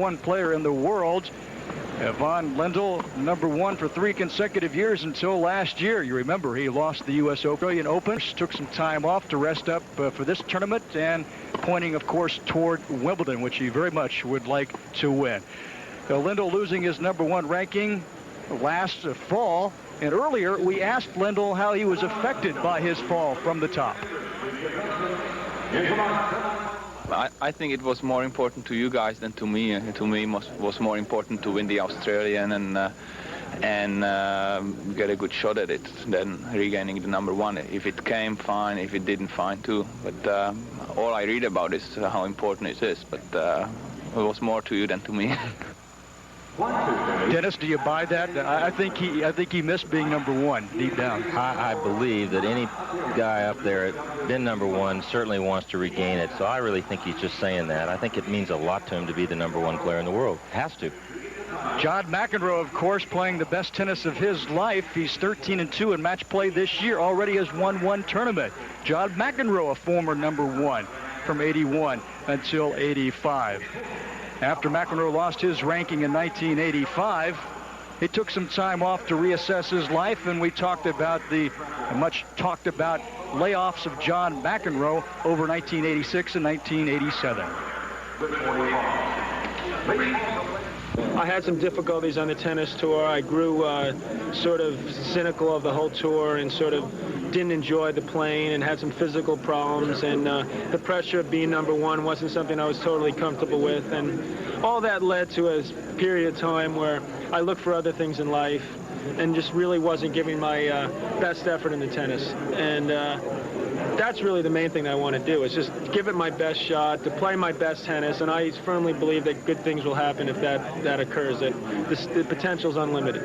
#1 player in the world. Von Lendl, #1 for 3 consecutive years until last year. You remember he lost the U.S. Australian Open, took some time off to rest up for this tournament, and pointing, of course, toward Wimbledon, which he very much would like to win. Lendl losing his #1 ranking last fall, and earlier we asked Lendl how he was affected by his fall from the top. I think it was more important to you guys than to me. To me, was more important to win the Australian and get a good shot at it than regaining the #1. If it came, fine. If it didn't, fine too. But all I read about is how important it is. But it was more to you than to me. Dennis, do you buy that? I think he missed being #1 deep down. I believe that any guy up there been #1 certainly wants to regain it. So I really think he's just saying that. I think it means a lot to him to be the #1 player in the world. Has to. John McEnroe, of course, playing the best tennis of his life. He's 13-2 in match play this year. Already has won 1 tournament. John McEnroe, a former #1 from '81 until '85. After McEnroe lost his ranking in 1985, he took some time off to reassess his life, and we talked about the much talked about layoffs of John McEnroe over 1986 and 1987. I had some difficulties on the tennis tour. I grew sort of cynical of the whole tour and sort of didn't enjoy the playing and had some physical problems, and the pressure of being #1 wasn't something I was totally comfortable with, and all that led to a period of time where I looked for other things in life and just really wasn't giving my best effort in the tennis. And that's really the main thing I want to do, is just give it my best shot, to play my best tennis, and I firmly believe that good things will happen if that occurs, that the potential's unlimited.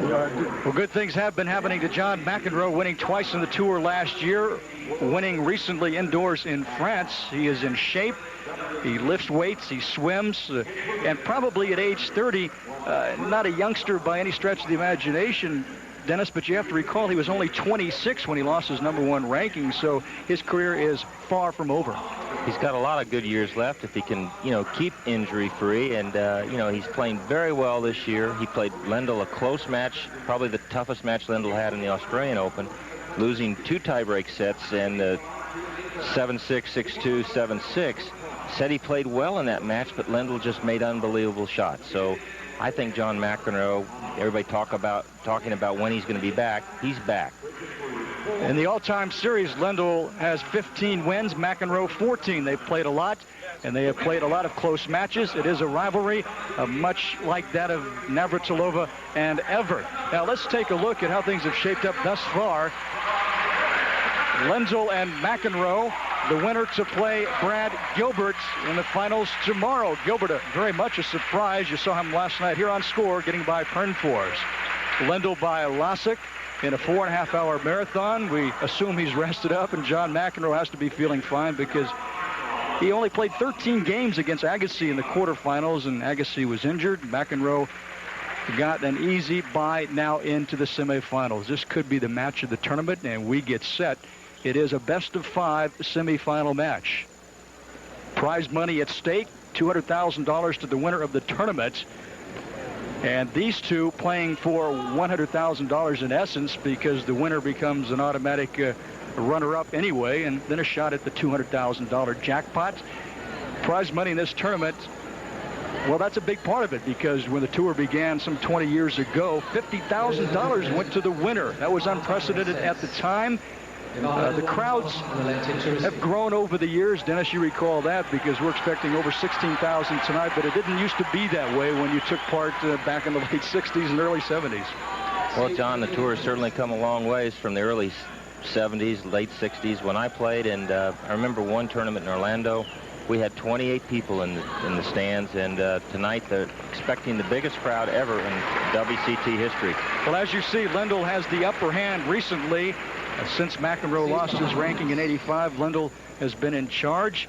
Well, good things have been happening to John McEnroe, winning twice in the tour last year, winning recently indoors in France. He is in shape. He lifts weights, he swims, and probably at age 30, not a youngster by any stretch of the imagination, Dennis, but you have to recall he was only 26 when he lost his #1 ranking, so his career is far from over. He's got a lot of good years left if he can, keep injury-free, and, he's playing very well this year. He played Lendl a close match, probably the toughest match Lendl had in the Australian Open, losing 2 tie-break sets, and 7-6, 6-2, 7-6. Said he played well in that match, but Lendl just made unbelievable shots. So I think John McEnroe, everybody talking about when he's going to be back, he's back. In the all-time series, Lendl has 15 wins, McEnroe 14. They've played a lot, and they have played a lot of close matches. It is a rivalry, much like that of Navratilova and Evert. Now let's take a look at how things have shaped up thus far. Lendl and McEnroe, the winner to play Brad Gilbert in the finals tomorrow. Gilbert, very much a surprise. You saw him last night here on Score, getting by Pernfors. Lendl by Lasik in a 4.5-hour marathon. We assume he's rested up, and John McEnroe has to be feeling fine because he only played 13 games against Agassi in the quarterfinals, and Agassi was injured. McEnroe got an easy bye now into the semifinals. This could be the match of the tournament, and we get set. It is a best-of-5 semifinal match. Prize money at stake, $200,000 to the winner of the tournament. And these two playing for $100,000 in essence, because the winner becomes an automatic runner-up anyway, and then a shot at the $200,000 jackpot. Prize money in this tournament, well, that's a big part of it, because when the tour began some 20 years ago, $50,000 went to the winner. That was unprecedented at the time. The crowds have grown over the years. Dennis, you recall that, because we're expecting over 16,000 tonight, but it didn't used to be that way when you took part back in the late 60s and early 70s. Well, John, the tour has certainly come a long ways from the early 70s, late 60s when I played, and I remember one tournament in Orlando. We had 28 people in the stands, and tonight they're expecting the biggest crowd ever in WCT history. Well, as you see, Lendl has the upper hand recently. Since McEnroe lost his ranking in '85, Lendl has been in charge.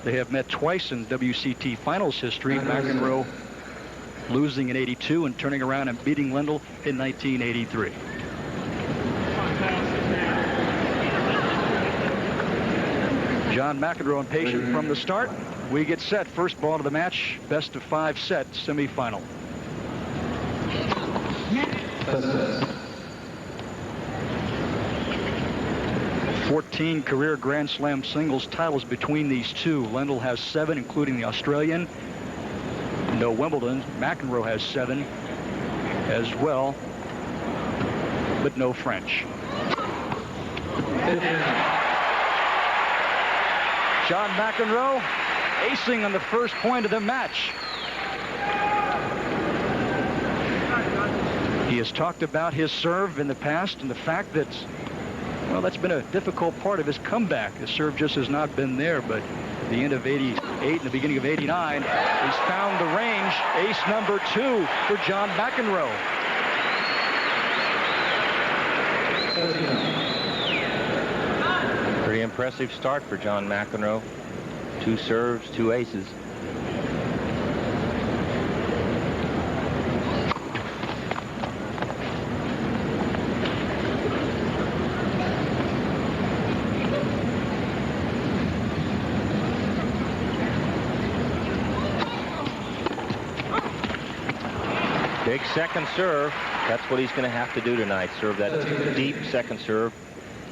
They have met twice in WCT finals history. McEnroe losing in '82 and turning around and beating Lendl in 1983. John McEnroe impatient from the start. we get set. First ball of the match, best of 5 set semifinal. 14 career Grand Slam singles titles between these two. Lendl has 7, including the Australian. No Wimbledon. McEnroe has 7 as well, but no French. John McEnroe acing on the first point of the match. He has talked about his serve in the past and the fact that, well, that's been a difficult part of his comeback. His serve just has not been there, but at the end of 88 and the beginning of 89, he's found the range. Ace number 2 for John McEnroe. Pretty impressive start for John McEnroe. 2 serves, 2 aces. Big second serve. That's what he's going to have to do tonight. Serve that deep second serve.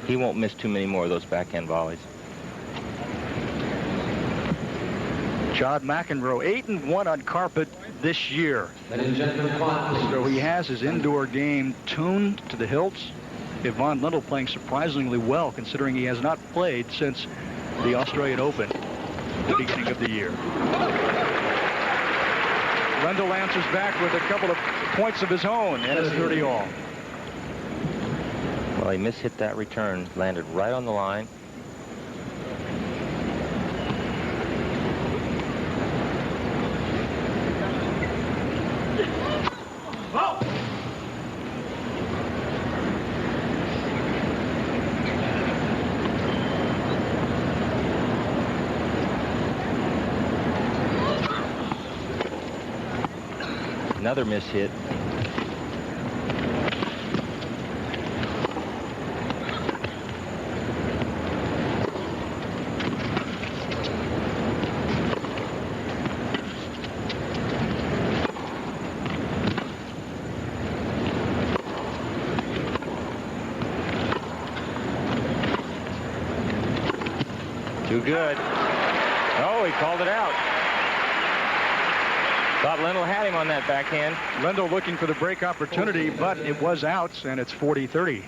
He won't miss too many more of those backhand volleys. John McEnroe, 8-1 on carpet this year. So he has his indoor game tuned to the hilts. Yvonne Lendl playing surprisingly well, considering he has not played since the Australian Open at the beginning of the year. Lendl answers back with a couple of points of his own, and it's 30 all. Well, he mishit that return, landed right on the line. Another mishit. Too good. Oh, he called it out. Thought Lendl had him on that backhand. Lendl looking for the break opportunity, but it was out, and it's 40-30.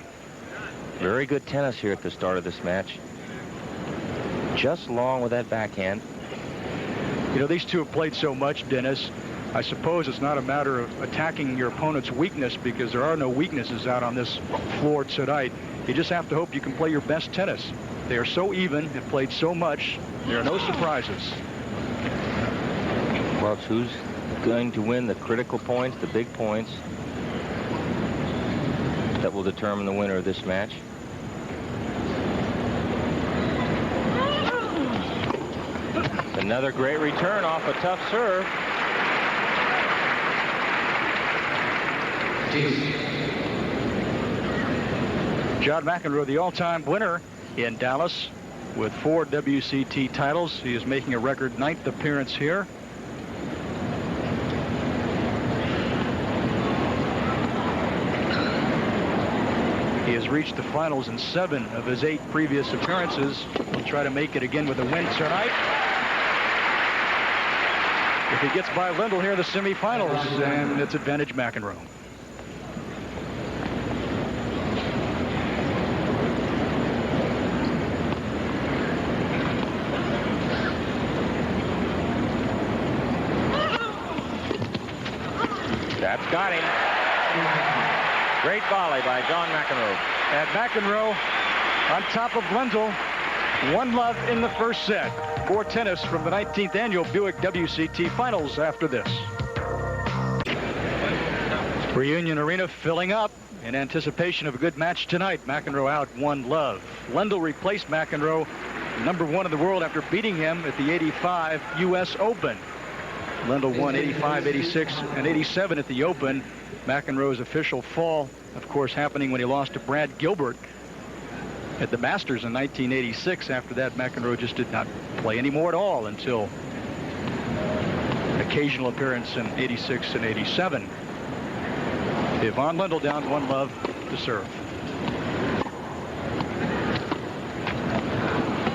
Very good tennis here at the start of this match. Just long with that backhand. You know, these two have played so much, Dennis. I suppose it's not a matter of attacking your opponent's weakness, because there are no weaknesses out on this floor tonight. You just have to hope you can play your best tennis. They are so even, have played so much. There are no surprises. Well, it's who's going to win the critical points, the big points, that will determine the winner of this match. Another great return off a tough serve. John McEnroe, the all-time winner in Dallas with 4 WCT titles. He is making a record 9th appearance here. He has reached the finals in 7 of his 8 previous appearances. He'll try to make it again with a win tonight. If he gets by Lendl here in the semifinals, and it's advantage McEnroe. That's got him. Great volley by John McEnroe. And McEnroe on top of Lendl. 1-love in the first set. More tennis from the 19th annual Buick WCT Finals after this. Reunion Arena filling up in anticipation of a good match tonight. McEnroe out 1-love. Lendl replaced McEnroe, #1 in the world, after beating him at the 85 U.S. Open. Lendl won 85, 86, and 87 at the Open. McEnroe's official fall, of course, happening when he lost to Brad Gilbert at the Masters in 1986. After that, McEnroe just did not play anymore at all until occasional appearance in 86 and 87. Yvonne Lendl down 1-love to serve.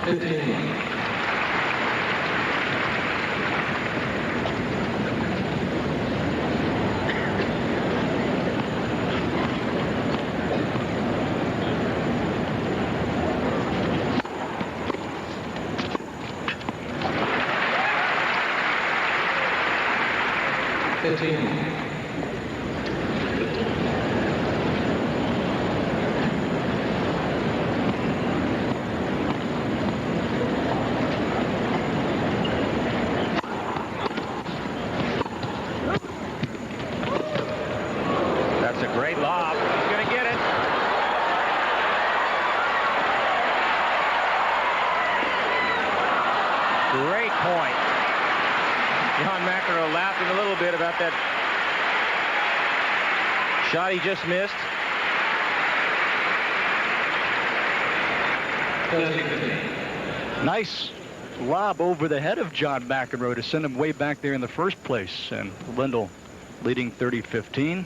15. That's a great lob. He's going to get it. Great point. John McEnroe laughing a little bit about that shot he just missed. Nice lob over the head of John McEnroe to send him way back there in the first place. And Lendl leading 30-15.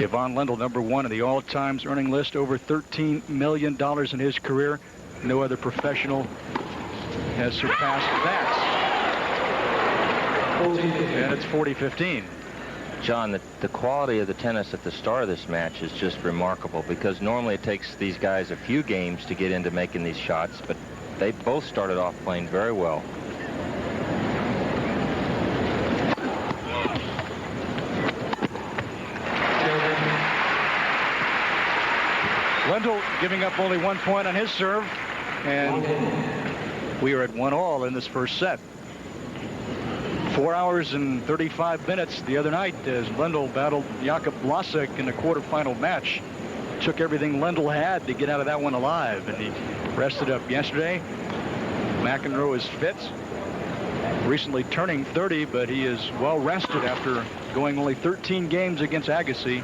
Yvonne Lendl, #1 in the all-times earning list, over $13 million in his career. No other professional has surpassed that. And it's 40-15. John, the quality of the tennis at the start of this match is just remarkable, because normally it takes these guys a few games to get into making these shots, but they both started off playing very well. Lendl giving up only 1 point on his serve, and we are at 1-all in this first set. 4 hours and 35 minutes the other night as Lendl battled Jakub Blasek in the quarterfinal match. Took everything Lendl had to get out of that one alive, and he rested up yesterday. McEnroe is fit, recently turning 30, but he is well rested after going only 13 games against Agassi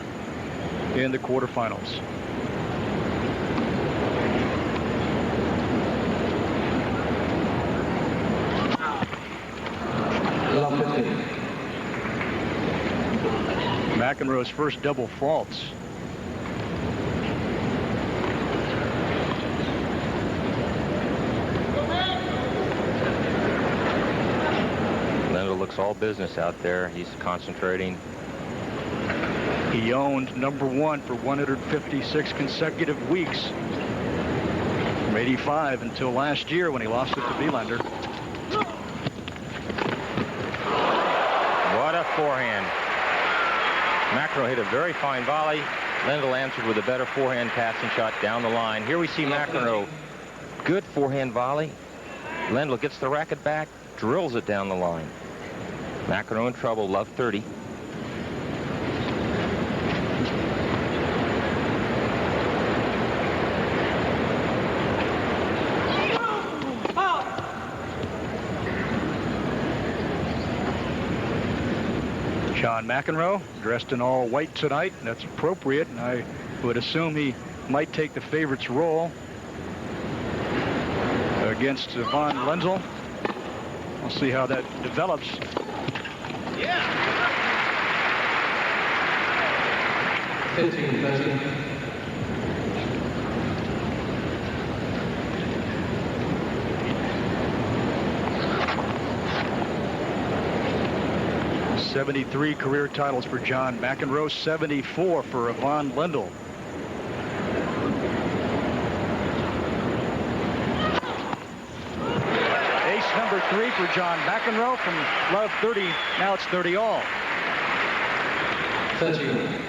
in the quarterfinals. McEnroe's first double faults. Lendl looks all business out there. He's concentrating. He owned #1 for 156 consecutive weeks. From 85 until last year when he lost it to Wielander. What a forehand. McEnroe hit a very fine volley. Lendl answered with a better forehand passing shot down the line. Here we see McEnroe. Good forehand volley. Lendl gets the racket back, drills it down the line. McEnroe in trouble, love 30. John McEnroe dressed in all white tonight. That's appropriate, and I would assume he might take the favorite's role against Yvonne Lendl. We'll see how that develops. Yeah. 15. 73 career titles for John McEnroe, 74 for Yvonne Lendl. Ace #3 for John McEnroe from love 30. Now it's 30-all. 30.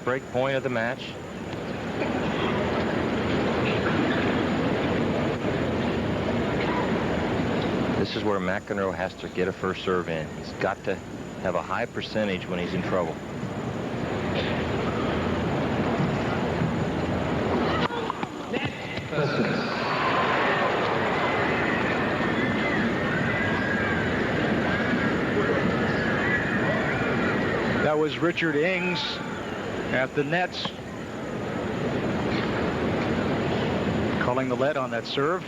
Break point of the match. This is where McEnroe has to get a first serve in. He's got to have a high percentage when he's in trouble. That was Richard Ings at the nets, calling the lead on that serve.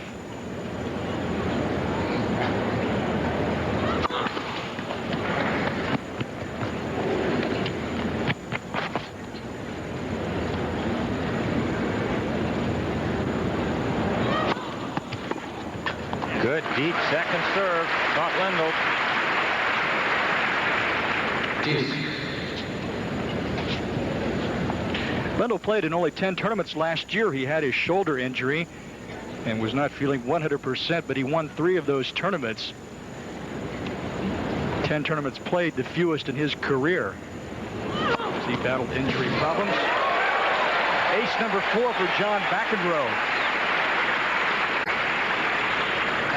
Good deep second serve. Caught Lendl. Lendl played in only 10 tournaments last year. He had his shoulder injury and was not feeling 100%, but he won 3 of those tournaments. 10 tournaments played, the fewest in his career. As he battled injury problems. Ace number 4 for John McEnroe.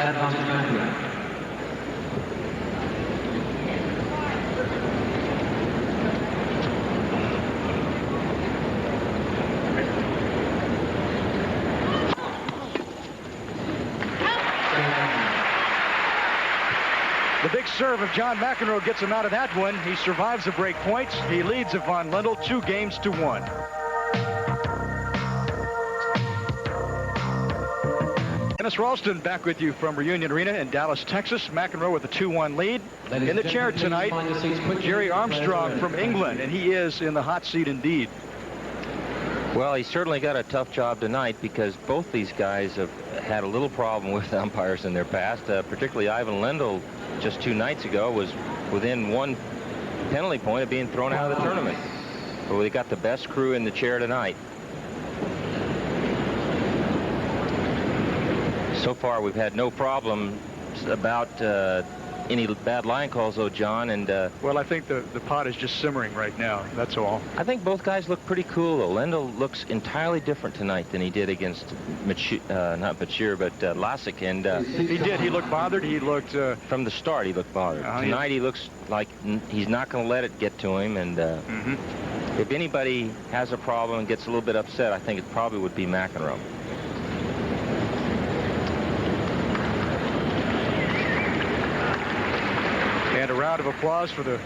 Advantage McEnroe. The big serve of John McEnroe gets him out of that one. He survives the break points. He leads Ivan Lendl 2-1. Dennis Ralston back with you from Reunion Arena in Dallas, Texas. McEnroe with a 2-1 lead. In the chair tonight, Jerry Armstrong from England, and he is in the hot seat indeed. Well, he certainly got a tough job tonight because both these guys have had a little problem with umpires in their past. Particularly Ivan Lendl, just 2 nights ago, was within 1 penalty point of being thrown out of the tournament. But we got the best crew in the chair tonight. So far, we've had no problem about any bad line calls, though, John. And well, I think the pot is just simmering right now. That's all. I think both guys look pretty cool, though. Lendl looks entirely different tonight than he did against not Bachir, but Lasik. And he did. He looked bothered. He looked from the start. He looked bothered. Tonight, he looks like he's not going to let it get to him. And if anybody has a problem and gets a little bit upset, I think it probably would be McEnroe. And a round of applause for the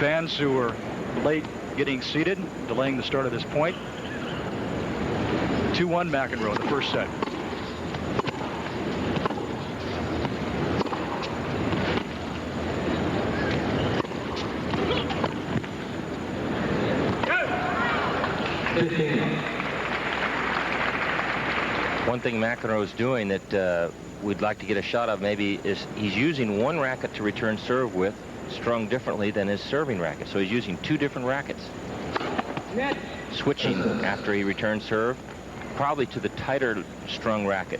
fans who were late getting seated, delaying the start of this point. 2-1 McEnroe in the first set. One thing McEnroe is doing that we'd like to get a shot of maybe is he's using one racket to return serve with, strung differently than his serving racket. So he's using 2 different rackets. Switching after he returns serve, probably to the tighter strung racket.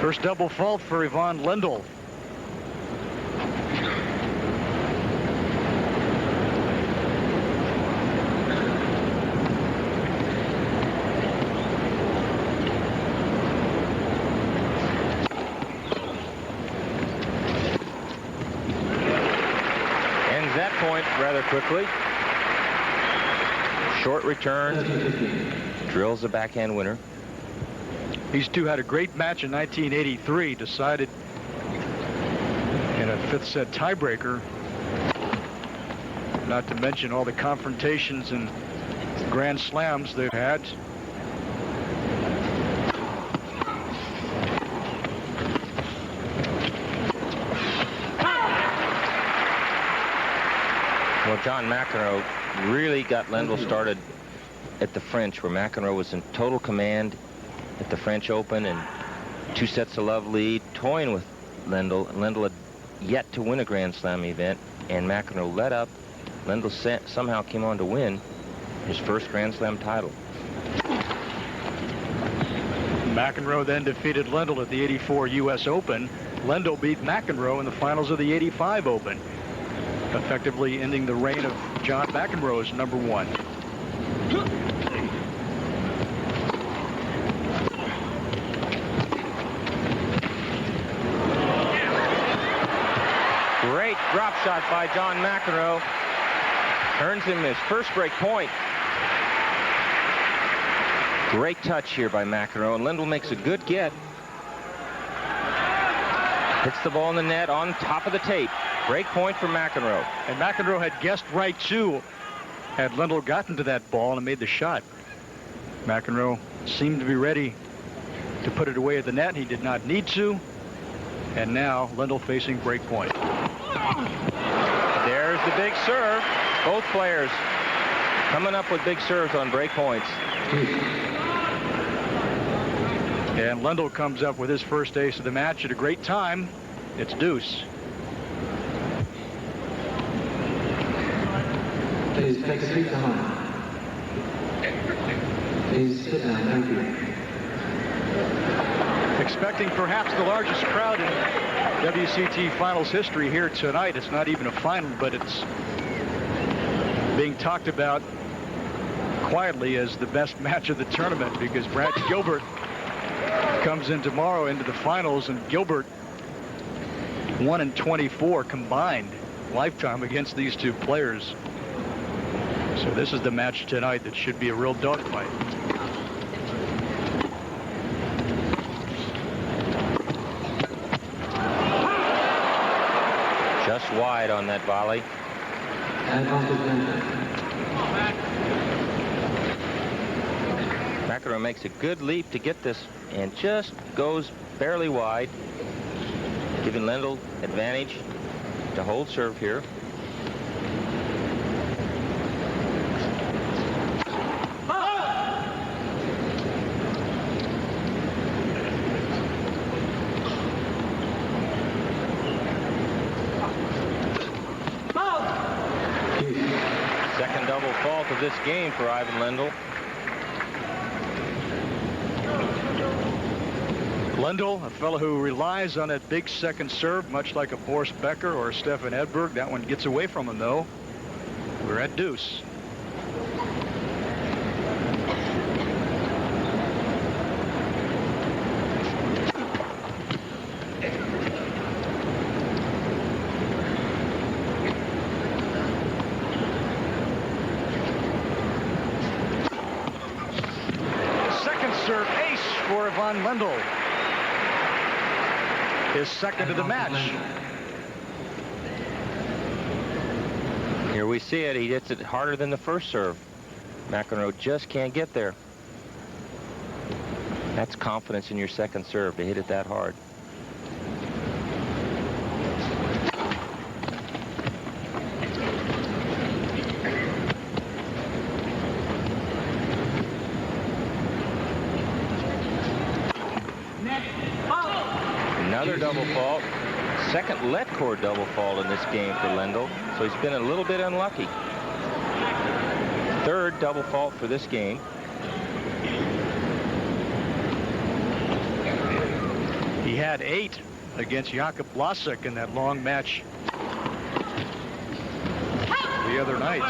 First double fault for Ivan Lendl. Ends that point rather quickly. Short return. Drills the backhand winner. These two had a great match in 1983, decided in a 5th set tiebreaker. Not to mention all the confrontations and grand slams they've had. Well, John McEnroe really got Lendl started at the French, where McEnroe was in total command at the French Open and 2 sets of love lead, toying with Lendl. Lendl had yet to win a Grand Slam event, and McEnroe let up. Lendl somehow came on to win. his first Grand Slam title. McEnroe then defeated Lendl at the '84 U.S. Open. Lendl beat McEnroe in the finals of the '85 Open, effectively ending the reign of John McEnroe as number 1. Great drop shot by John McEnroe. Earns him his first break point. Great touch here by McEnroe, and Lendl makes a good get. Hits the ball in the net on top of the tape. Break point for McEnroe. And McEnroe had guessed right, too, had Lendl gotten to that ball and made the shot. McEnroe seemed to be ready to put it away at the net. He did not need to. And now Lendl facing break point. There's the big serve. Both players coming up with big serves on break points. And Lendl comes up with his first ace of the match at a great time. It's deuce. Please take a seat behind. Please sit down. Thank you. Expecting perhaps the largest crowd in WCT Finals history here tonight. It's not even a final, but it's being talked about quietly as the best match of the tournament, because Brad Gilbert comes in tomorrow into the finals, and Gilbert 1-24 combined lifetime against these two players. So this is the match tonight that should be a real dogfight. Just wide on that volley. McEnroe makes a good leap to get this and just goes barely wide, giving Lendl advantage to hold serve here. Second double fault of this game for Ivan Lendl. Lendl, a fellow who relies on that big second serve, much like a Boris Becker or a Stefan Edberg. That one gets away from him, though. We're at deuce. Second serve ace for Ivan Lendl. His second of the match. Here we see it. He hits it harder than the first serve. McEnroe just can't get there. That's confidence in your second serve to hit it that hard. Another double fault. Second let cord double fault in this game for Lendl. So he's been a little bit unlucky. Third double fault for this game. He had 8 against Jakub Blasek in that long match the other night.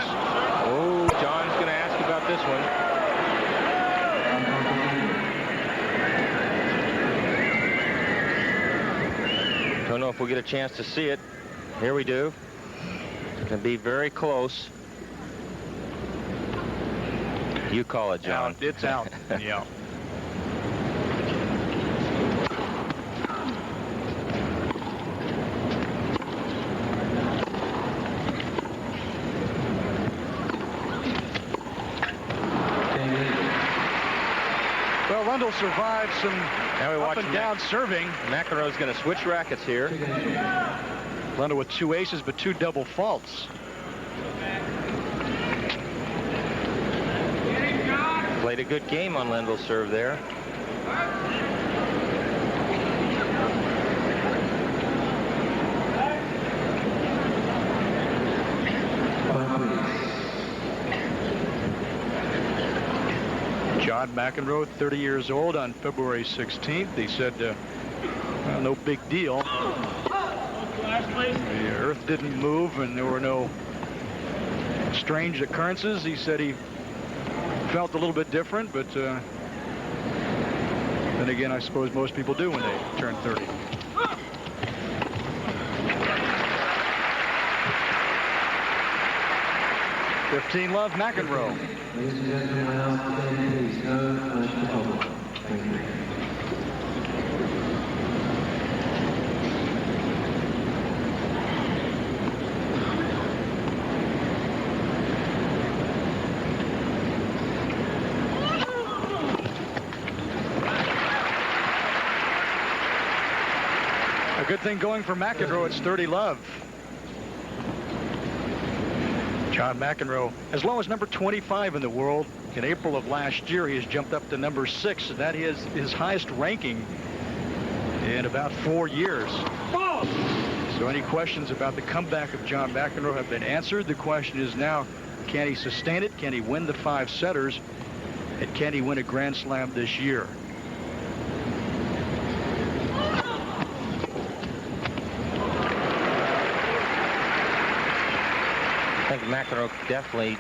Oh, John's going to ask about this one. Don't know if we'll get a chance to see it. Here we do. It's going to be very close. You call it, John. Out. It's out. Yeah. Well, Lendl survived some up and down serving. McEnroe's going to switch rackets here. Lendl with 2 aces, but 2 double faults. Played a good game on Lendl's serve there. John McEnroe, 30 years old, on February 16th. He said, well, no big deal. The earth didn't move and there were no strange occurrences. He said he felt a little bit different, but then again, I suppose most people do when they turn 30. $15 McEnroe. Ladies and gentlemen, I ask again, please, no flash deposit. Thank you. A good thing going for McEnroe, it's 30 love. John McEnroe, as low as number 25 in the world. In April of last year, he has jumped up to number 6, and that is his highest ranking in about 4 years. So any questions about the comeback of John McEnroe have been answered. The question is now, can he sustain it? Can he win the 5 setters? And can he win a Grand Slam this year? I think McEnroe definitely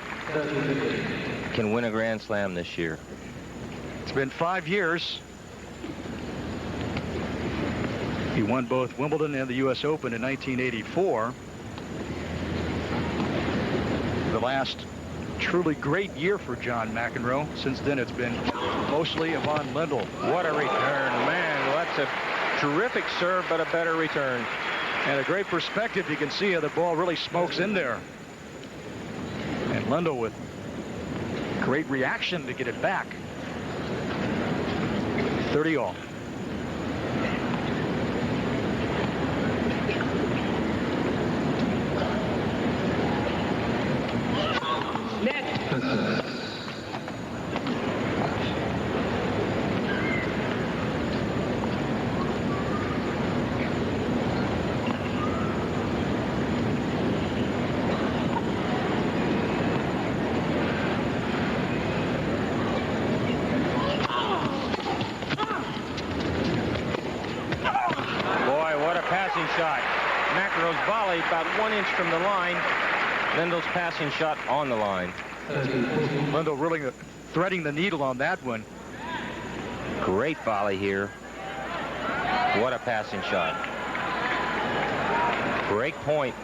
can win a Grand Slam this year. It's been 5 years. He won both Wimbledon and the U.S. Open in 1984. The last truly great year for John McEnroe. Since then, it's been mostly Yvonne Lendl. What a return, man. Well, that's a terrific serve, but a better return. And a great perspective. You can see how the ball really smokes in there. And Lendl with great reaction to get it back. 30 all. Shot. McEnroe's volley about 1 inch from the line. Lendl's passing shot on the line. Lendl really threading the needle on that one. Great volley here. What a passing shot. Break point.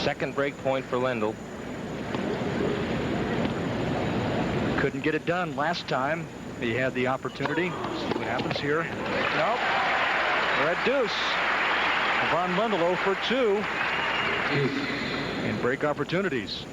Second break point for Lendl. Couldn't get it done last time. He had the opportunity. See what happens here. Nope. Red deuce. Yvonne Lendl 0 for 2 in break opportunities.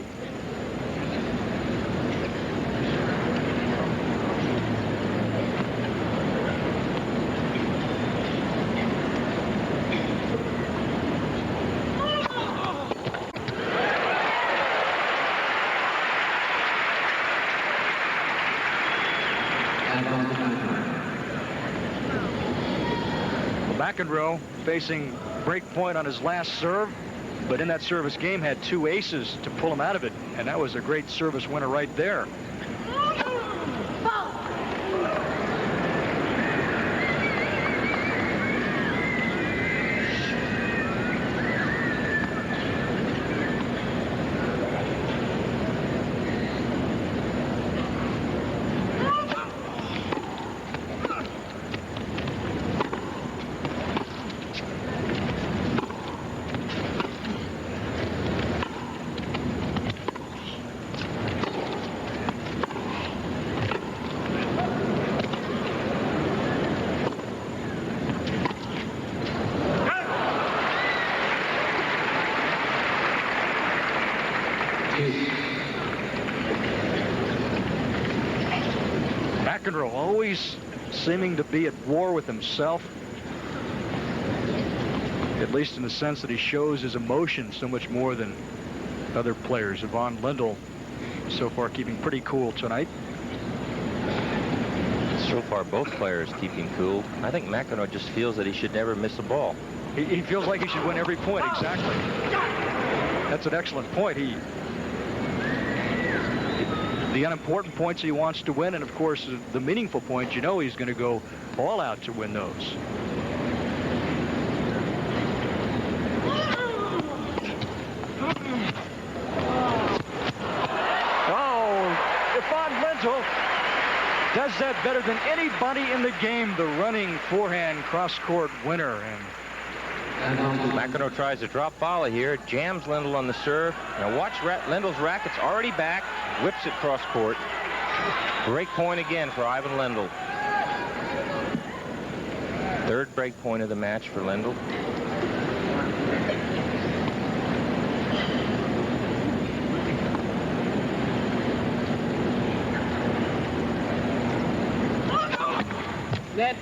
McEnroe facing break point on his last serve, but in that service game had 2 aces to pull him out of it, and that was a great service winner right there. McEnroe always seeming to be at war with himself, at least in the sense that he shows his emotion so much more than other players. Yvonne Lendl so far keeping pretty cool tonight. So far, both players keeping cool. I think McEnroe just feels that he should never miss a ball. He feels like he should win every point. Exactly. That's an excellent point. the unimportant points he wants to win, and of course the meaningful points, you know he's going to go all out to win those. Lendl does that better than anybody in the game. The running forehand cross-court winner. And McEnroe tries to drop volley here, jams Lendl on the serve. Now watch Lendl's racket's already back, whips it cross-court. Break point again for Ivan Lendl. Third break point of the match for Lendl. Net.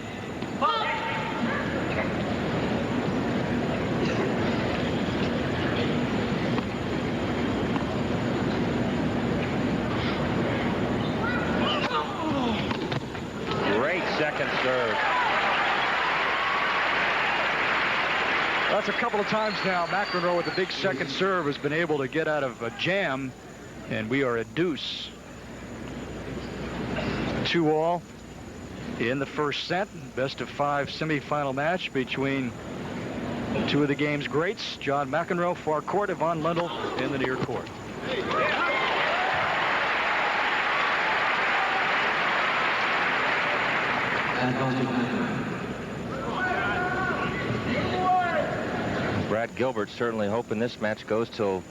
Great second serve. That's a couple of times now. McEnroe with a big second serve has been able to get out of a jam, and we are at deuce. 2-all. In the first set, best of 5 semifinal match between two of the game's greats, John McEnroe, far court, Ivan Lendl in the near court. Brad Gilbert certainly hoping this match goes till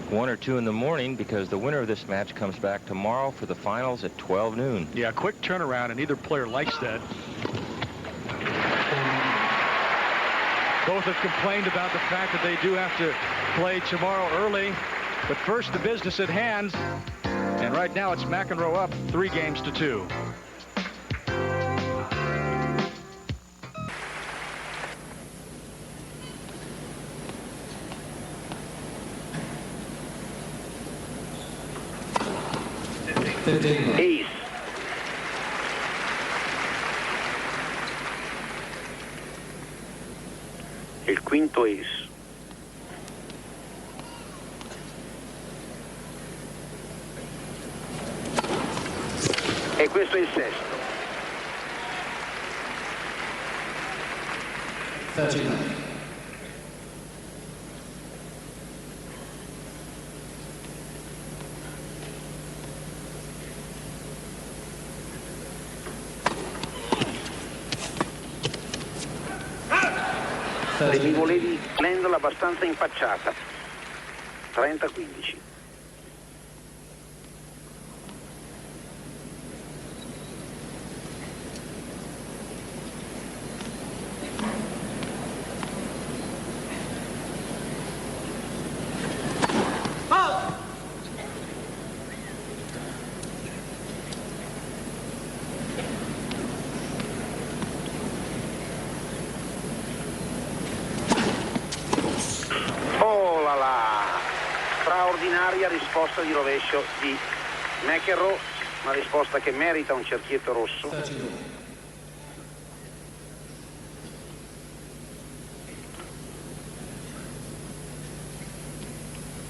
1 or 2 in the morning, because the winner of this match comes back tomorrow for the finals at 12 noon. Yeah, quick turnaround, and either player likes that. Both have complained about the fact that they do have to play tomorrow early. But first, the business at hand. And right now, it's McEnroe up 3-2. Ace. Il quinto ace. E questo è il sesto. 39. Mi volevi Lendl abbastanza impacciata. 30-15. Straordinaria risposta di rovescio di McEnroe, una risposta che merita un cerchietto rosso.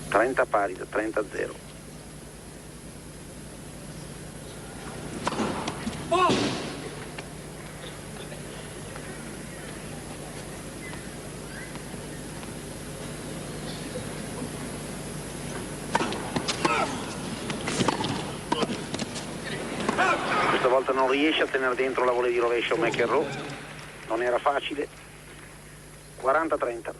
30 pari da 30-0. Non riesce a tenere dentro la volée di rovescio McEnroe, non era facile. 40-30.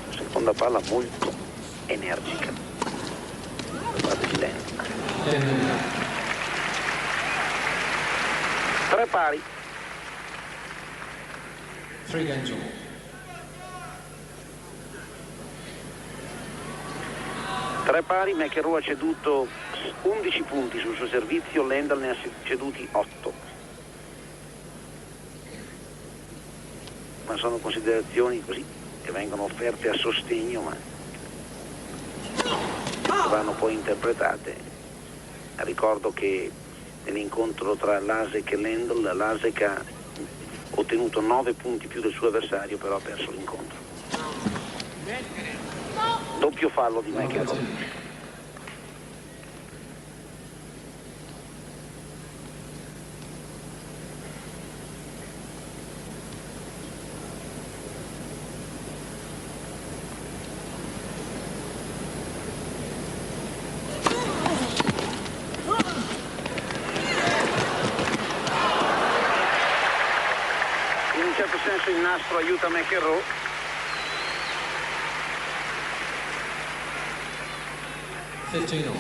Seconda palla molto energica da parte di Lendl. 3 pari. 3-2. 3 pari, McEnroe ha ceduto 11 punti sul suo servizio, Lendl ne ha ceduti 8. Ma sono considerazioni così che vengono offerte a sostegno, ma vanno poi interpretate. Ricordo che nell'incontro tra Lasek e Lendl, Lasek ha ottenuto 9 punti più del suo avversario, però ha perso l'incontro. Doppio fallo di McEnroe. In un certo senso il nastro aiuta McEnroe. $15.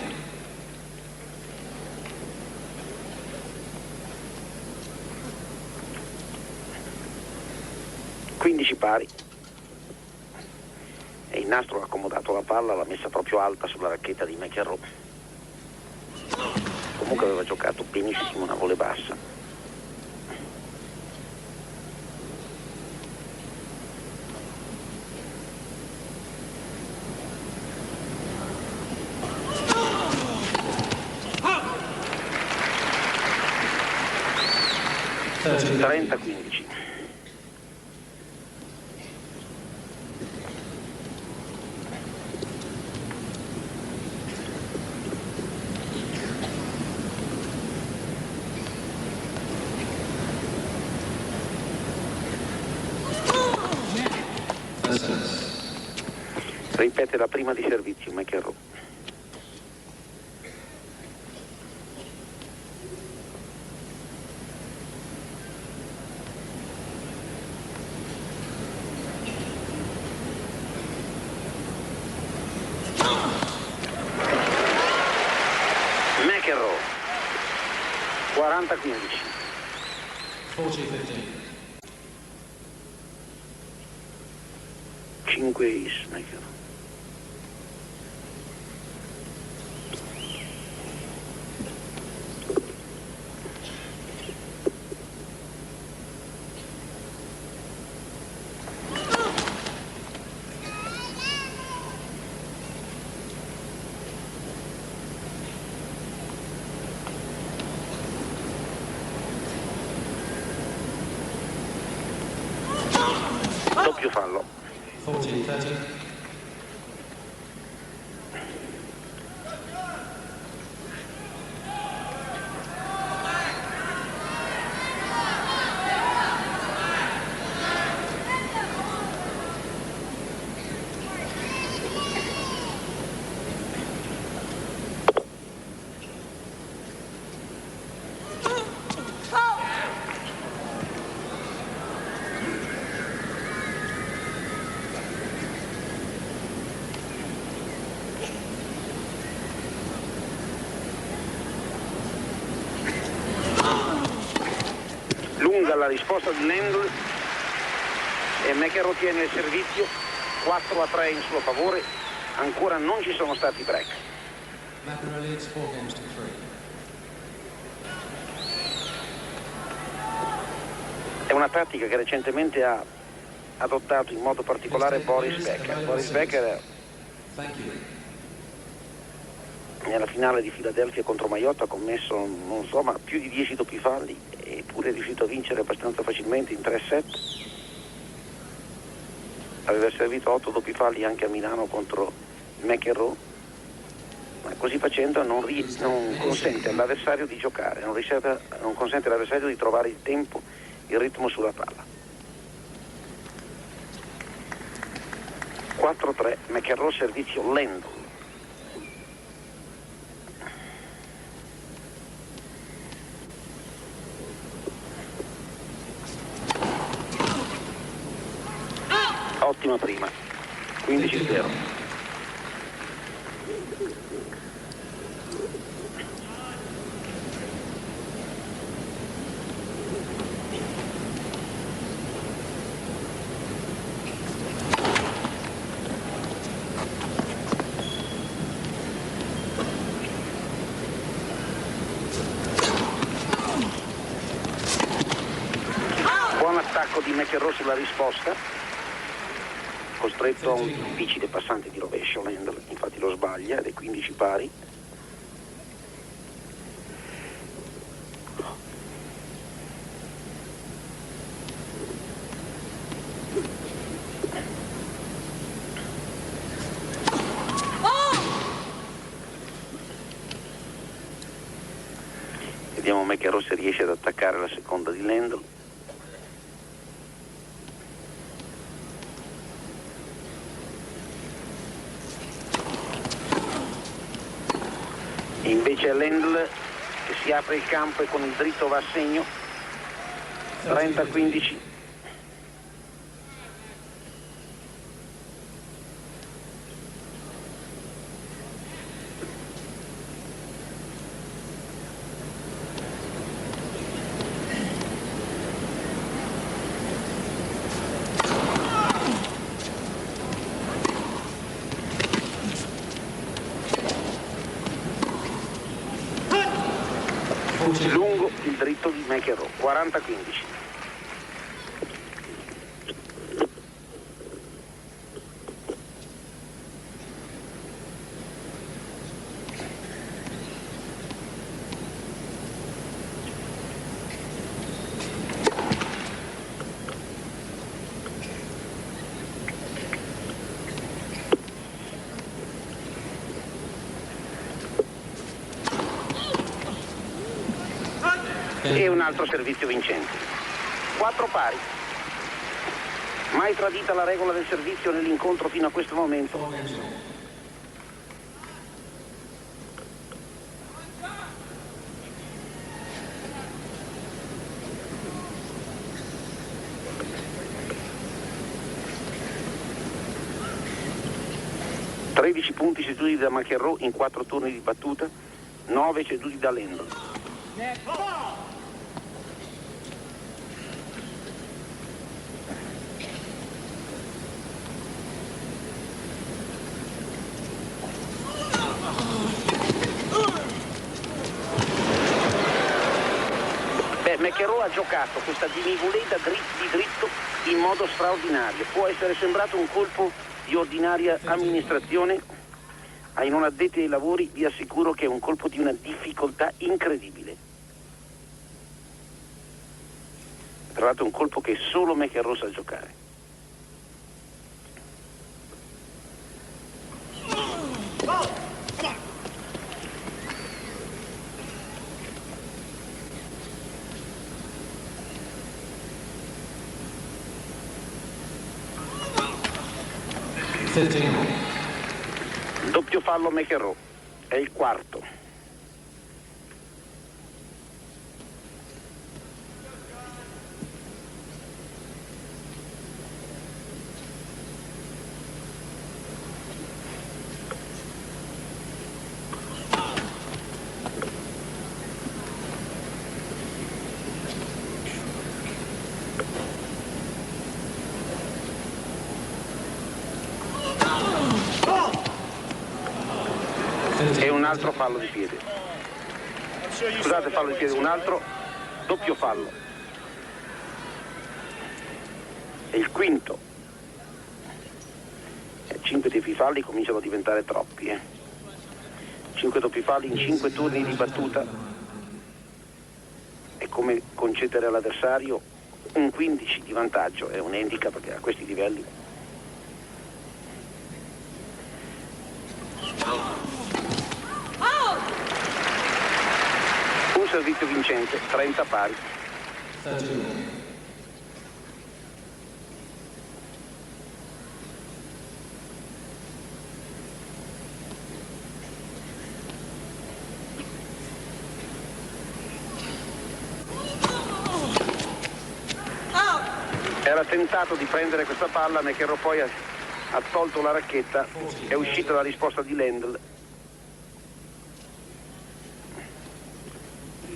15 pari. E il nastro ha accomodato la palla, l'ha messa proprio alta sulla racchetta di McEnroe. Comunque aveva giocato benissimo una volley bassa. $30. 30-15. Ripete la prima di servizio McEnroe. McEnroe 40-15. 40-15. 5 ace McEnroe. Doppio fallo. 40-30. Lunga la risposta di Lendl e McEnroe tiene il servizio 4-3 in suo favore. Ancora non ci sono stati break. McEnroe leads 4 games to 3. È una tattica che recentemente ha adottato in modo particolare Boris Becker. Boris Becker Thank you. nella finale di Filadelfia contro Mayotte ha commesso, non so, ma più di 10 doppi falli, eppure è riuscito a vincere abbastanza facilmente in 3 set. Aveva servito 8 doppi falli anche a Milano contro McEnroe, ma così facendo non consente all'avversario di giocare, non consente all'avversario di trovare il tempo, il ritmo sulla palla. 4-3, McEnroe servizio Lendl. Ottima prima, 15-0. buon attacco di McEnroe sulla risposta, costretto a un difficile passante di rovescio Lendl, infatti lo sbaglia ed è 15 pari. Vediamo McEnroe se riesce ad attaccare la seconda di Lendl. E invece è Lendl che si apre il campo e con il dritto va a segno. 30-15. Lungo il dritto di McEnroe, 40-15. E un altro servizio vincente. 4 pari. Mai tradita la regola del servizio nell'incontro fino a questo momento. ...13 punti ceduti da McEnroe in 4 turni di battuta, 9 ceduti da Lendl. McEnroe ha giocato questa dimivoleta di dritto in modo straordinario. Può essere sembrato un colpo di ordinaria amministrazione, ai non addetti ai lavori vi assicuro che è un colpo di una difficoltà incredibile. Tra l'altro un colpo che solo McEnroe sa giocare. Doppio fallo McEnroe, è il quarto. E un altro fallo di piede. Scusate, fallo di piede, un altro doppio fallo. E il quinto. 5 doppi falli cominciano a diventare troppi. 5 doppi falli in 5 turni di battuta. È come concedere all'avversario un 15 di vantaggio, è un handicap perché a questi livelli. Un servizio vincente, 30 pari. Era tentato di prendere questa palla, McEnroe poi ha tolto la racchetta, è uscita la risposta di Lendl.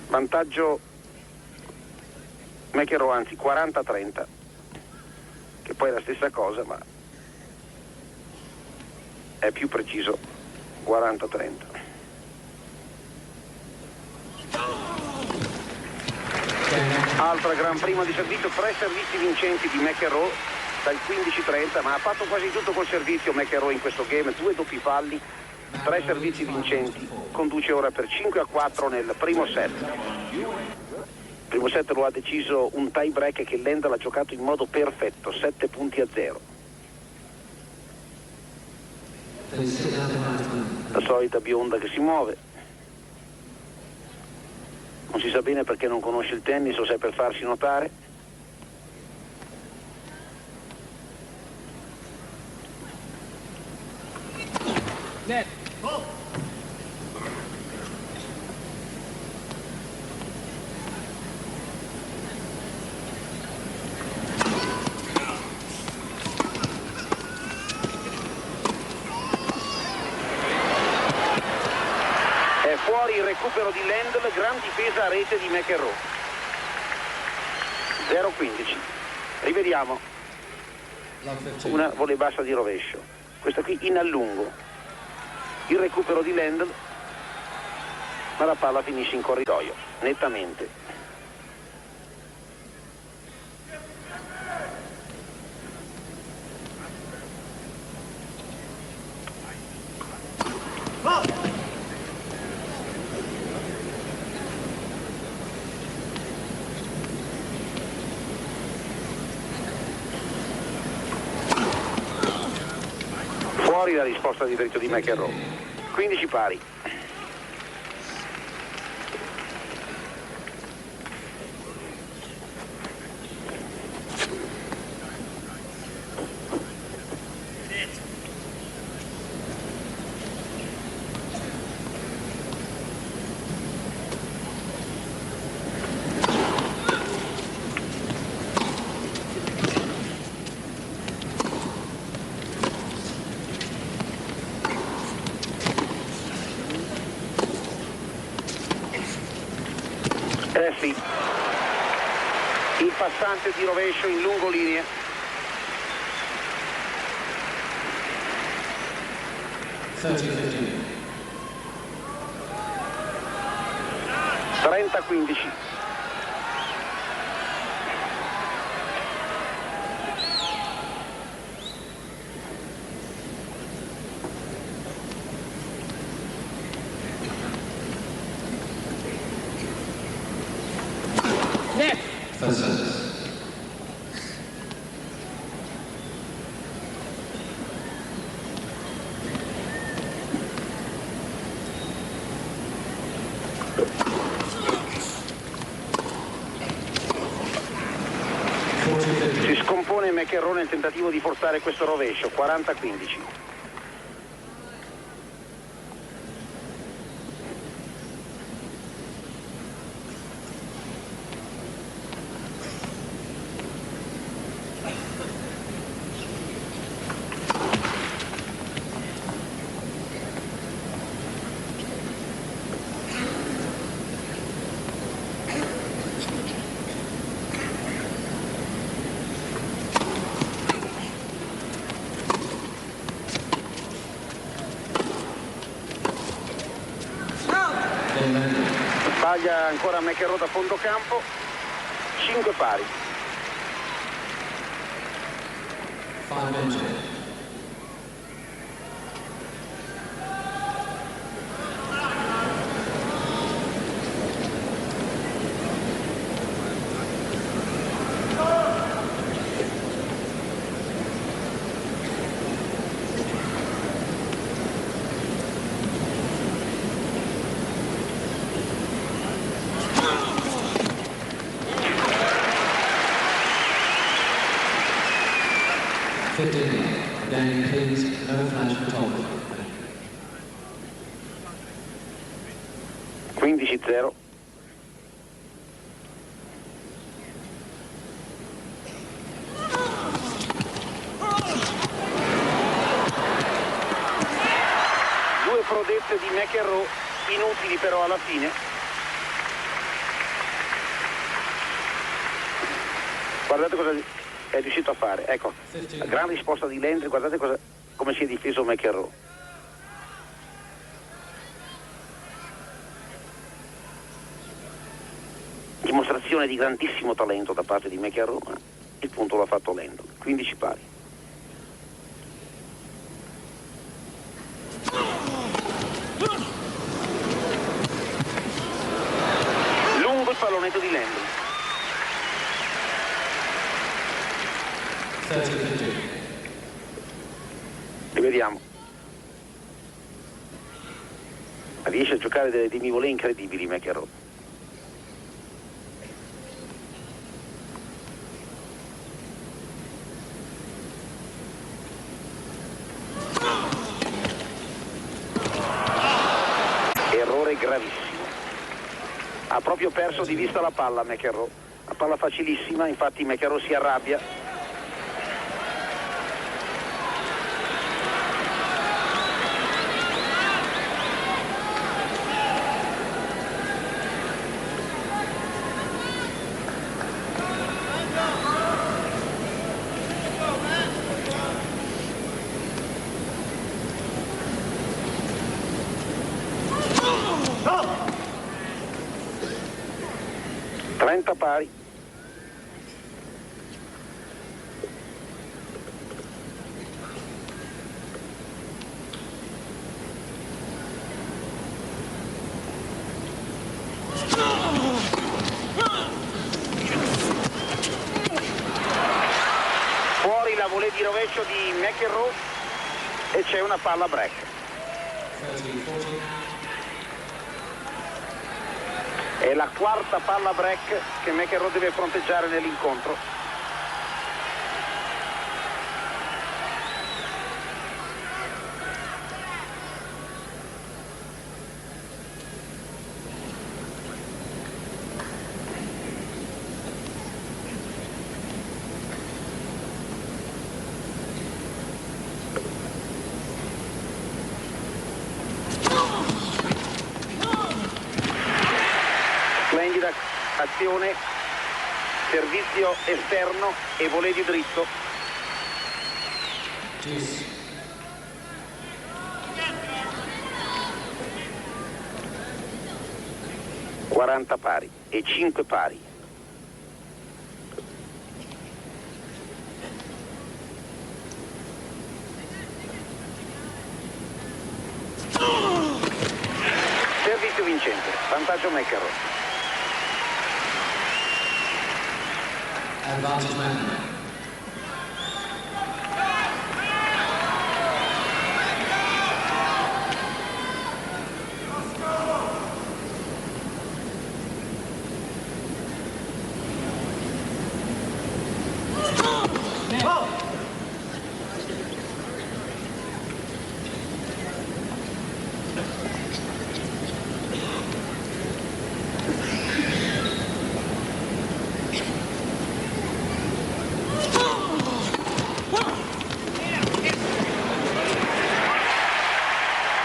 Vantaggio McEnroe, anzi 40-30, che poi è la stessa cosa ma è più preciso, 40-30. Altra gran prima di servizio, 3 servizi vincenti di McEnroe dal 15-30, ma ha fatto quasi tutto col servizio McEnroe in questo game, 2 doppi falli, 3 servizi vincenti, conduce ora per 5-4 nel primo set. Il primo set lo ha deciso un tie break che Lendl ha giocato in modo perfetto, 7-0. La solita bionda che si muove. Non si sa bene perché non conosce il tennis o se è per farsi notare. Net. È fuori il recupero di Lendl, gran difesa a rete di McEnroe. 0-15. Rivediamo. Una volley bassa di rovescio. Questa qui in allungo. Il recupero di Lendl, ma la palla finisce in corridoio, nettamente. Fuori la risposta di diritto di McEnroe. 15 pari. Sì, il passante di rovescio in lungolinea. Trenta 15. Net. Si scompone McEnroe nel tentativo di forzare questo rovescio, 40-15. Sbaglia ancora McEnroe da fondo campo, 5 pari. Danny, please, no flash photography. 15-0. Due prodezze di McEnroe, inutili però alla fine. Guardate cosa è riuscito a fare, ecco, la gran risposta di Lendl, guardate come si è difeso McEnroe. Dimostrazione un'esplosione di grandissimo talento da parte di McEnroe, ma il punto l'ha fatto Lendl. 15 pari. Lungo il pallonetto di Lendl. Rivediamo. Riesce a giocare dei mivolè incredibili McEnroe. Errore gravissimo. Ha proprio perso di vista la palla McEnroe. La palla facilissima, infatti McEnroe si arrabbia. Oh! 30 pari. Fuori la volée di rovescio di McEnroe e c'è una palla break. È la quarta palla break che McEnroe deve fronteggiare nell'incontro. Splendida azione, servizio esterno e volée di dritto. Yes. 40 pari e 5 pari. Servizio vincente, vantaggio McEnroe. Advantage man.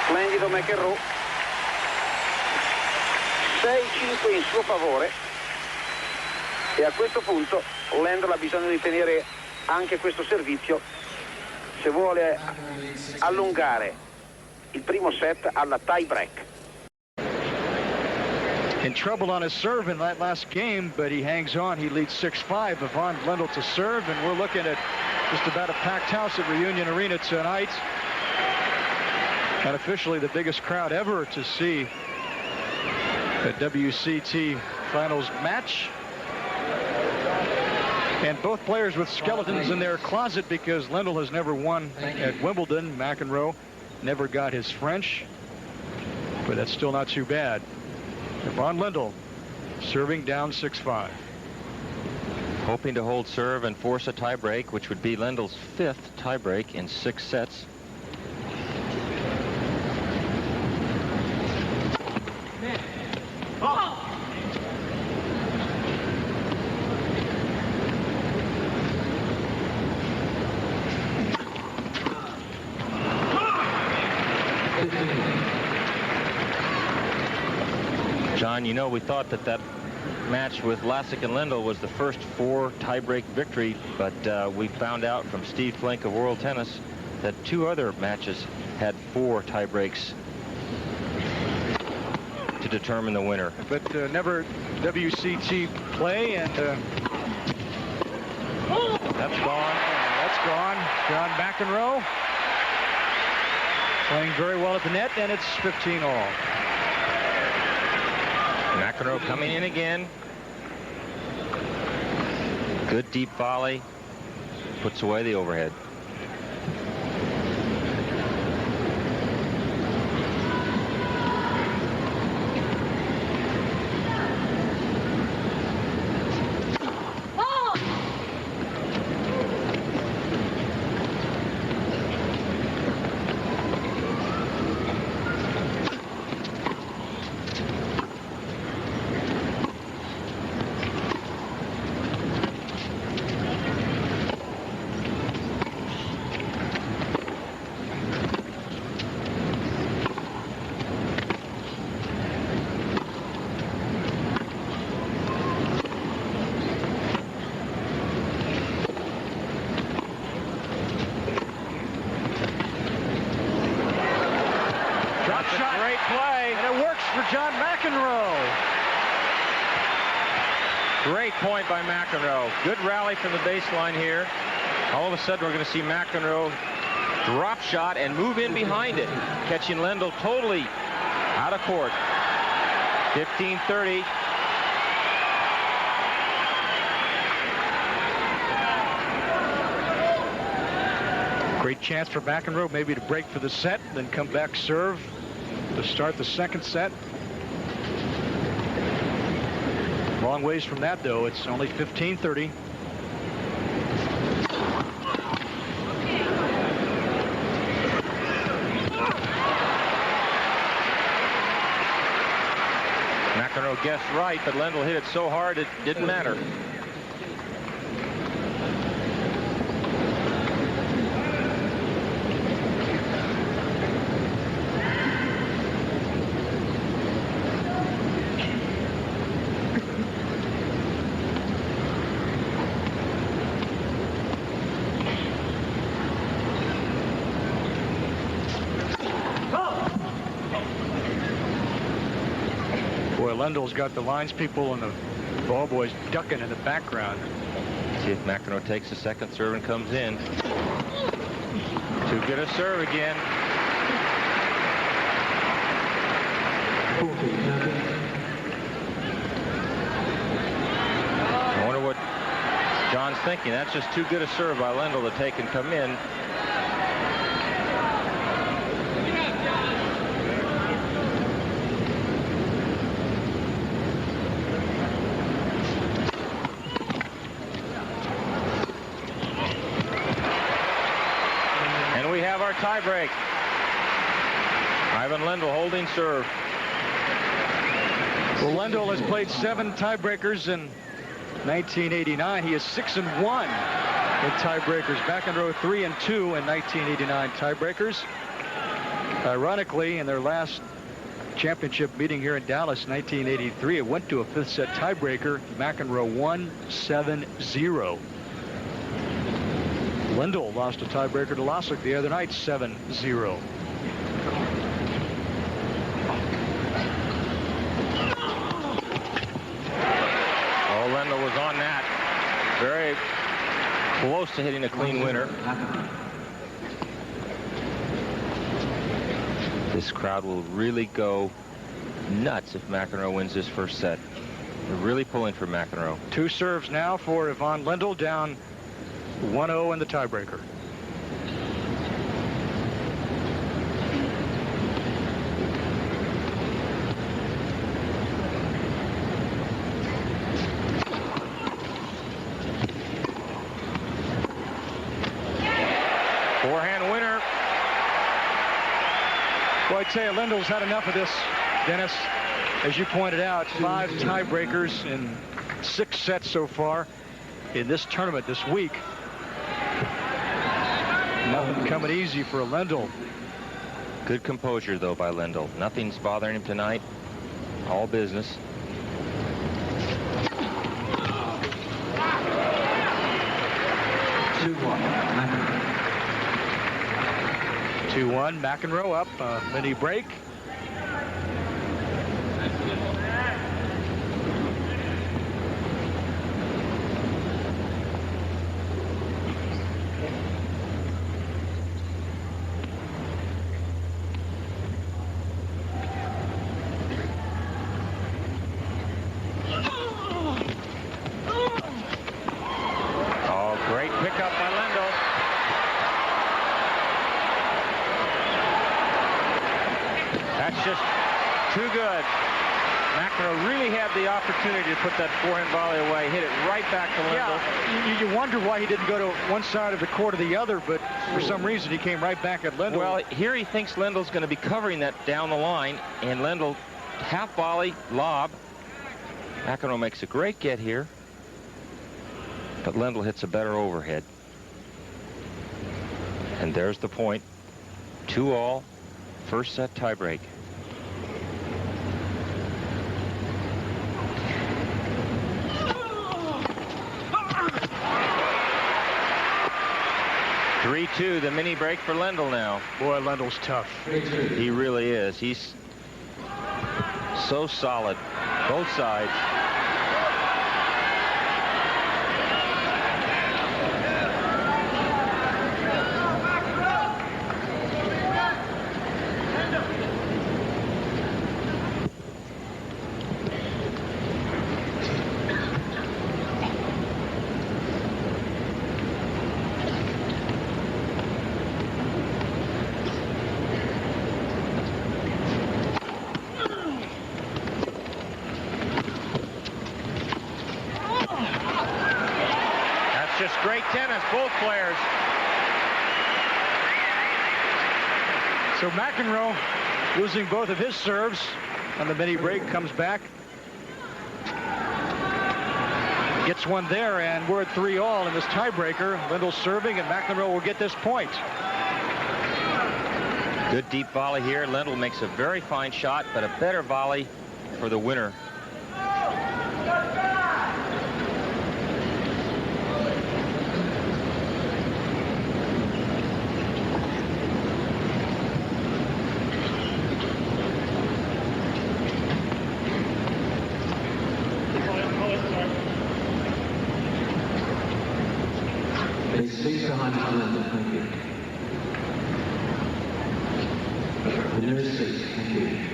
Splendido McEnroe. 6-5 in suo favore e a questo punto Lendl ha bisogno di tenere anche questo servizio se vuole allungare il primo set alla tie break. In trouble on his serve in that last game, but he hangs on. He leads 6-5. Yvonne Lendl to serve, and we're looking at just about a packed house at Reunion Arena tonight. And officially the biggest crowd ever to see a WCT finals match. And both players with skeletons in their closet because Lendl has never won at Wimbledon. McEnroe never got his French, but that's still not too bad. Yvonne Lendl serving down 6-5. Hoping to hold serve and force a tiebreak, which would be Lendl's 5th tiebreak in 6 sets. John, you know, we thought that match with Lassick and Lendl was the first 4 tiebreak victory, but we found out from Steve Flink of World Tennis that 2 other matches had 4 tiebreaks to to determine the winner. But never WCT play, and That's gone. that's gone. John McEnroe playing very well at the net, and it's 15 all. McEnroe coming in again. Good deep volley. Puts away the overhead. John McEnroe. Great point by McEnroe. Good rally from the baseline here. All of a sudden, we're going to see McEnroe drop shot and move in behind it, catching Lendl totally out of court. 15-30. Great chance for McEnroe maybe to break for the set, then come back serve to start the second set. Long ways from that, though. It's only 15-30. McEnroe guessed right, but Lendl hit it so hard it didn't matter. Lendl's got the lines people and the ball boys ducking in the background. See if McEnroe takes the second serve and comes in. Too good a serve again. I wonder what John's thinking. That's just too good a serve by Lendl to take and come in. Tie break. Ivan Lendl holding serve. Well, Lendl has played 7 tiebreakers in 1989. He is 6-1 in tiebreakers. McEnroe 3-2 in 1989 tiebreakers. Ironically, in their last championship meeting here in Dallas, 1983, it went to a 5th set tiebreaker. McEnroe won 7-0. Lendl lost a tiebreaker to Lasik the other night, 7-0. Oh, Lendl was on that. Very close to hitting a clean winner. This crowd will really go nuts if McEnroe wins this first set. They're really pulling for McEnroe. 2 serves now for Ivan Lendl, down 1-0 in the tiebreaker. Forehand winner. Well, I tell you, Lendl's had enough of this, Dennis. As you pointed out, 5 tiebreakers in 6 sets so far in this tournament this week. Nothing coming easy for Lendl. Good composure, though, by Lendl. Nothing's bothering him tonight. All business. Two-one. McEnroe up, mini break. good. McEnroe really had the opportunity to put that forehand volley away, hit it right back to Lendl. Yeah, you wonder why he didn't go to one side of the court or the other, but for some reason he came right back at Lendl. Well, here he thinks Lendl's going to be covering that down the line, and Lendl half volley, lob. McEnroe makes a great get here, but Lendl hits a better overhead. And there's the point. 2-all, first set tiebreak. (3-2), the mini break for Lendl now. Boy, Lendl's tough. He really is. He's so solid, both sides. Great tennis, both players. So McEnroe losing both of his serves on the mini break, comes back, gets one there, and we're at 3-all in this tiebreaker. Lendl serving, and McEnroe will get this point. Good deep volley here. Lendl makes a very fine shot, but a better volley for the winner.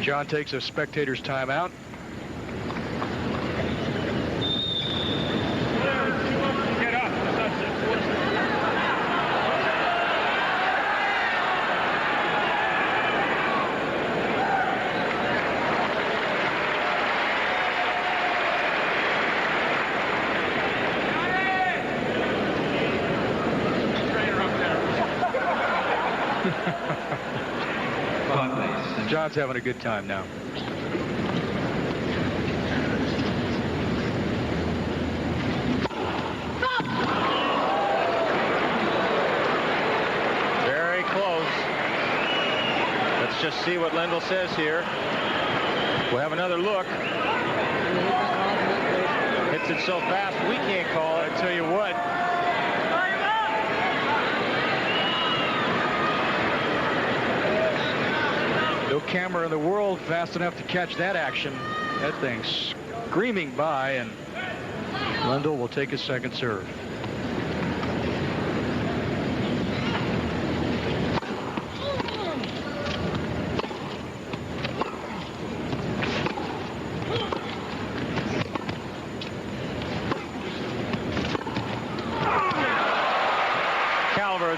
John takes a spectator's timeout. Get up. John's having a good time now. Very close. Let's just see what Lendl says here. We'll have another look. Hits it so fast we can't call it. I tell you what. No camera in the world fast enough to catch that action. That thing's screaming by, and Lendl will take his second serve.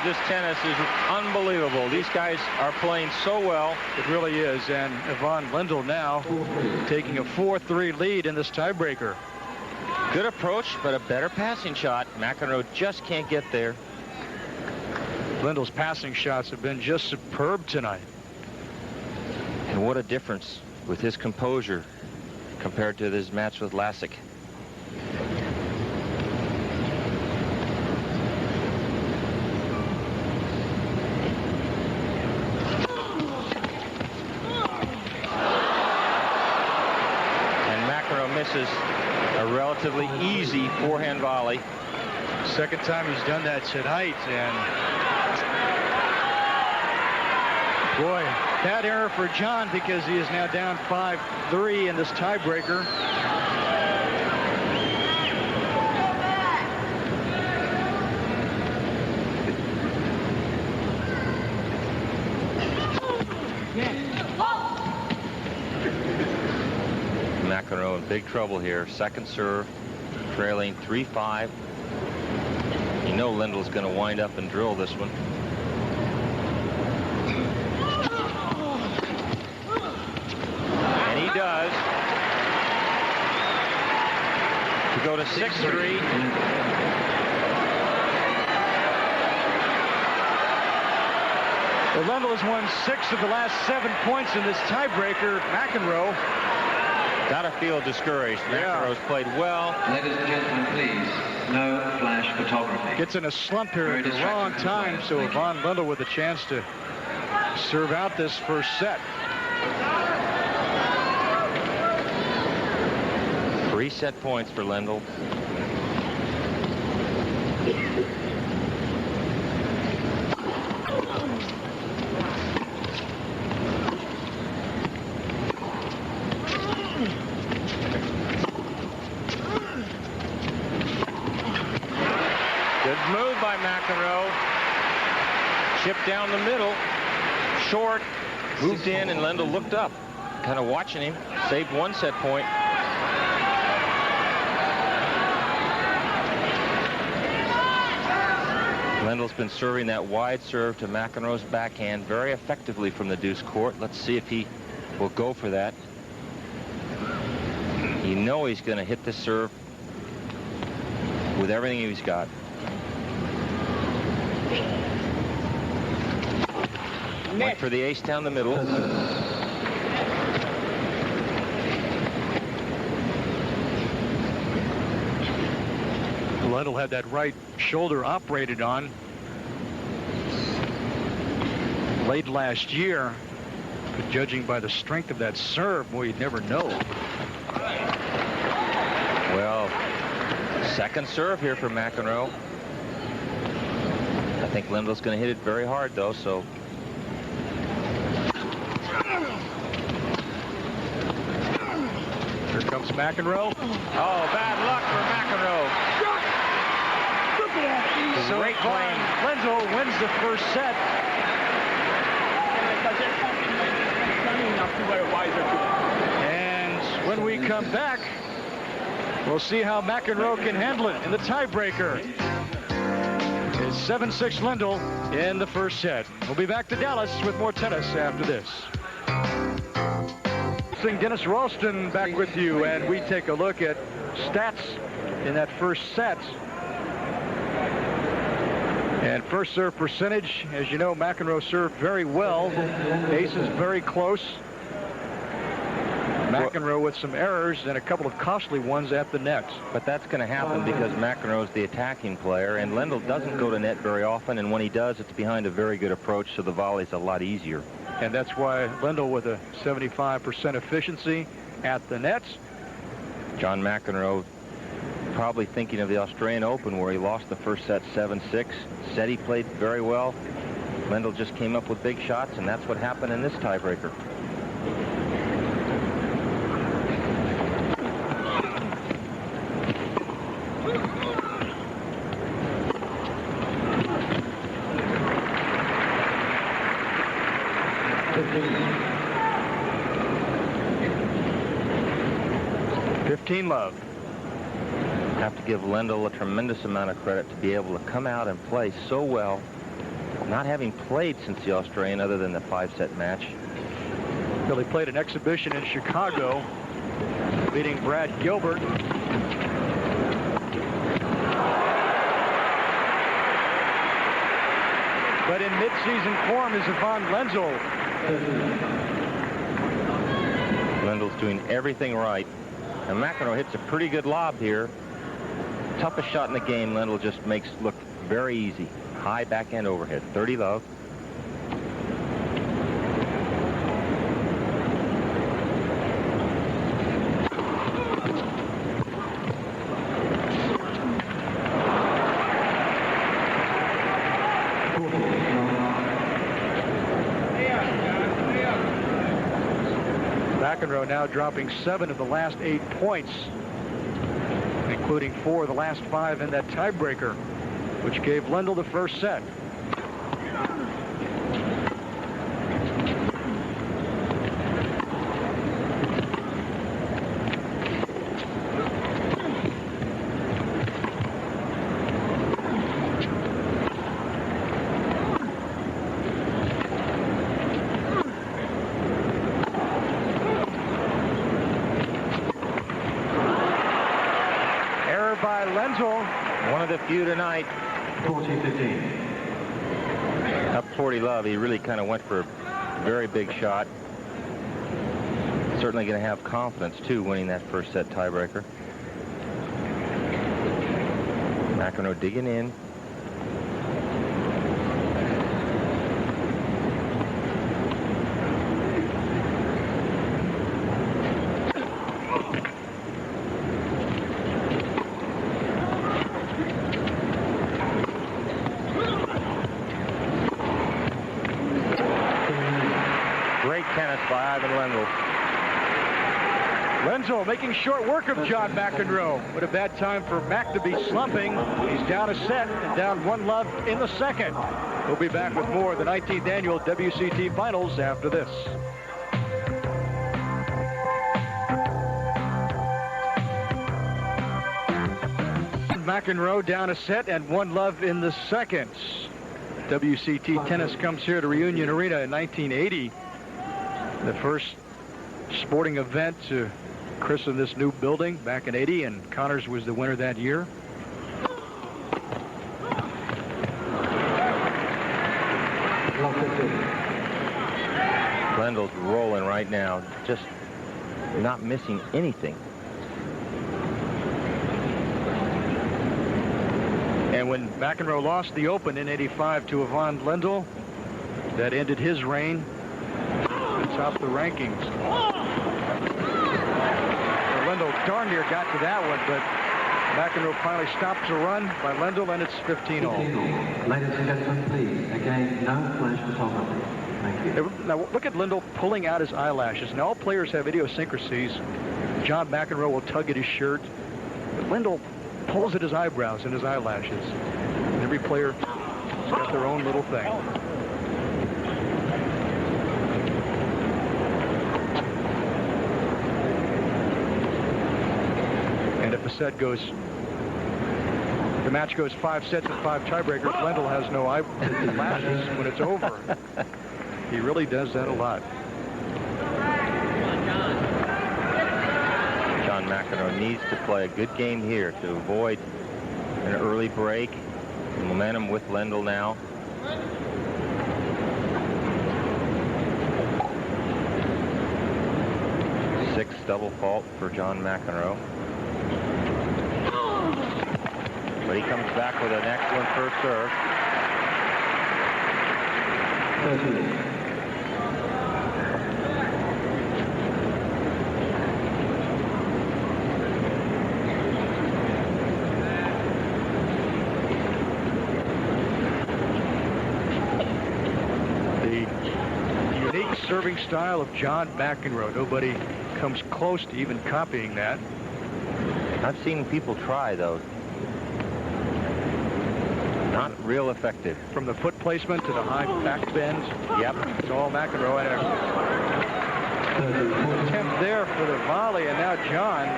This tennis is unbelievable. These guys are playing so well. It really is. And Ivan Lendl now taking a 4-3 lead in this tiebreaker. Good approach, but a better passing shot. McEnroe just can't get there. Lendl's passing shots have been just superb tonight. And what a difference with his composure compared to his match with Lassick. Misses a relatively easy forehand volley. Second time he's done that tonight, and boy, bad error for John, because he is now down 5-3 in this tiebreaker. McEnroe in big trouble here. Second serve, trailing 3-5. You know Lendl's going to wind up and drill this one. And he does. go to 6-3. Well, Lendl has won 6 of the last 7 points in this tiebreaker. McEnroe. Gotta feel discouraged. McEnroe's played well. Ladies and gentlemen, please, no flash photography. Gets in a slump here at the wrong time, so Yvonne Lendl with a chance to serve out this first set. 3 set points for Lendl. Good move by McEnroe. Chip down the middle. Short. Moved in, and Lendl looked up. Kind of watching him. Saved 1 set point. Lendl's been serving that wide serve to McEnroe's backhand very effectively from the deuce court. Let's see if he will go for that. You know he's going to hit the serve with everything he's got. Went for the ace down the middle. Lendl had that right shoulder operated on late last year, but judging by the strength of that serve, boy, you'd never know. Well, second serve here for McEnroe. I think Lendl's going to hit it very hard, though, so. Here comes McEnroe. Oh, bad luck for McEnroe. So Great claim. Lendl wins the first set. And when we come back, we'll see how McEnroe can handle it in the tiebreaker. It's 7-6 Lendl in the first set. We'll be back to Dallas with more tennis after this. Dennis Ralston back with you, and we take a look at stats in that first set. And first serve percentage, as you know, McEnroe served very well. Ace is very close. McEnroe with some errors and a couple of costly ones at the net. But that's going to happen because McEnroe's the attacking player, and Lendl doesn't go to net very often, and when he does, it's behind a very good approach, so the volley's a lot easier. And that's why Lendl with a 75% efficiency at the net. John McEnroe probably thinking of the Australian Open where he lost the first set 7-6. Said he played very well. Lendl just came up with big shots, and that's what happened in this tiebreaker. Love. Have to give Lendl a tremendous amount of credit to be able to come out and play so well, not having played since the Australian other than the 5-set match. Billy played an exhibition in Chicago, beating Brad Gilbert. But in mid-season form is Yvonne Lendl. Lendl's doing everything right. And McEnroe hits a pretty good lob here. Toughest shot in the game, Lendl just makes look very easy. High backhand overhead. 30 love. McEnroe now dropping 7 of the last 8 points, including 4 of the last 5 in that tiebreaker, which gave Lendl the first set. One of the few tonight. 40-15. Up 40 love. He really kind of went for a very big shot. Certainly going to have confidence, too, winning that first set tiebreaker. McEnroe digging in. Great tennis by Ivan Lendl. Lendl making short work of John McEnroe. What a bad time for Mac to be slumping. He's down a set and down 1-love in the second. We'll be back with more of the 19th annual WCT Finals after this. McEnroe down a set and 1-love in the second. WCT Tennis comes here to Reunion Arena in 1980. The first sporting event to christen this new building back in 80, and Connors was the winner that year. Lendl's rolling right now, just not missing anything. And when McEnroe lost the Open in 85 to Ivan Lendl, that ended his reign atop the rankings. Lendl darn near got to that one, but McEnroe finally stops a run by Lendl, and it's 15-all. Ladies and gentlemen, please, again, no flash photography. Thank you. Now, look at Lendl pulling out his eyelashes. Now, all players have idiosyncrasies. John McEnroe will tug at his shirt, but Lendl pulls at his eyebrows and his eyelashes. And every player has got their own little thing. And if the match goes 5 sets and 5 tiebreakers, Lendl has no eyelashes when it's over. He really does that a lot. John McEnroe needs to play a good game here to avoid an early break. The momentum with Lendl now. Sixth double fault for John McEnroe. But he comes back with an excellent first serve. 30. Serving style of John McEnroe. Nobody comes close to even copying that. I've seen people try, though. Not real effective. From the foot placement to the high back bend. Yep, it's all McEnroe. And an attempt there for the volley, and now John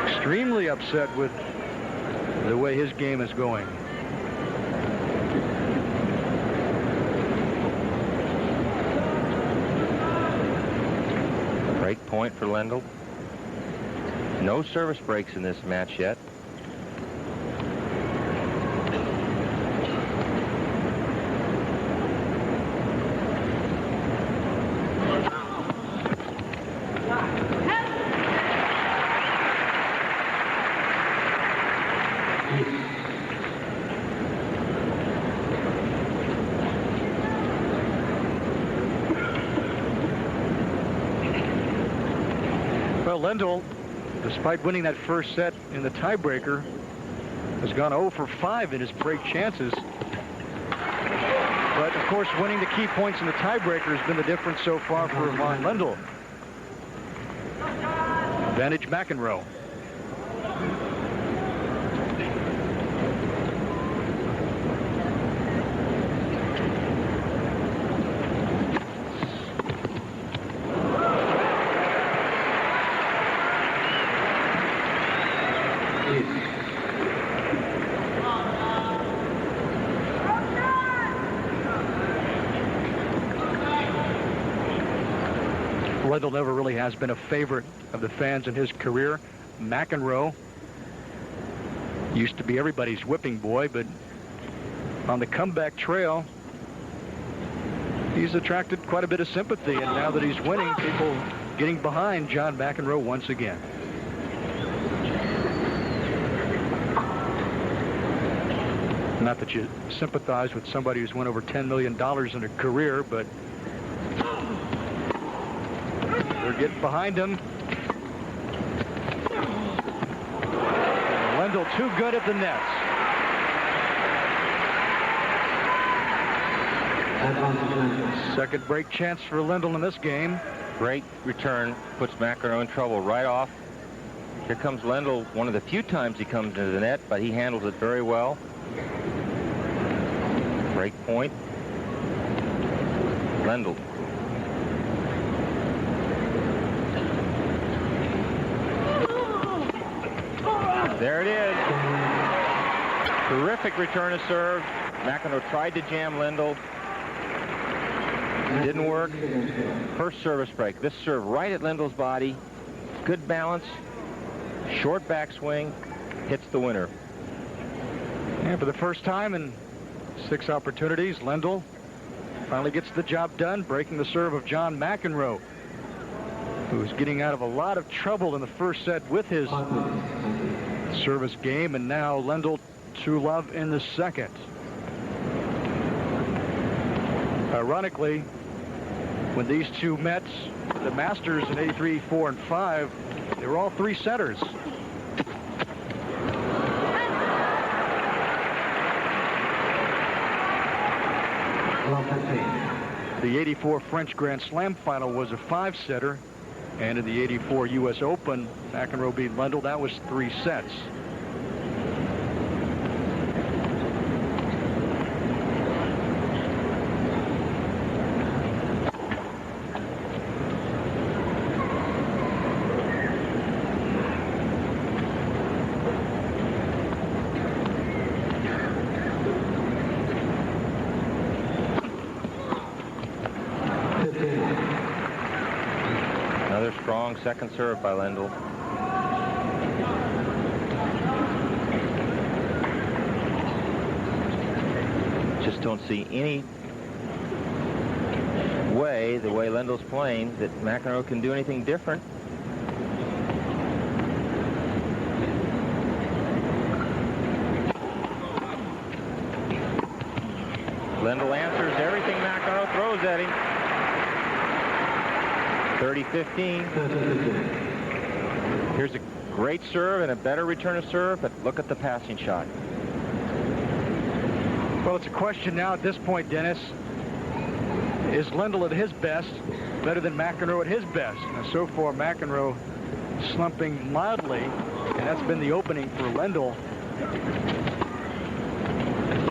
extremely upset with the way his game is going. Break point for Lendl. No service breaks in this match yet. Lendl, despite winning that first set in the tiebreaker, has gone 0 for 5 in his break chances. But, of course, winning the key points in the tiebreaker has been the difference so far for Ivan Lendl. Advantage McEnroe. Lendl never really has been a favorite of the fans in his career. McEnroe Used to be everybody's whipping boy, but on the comeback trail, he's attracted quite a bit of sympathy, and now that he's winning, people getting behind John McEnroe once again. Not that you sympathize with somebody who's won over $10 million in a career, but they're getting behind him. Lendl too good at the nets. Second break chance for Lendl in this game. Great return, puts McEnroe in trouble right off. Here comes Lendl, one of the few times he comes into the net, but he handles it very well. Break point. Lendl. There it is. Terrific return of serve. McEnroe tried to jam Lendl. Didn't work. First service break. This serve right at Lendl's body. Good balance. Short backswing. Hits the winner. And for the first time in 6 opportunities, Lendl finally gets the job done, breaking the serve of John McEnroe, who was getting out of a lot of trouble in the first set with his service game, and now Lendl to love in the second. Ironically, when these two met the Masters in 83, 4, and 5, they were all 3 setters. The 84 French Grand Slam final was a 5-setter, and in the 84 U.S. Open, McEnroe beat Lendl. That was 3 sets. Strong second serve by Lendl. Just don't see any way, the way Lendl's playing, that McEnroe can do anything different. Lendl answers everything McEnroe throws at him. 30-15. Here's a great serve and a better return of serve, but look at the passing shot. Well, it's a question now at this point, Dennis. Is Lendl at his best better than McEnroe at his best? Now, so far, McEnroe slumping mildly, and that's been the opening for Lendl.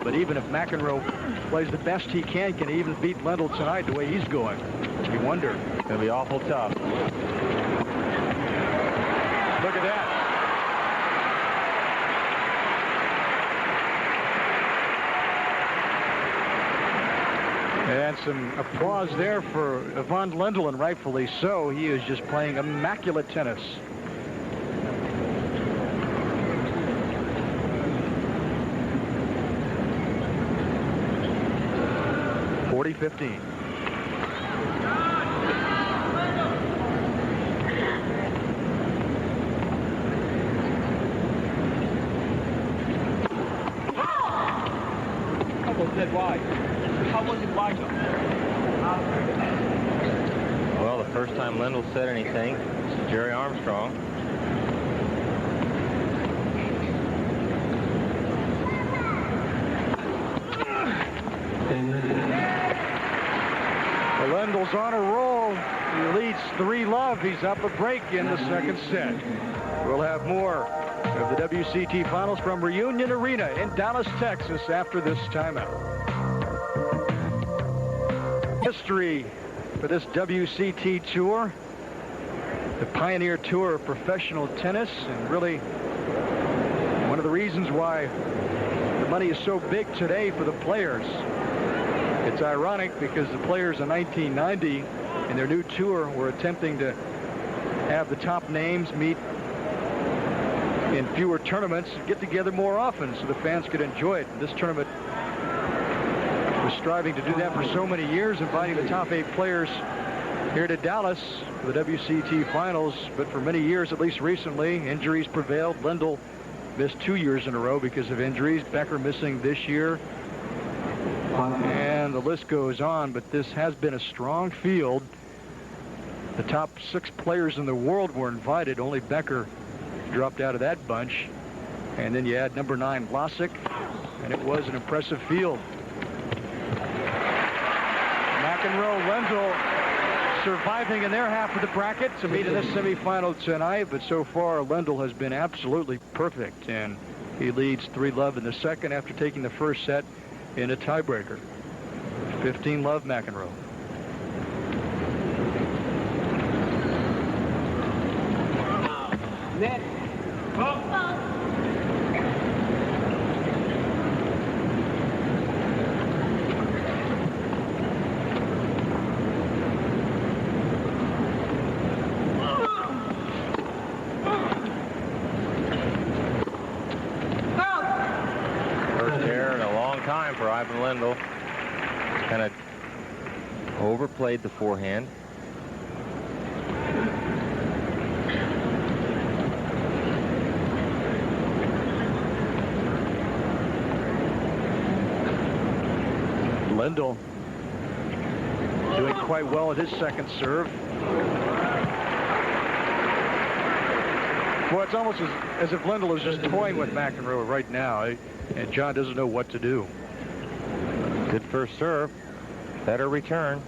But even if McEnroe plays the best he can he even beat Lendl tonight the way he's going? You wonder. It's going to be awful tough. Look at that. And some applause there for Ivan Lendl, and rightfully so. He is just playing immaculate tennis. .40-15. Dead wide. How was it wide? Well, the first time Lendl said anything, it's Jerry Armstrong. Lendl's on a roll. He leads 3-love. He's up a break in the second set. We'll have more of the WCT Finals from Reunion Arena in Dallas, Texas after this timeout. History for this WCT tour, the pioneer tour of professional tennis, and really one of the reasons why the money is so big today for the players. It's ironic because the players in 1990 in their new tour were attempting to have the top names meet in fewer tournaments, get together more often so the fans could enjoy it. This tournament was striving to do that for so many years, inviting the top 8 players here to Dallas for the WCT finals. But for many years, at least recently, injuries prevailed. Lendl missed 2 years in a row because of injuries. Becker missing this year. And the list goes on, but this has been a strong field. The top 6 players in the world were invited. Only Becker dropped out of that bunch. And then you add number 9, Vlasic, and it was an impressive field. McEnroe, Lendl surviving in their half of the bracket to meet in this semifinal tonight, but so far Lendl has been absolutely perfect, and he leads 3-love in the second after taking the first set in a tiebreaker. 15-love McEnroe. Net. First error in a long time for Ivan Lendl. Kind of overplayed the forehand. Lendl doing quite well at his second serve. Well, it's almost as if Lendl is just toying with McEnroe right now, and John doesn't know what to do. Good first serve. Better return.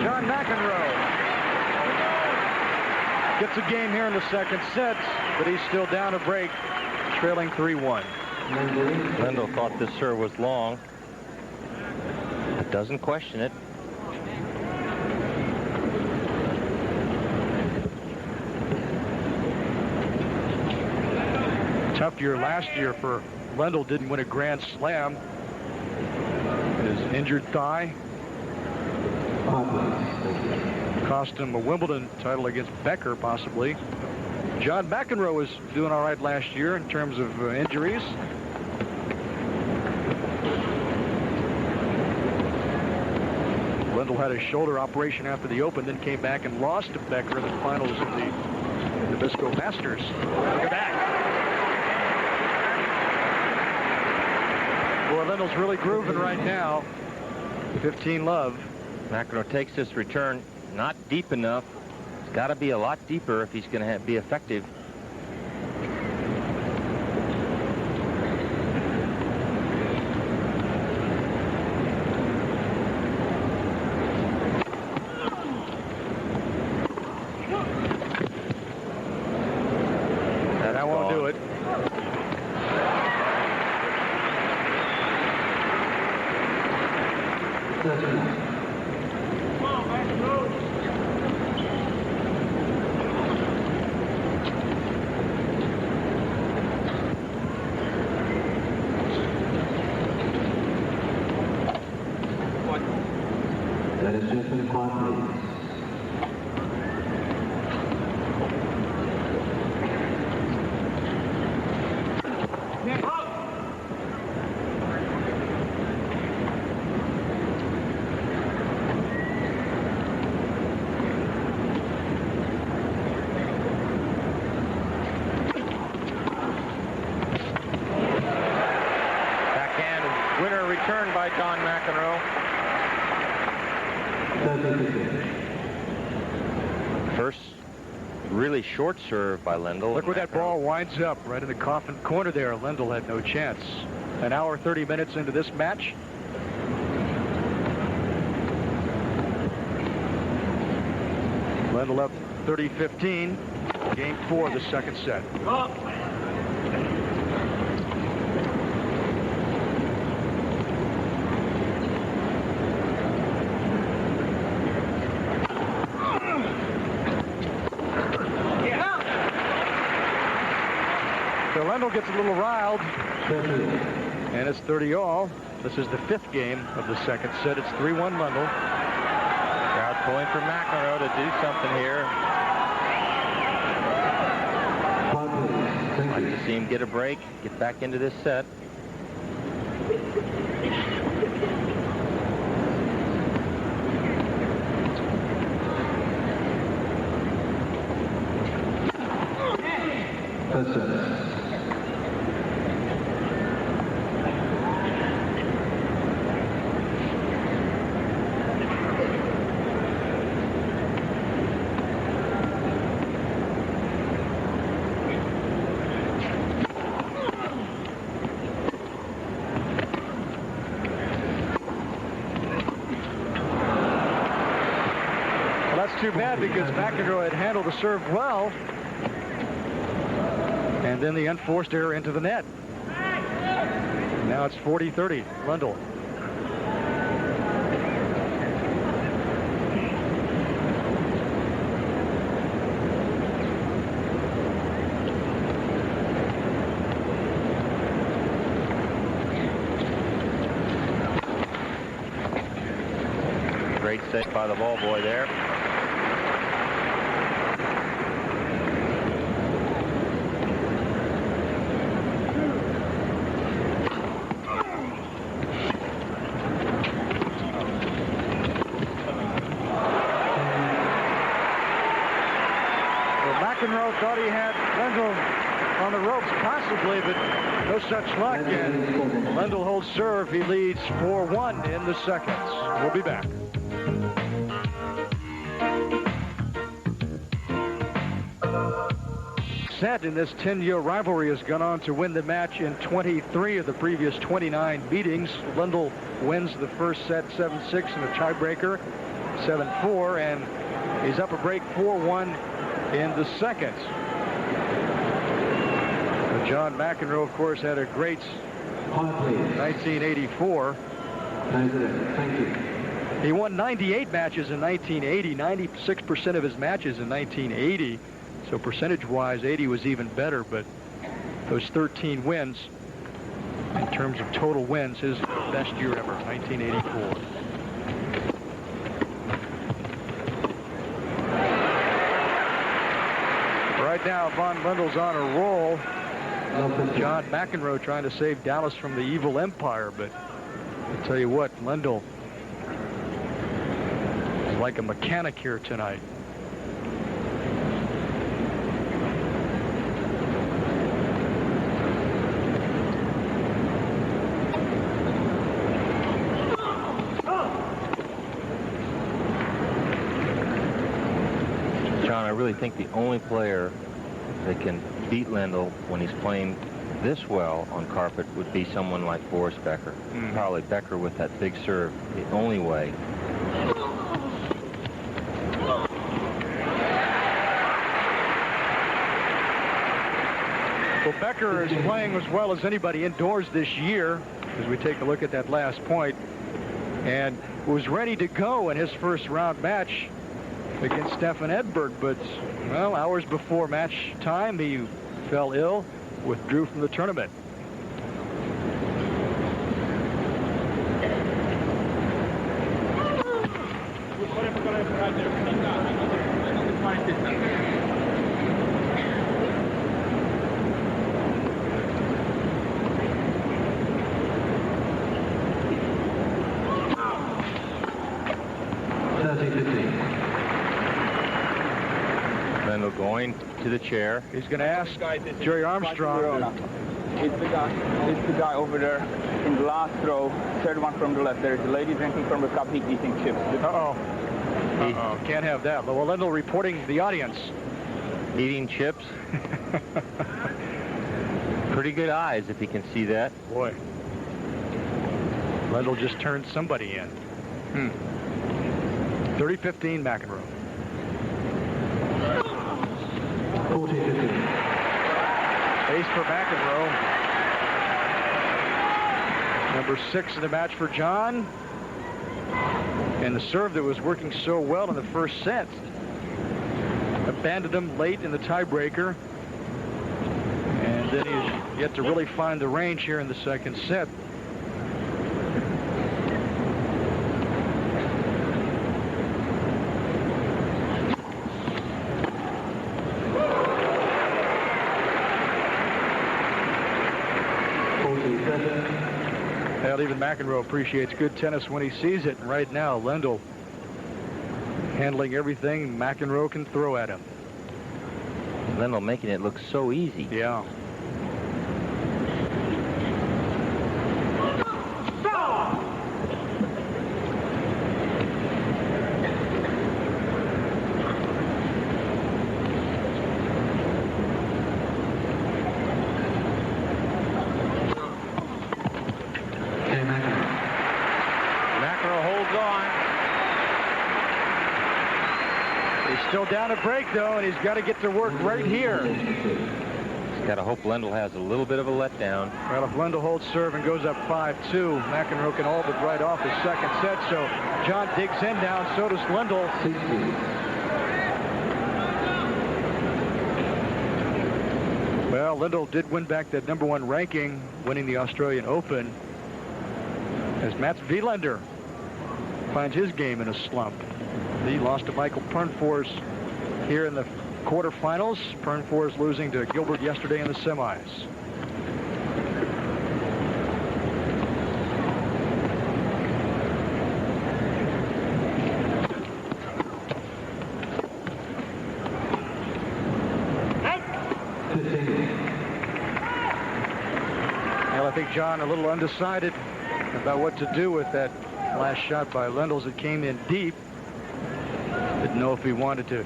John McEnroe gets a game here in the second set, but he's still down a break, trailing 3-1. Lendl thought this serve was long, but doesn't question it. Tough year last year for Lendl. Didn't win a Grand Slam. His injured thigh cost him a Wimbledon title against Becker, possibly. John McEnroe was doing all right last year in terms of injuries. Lendl had a shoulder operation after the Open, then came back and lost to Becker in the finals of the Nabisco Masters. Look at that. Boy, Lendl's really grooving right now. 15-love. McEnroe takes this return not deep enough. It's got to be a lot deeper if he's going to be effective. That won't do it. That is just been caught, please. Backhand winner return by John McEnroe. First really short serve by Lendl. Look where that ball winds up, right in the coffin corner there. Lendl had no chance. An hour, 30 minutes into this match. Lendl up 30-15. Game 4 of the second set. So Lendl gets a little riled, and it's 30-all. This is the 5th game of the second set. It's 3-1 Lendl. Crowd pulling for McEnroe to do something here. Like to see him get a break, get back into this set. First set. Too bad because McEnroe had handled the serve well, and then the unforced error into the net. Now it's 40-30 Lendl. Great set by the ball boy there. McEnroe thought he had Lendl on the ropes possibly, but no such luck, and Lendl holds serve. He leads 4-1 in the seconds. We'll be back. Set in this 10-year rivalry has gone on to win the match in 23 of the previous 29 meetings. Lendl wins the first set 7-6 in a tiebreaker, 7-4, and he's up a break 4-1 in the second. John McEnroe, of course, had a great 1984. Thank you. He won 98 matches in 1980, 96% of his matches in 1980. So percentage-wise, 80 was even better, but those 13 wins, in terms of total wins, his best year ever, 1984. Right now, Von Lendl's on a roll. John McEnroe trying to save Dallas from the evil empire, but I'll tell you what, Lendl is like a mechanic here tonight. John, I really think the only player that can beat Lendl when he's playing this well on carpet would be someone like Boris Becker. Probably Becker with that big serve, the only way. Well, Becker is playing as well as anybody indoors this year, as we take a look at that last point, and was ready to go in his first round match against Stefan Edberg, but, well, hours before match time, he fell ill, withdrew from the tournament. Lendl going to the chair. He's going to ask Jerry Armstrong. It's the guy over there in the last row, third one from the left. There's a lady drinking from a cup, eating chips. Uh-oh. Can't have that. Well, Lendl reporting to the audience. Eating chips. Pretty good eyes if he can see that. Boy. Lendl just turned somebody in. 30-15 McEnroe. Ace for McEnroe. Number 6 in the match for John. And the serve that was working so well in the first set abandoned him late in the tiebreaker. And then he's yet to really find the range here in the second set. Well, even McEnroe appreciates good tennis when he sees it. And right now, Lendl handling everything McEnroe can throw at him. Lendl making it look so easy. Yeah. Still down a break, though, and he's got to get to work right here. He's got to hope Lendl has a little bit of a letdown. Well, if Lendl holds serve and goes up 5-2, McEnroe can all but write off his second set. So John digs in now, and so does Lendl. Well, Lendl did win back that #1 ranking, winning the Australian Open, as Mats Wilander finds his game in a slump. He lost to Michael Pernfors here in the quarterfinals. Pernfors losing to Gilbert yesterday in the semis. Well, I think John a little undecided about what to do with that last shot by Lendl as it came in deep. Didn't know if he wanted to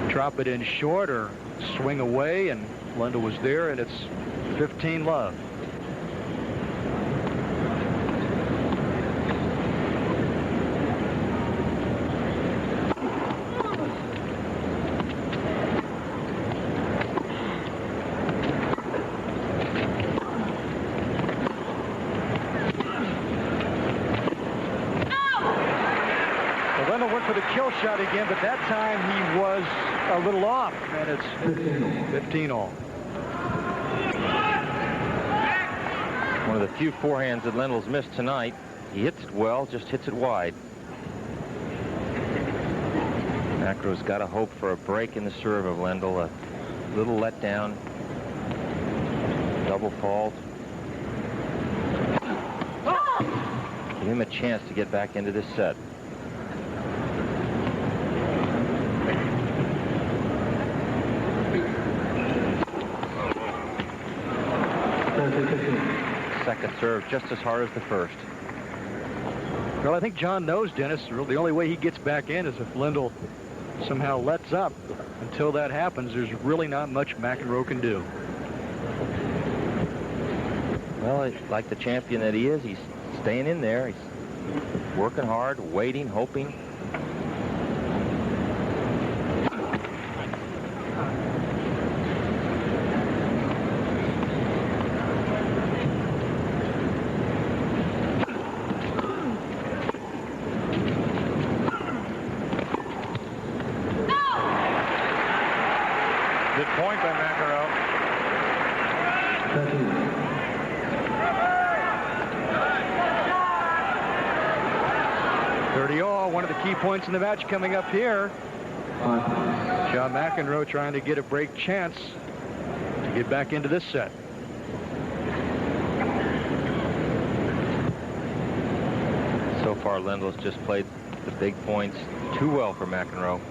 drop it in short or swing away, and Lendl was there, and it's 15-love. Kill shot again, but that time he was a little off, and it's 15-all. One of the few forehands that Lendl's missed tonight. He hits it well, just hits it wide. McEnroe's got to hope for a break in the serve of Lendl, a little letdown, double fault. Give him a chance to get back into this set. Second serve just as hard as the first. Well, I think John knows, Dennis, the only way he gets back in is if Lendl somehow lets up. Until that happens, there's really not much McEnroe can do. Well, like the champion that he is, he's staying in there. He's working hard, waiting, hoping. Good point by McEnroe. 30-all, one of the key points in the match coming up here. John McEnroe trying to get a break chance to get back into this set. So far, Lendl's just played the big points too well for McEnroe.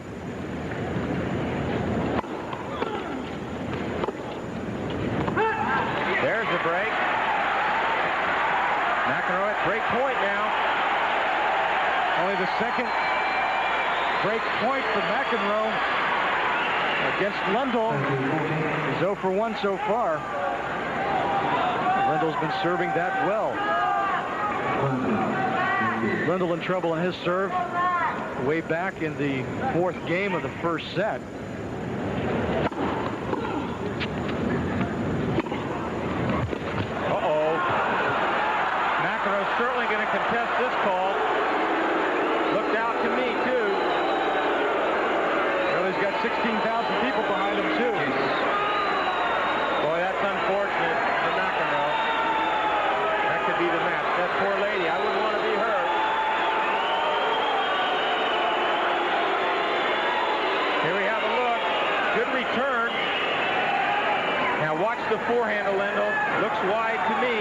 There's the break. McEnroe at break point now. Only the second break point for McEnroe against Lendl. He's 0 for 1 so far. Lendl's been serving that well. Lendl in trouble in his serve way back in the 4th game of the first set. 16,000 people behind him, too. Boy, that's unfortunate for McEnroe. That could be the match. That poor lady, I wouldn't want to be her. Here we have a look. Good return. Now watch the forehand of Lendl. Looks wide to me.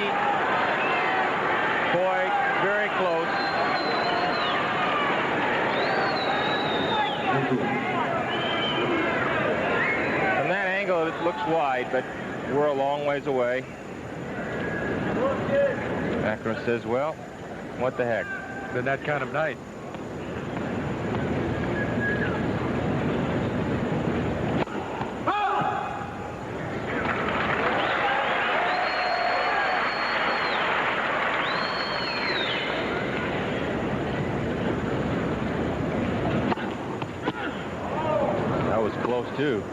Boy, very close. From that angle, it looks wide, but we're a long ways away. McEnroe says, well, what the heck? Been that kind of night. That was close, too.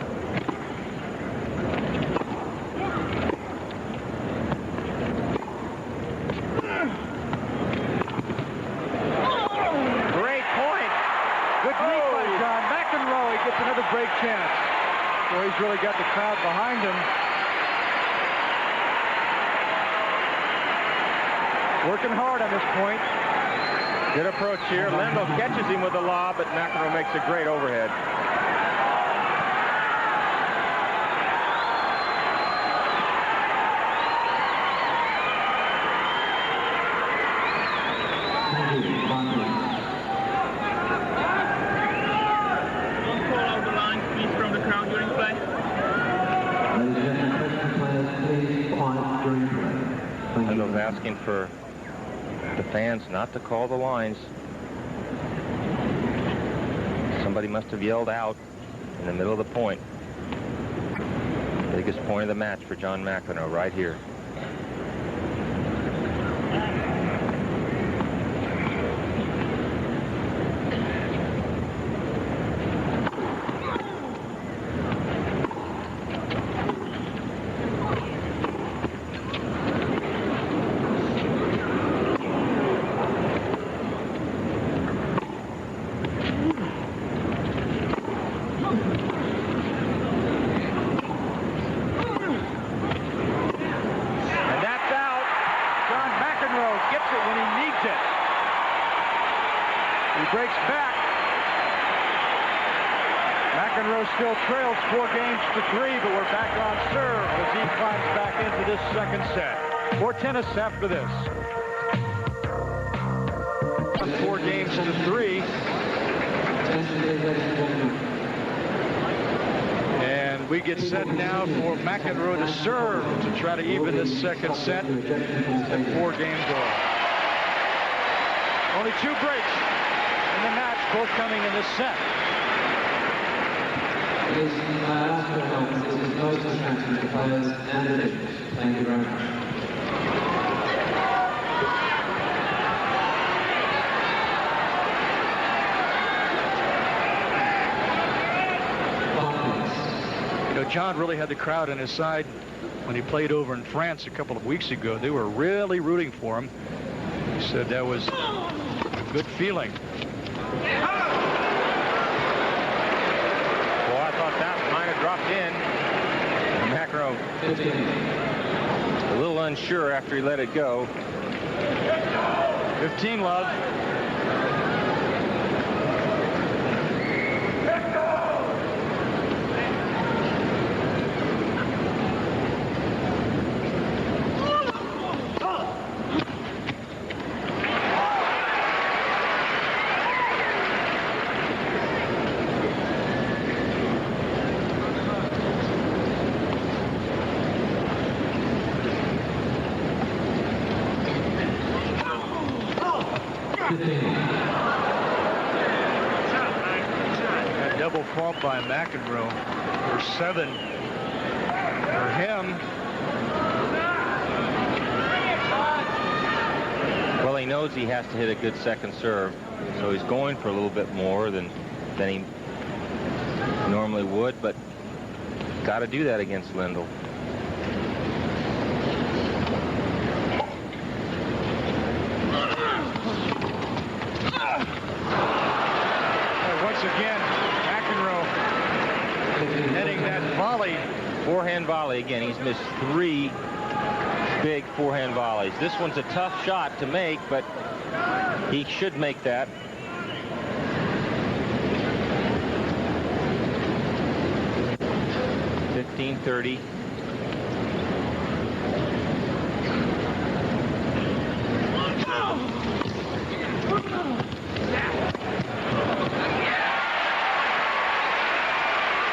Another break chance. So he's really got the crowd behind him. Working hard on this point. Good approach here. Lendl catches him with the lob, but McEnroe makes a great overhead. Lendl's asking for the fans not to call the lines. Somebody must have yelled out in the middle of the point. Biggest point of the match for John McEnroe right here. McEnroe still trails 4 games to 3, but we're back on serve as he climbs back into this second set. More tennis after this. 4 games to 3. And we get set now for McEnroe to serve to try to even this second set at 4 games all. Only 2 breaks in the match, both coming in this set. Please, I ask for help. This is no distraction to players and officials. Thank you very much. You know, John really had the crowd on his side when he played over in France a couple of weeks ago. They were really rooting for him. He said that was a good feeling. Dropped in. McEnroe a little unsure after he let it go. 15 love. A double fault by McEnroe for 7 for him. Well, he knows he has to hit a good second serve, so he's going for a little bit more than he normally would, but got to do that against Lendl. Once again, McEnroe volley. Forehand volley again. He's missed 3 big forehand volleys. This one's a tough shot to make, but he should make that. $15-30.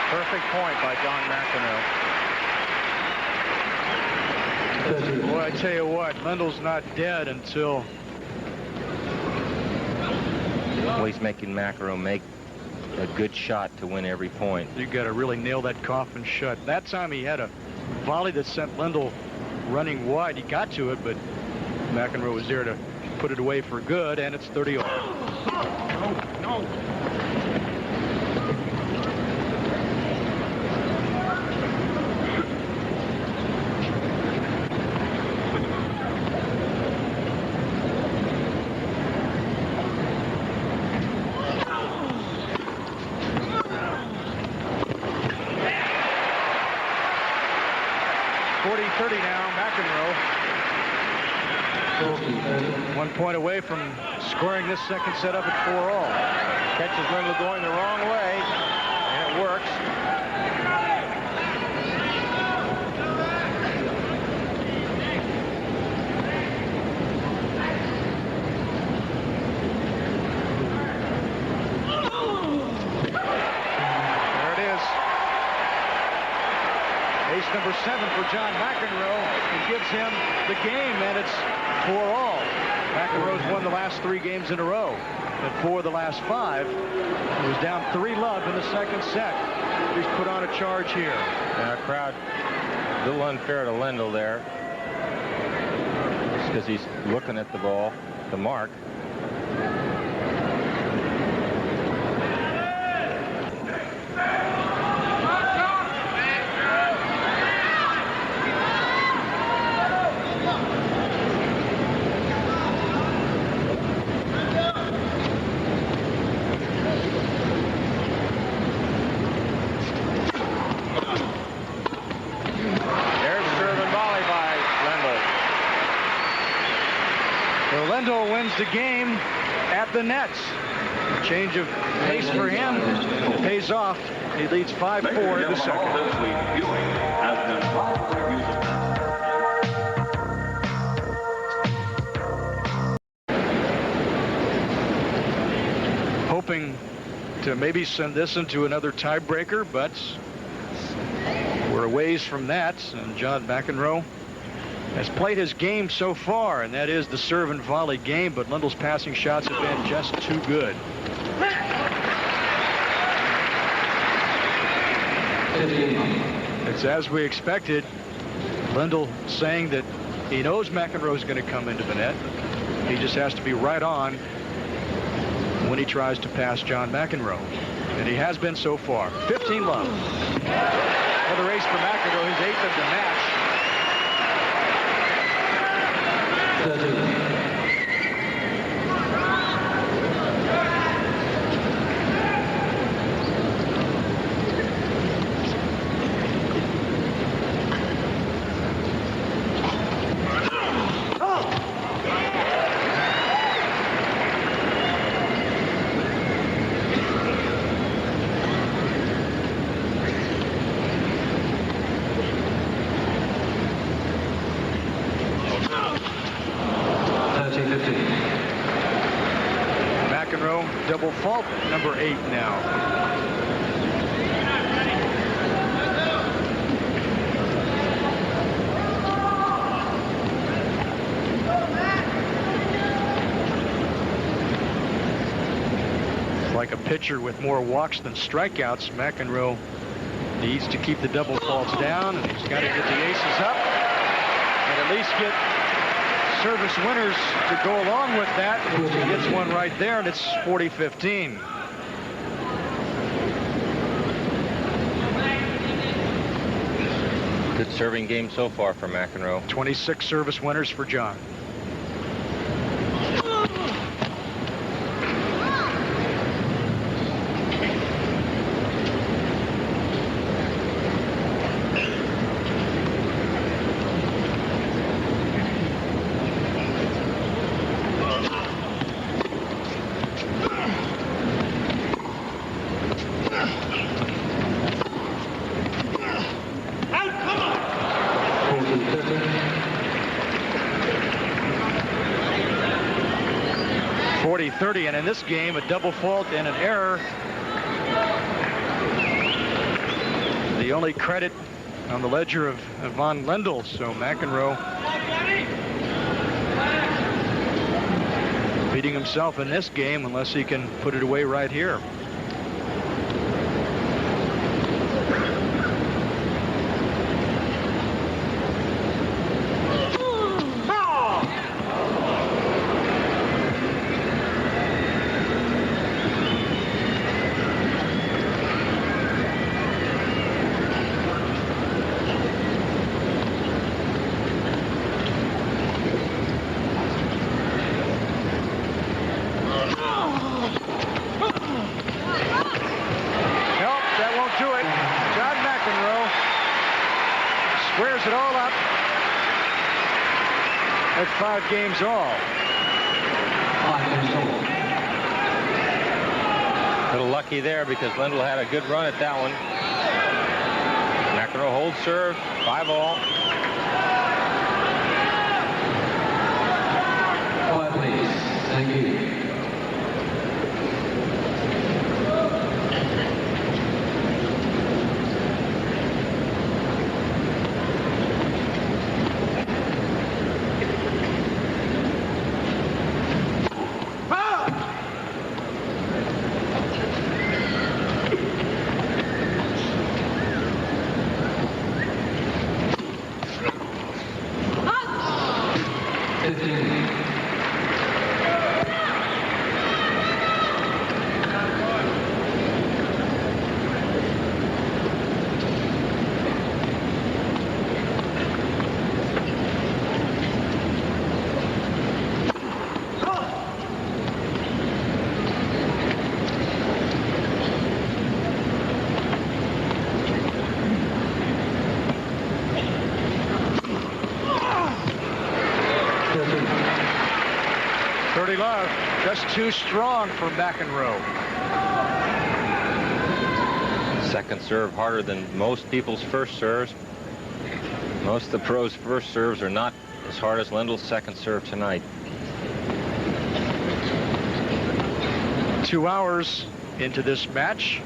Perfect point by John McEnroe. Boy, I tell you what, Lendl's not dead until... Well, he's making McEnroe make a good shot to win every point. You got to really nail that coffin shut. That time he had a volley that sent Lendl running wide. He got to it, but McEnroe was there to put it away for good, and it's 30 all. No. McEnroe. 1 point away from scoring this second set up at 4 all. Catches Lendl going the wrong way, and it works. There it is. Ace number 7 for John McEnroe. It gives him the game, and it's 4 all. McEnroe's won the last 3 games in a row. And 4 of the last 5. He was down 3-love in the second set. He's put on a charge here. Now, crowd, a little unfair to Lendl there. Just because he's looking at the ball, the mark. Lendl wins the game at the nets. Change of pace for him. It pays off. He leads 5-4 in the second. Hoping to maybe send this into another tiebreaker, but we're a ways from that. And John McEnroe has played his game so far, and that is the serve and volley game, but Lendl's passing shots have been just too good. It's as we expected. Lendl saying that he knows McEnroe's going to come into the net. He just has to be right on when he tries to pass John McEnroe. And he has been so far. 15-love. Another ace for McEnroe, his 8th of the match. 30. McEnroe double fault number 8 now. Like a pitcher with more walks than strikeouts, McEnroe needs to keep the double faults down, and he's got to get the aces up and at least get service winners to go along with that. He gets one right there, and it's 40-15. Good serving game so far for McEnroe. 26 service winners for John. 40-30, and in this game, a double fault and an error. The only credit on the ledger of Von Lendl, so McEnroe beating himself in this game unless he can put it away right here. Squares it all up at 5 games all. 5 games all. A little lucky there because Lendl had a good run at that one. McEnroe holds serve, 5 all. Quiet, please. Thank you. Love, just too strong for McEnroe. Second serve harder than most people's first serves. Most of the pros' first serves are not as hard as Lendl's second serve tonight. 2 hours into this match.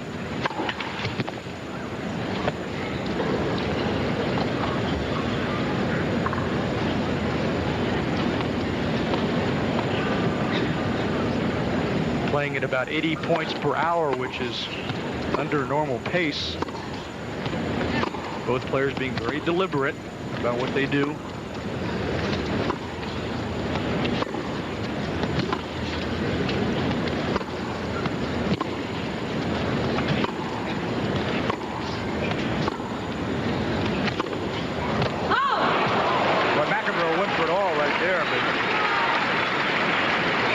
Playing at about 80 points per hour, which is under normal pace. Both players being very deliberate about what they do. But McEnroe went for it all right there, but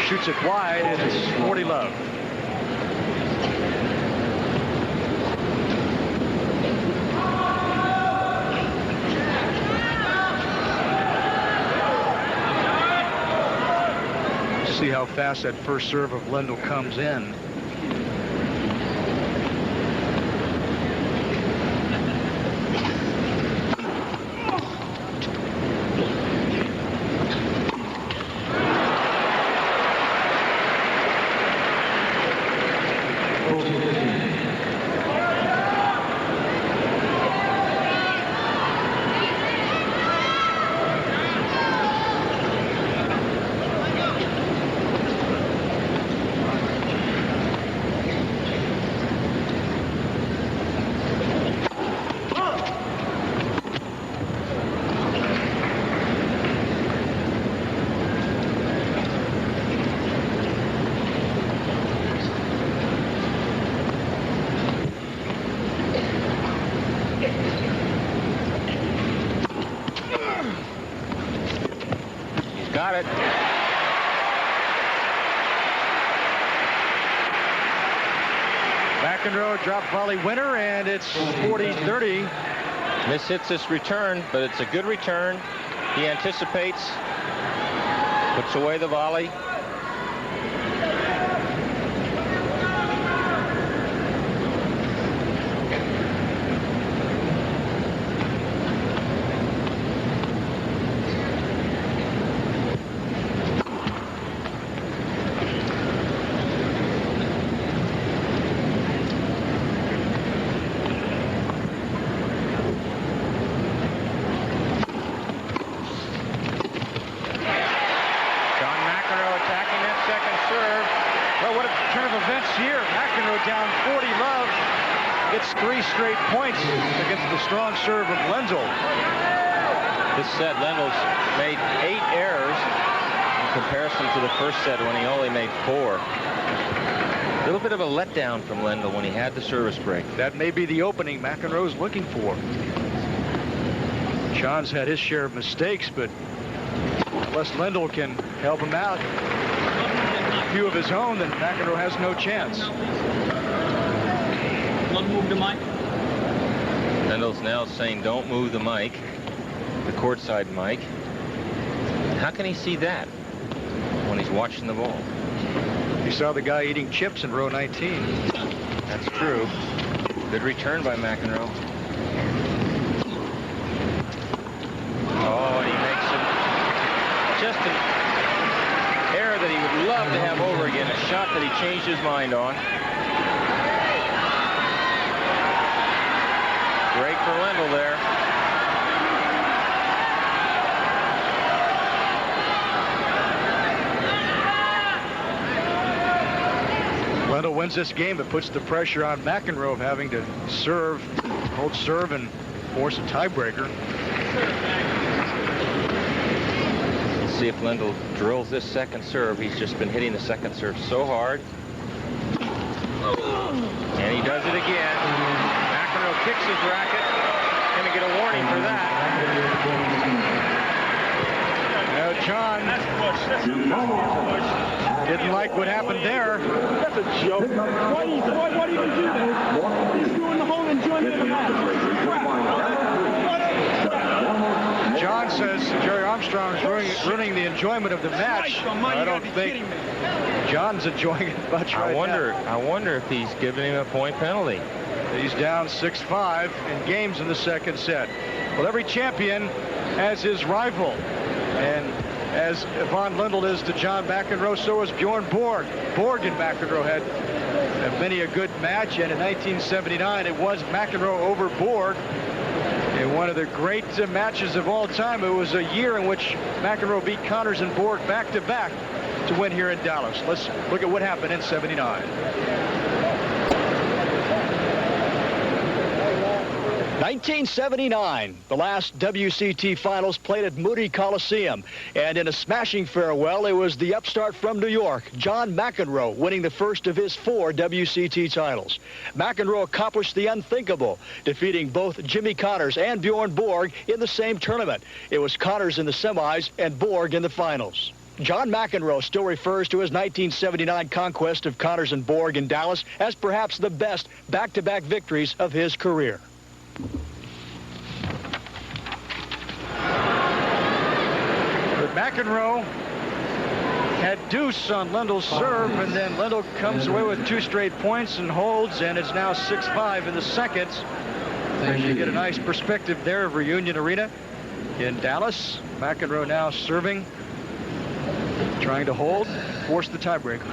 shoots it wide, and it's 40 love. See how fast that first serve of Lendl comes in. Got it. McEnroe drop volley winner, and it's 40-30. This hits this return, but it's a good return. He anticipates, puts away the volley. gets 3 straight points against the strong serve of Lendl. This set, Lendl's made 8 errors in comparison to the first set when he only made 4. A little bit of a letdown from Lendl when he had the service break. That may be the opening McEnroe's looking for. John's had his share of mistakes, but unless Lendl can help him out, a few of his own, then McEnroe has no chance. Don't move the mic. Lendl's now saying don't move the mic, the courtside mic. How can he see that when he's watching the ball? You saw the guy eating chips in row 19. That's true. Good return by McEnroe. Oh, and he makes just an error that he would love to have over again, a shot that he changed his mind on. Break for Lendl there. Lendl wins this game. It puts the pressure on McEnroe of having to serve, hold serve, and force a tiebreaker. Let's see if Lendl drills this second serve. He's just been hitting the second serve so hard. And he does it again. McEnroe kicks his racket. Gonna get a warning for that. Now John didn't like what happened there. That's a joke. Why do you even do that? He's doing the whole enjoyment of the match. John says Jerry Armstrong is ruining the enjoyment of the match. I don't think John's enjoying it much right now. I wonder if he's giving him a point penalty. He's down 6-5 in games in the second set. Well, every champion has his rival. And as Von Lendl is to John McEnroe, so is Bjorn Borg. Borg and McEnroe had many a good match, and in 1979 it was McEnroe over Borg in one of the great matches of all time. It was a year in which McEnroe beat Connors and Borg back-to-back to win here in Dallas. Let's look at what happened in '79. 1979, the last WCT finals played at Moody Coliseum. And in a smashing farewell, it was the upstart from New York, John McEnroe, winning the first of his 4 WCT titles. McEnroe accomplished the unthinkable, defeating both Jimmy Connors and Bjorn Borg in the same tournament. It was Connors in the semis and Borg in the finals. John McEnroe still refers to his 1979 conquest of Connors and Borg in Dallas as perhaps the best back-to-back victories of his career. But McEnroe had deuce on Lendl's serve, and then Lendl comes away with 2 straight points and holds, and it's now 6-5 in the second. You get a nice perspective there of Reunion Arena in Dallas. McEnroe now serving, trying to hold, force the tiebreaker.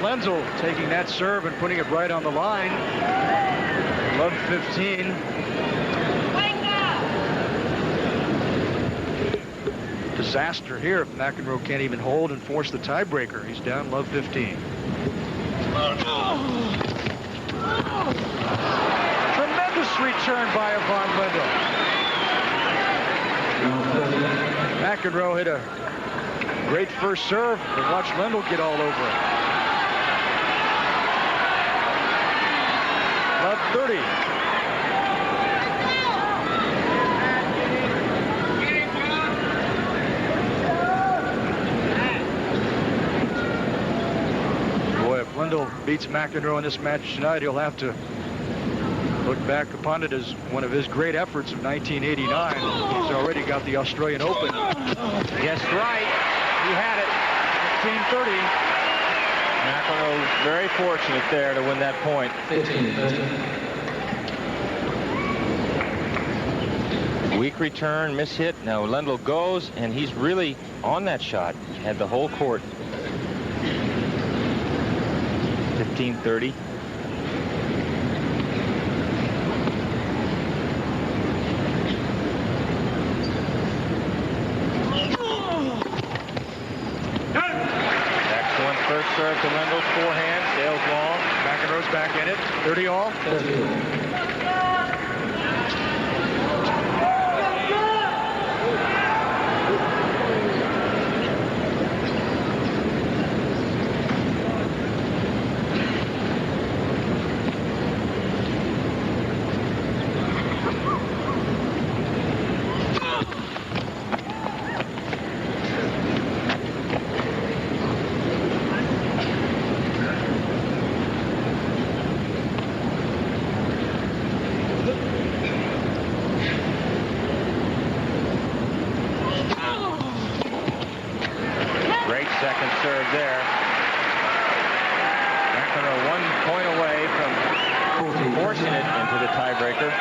Lendl taking that serve and putting it right on the line. Love 15. Disaster here if McEnroe can't even hold and force the tiebreaker. He's down love 15. Tremendous return by Von Lendl. McEnroe hit a great first serve, but watch Lendl get all over it. Love 30. Boy, if Lendl beats McEnroe in this match tonight, he'll have to look back upon it as one of his great efforts of 1989. He's already got the Australian Open. Yes, right. He had it. 15-30. McEnroe very fortunate there to win that point. 15, Weak return, miss hit. Now Lendl goes, and he's really on that shot. He had the whole court. 15-30. Excellent first serve to Lendl's forehand. Sails long. McEnroe's back in it. 30 all. 30. Second serve there. McEnroe 1 point away from forcing it into the tiebreaker.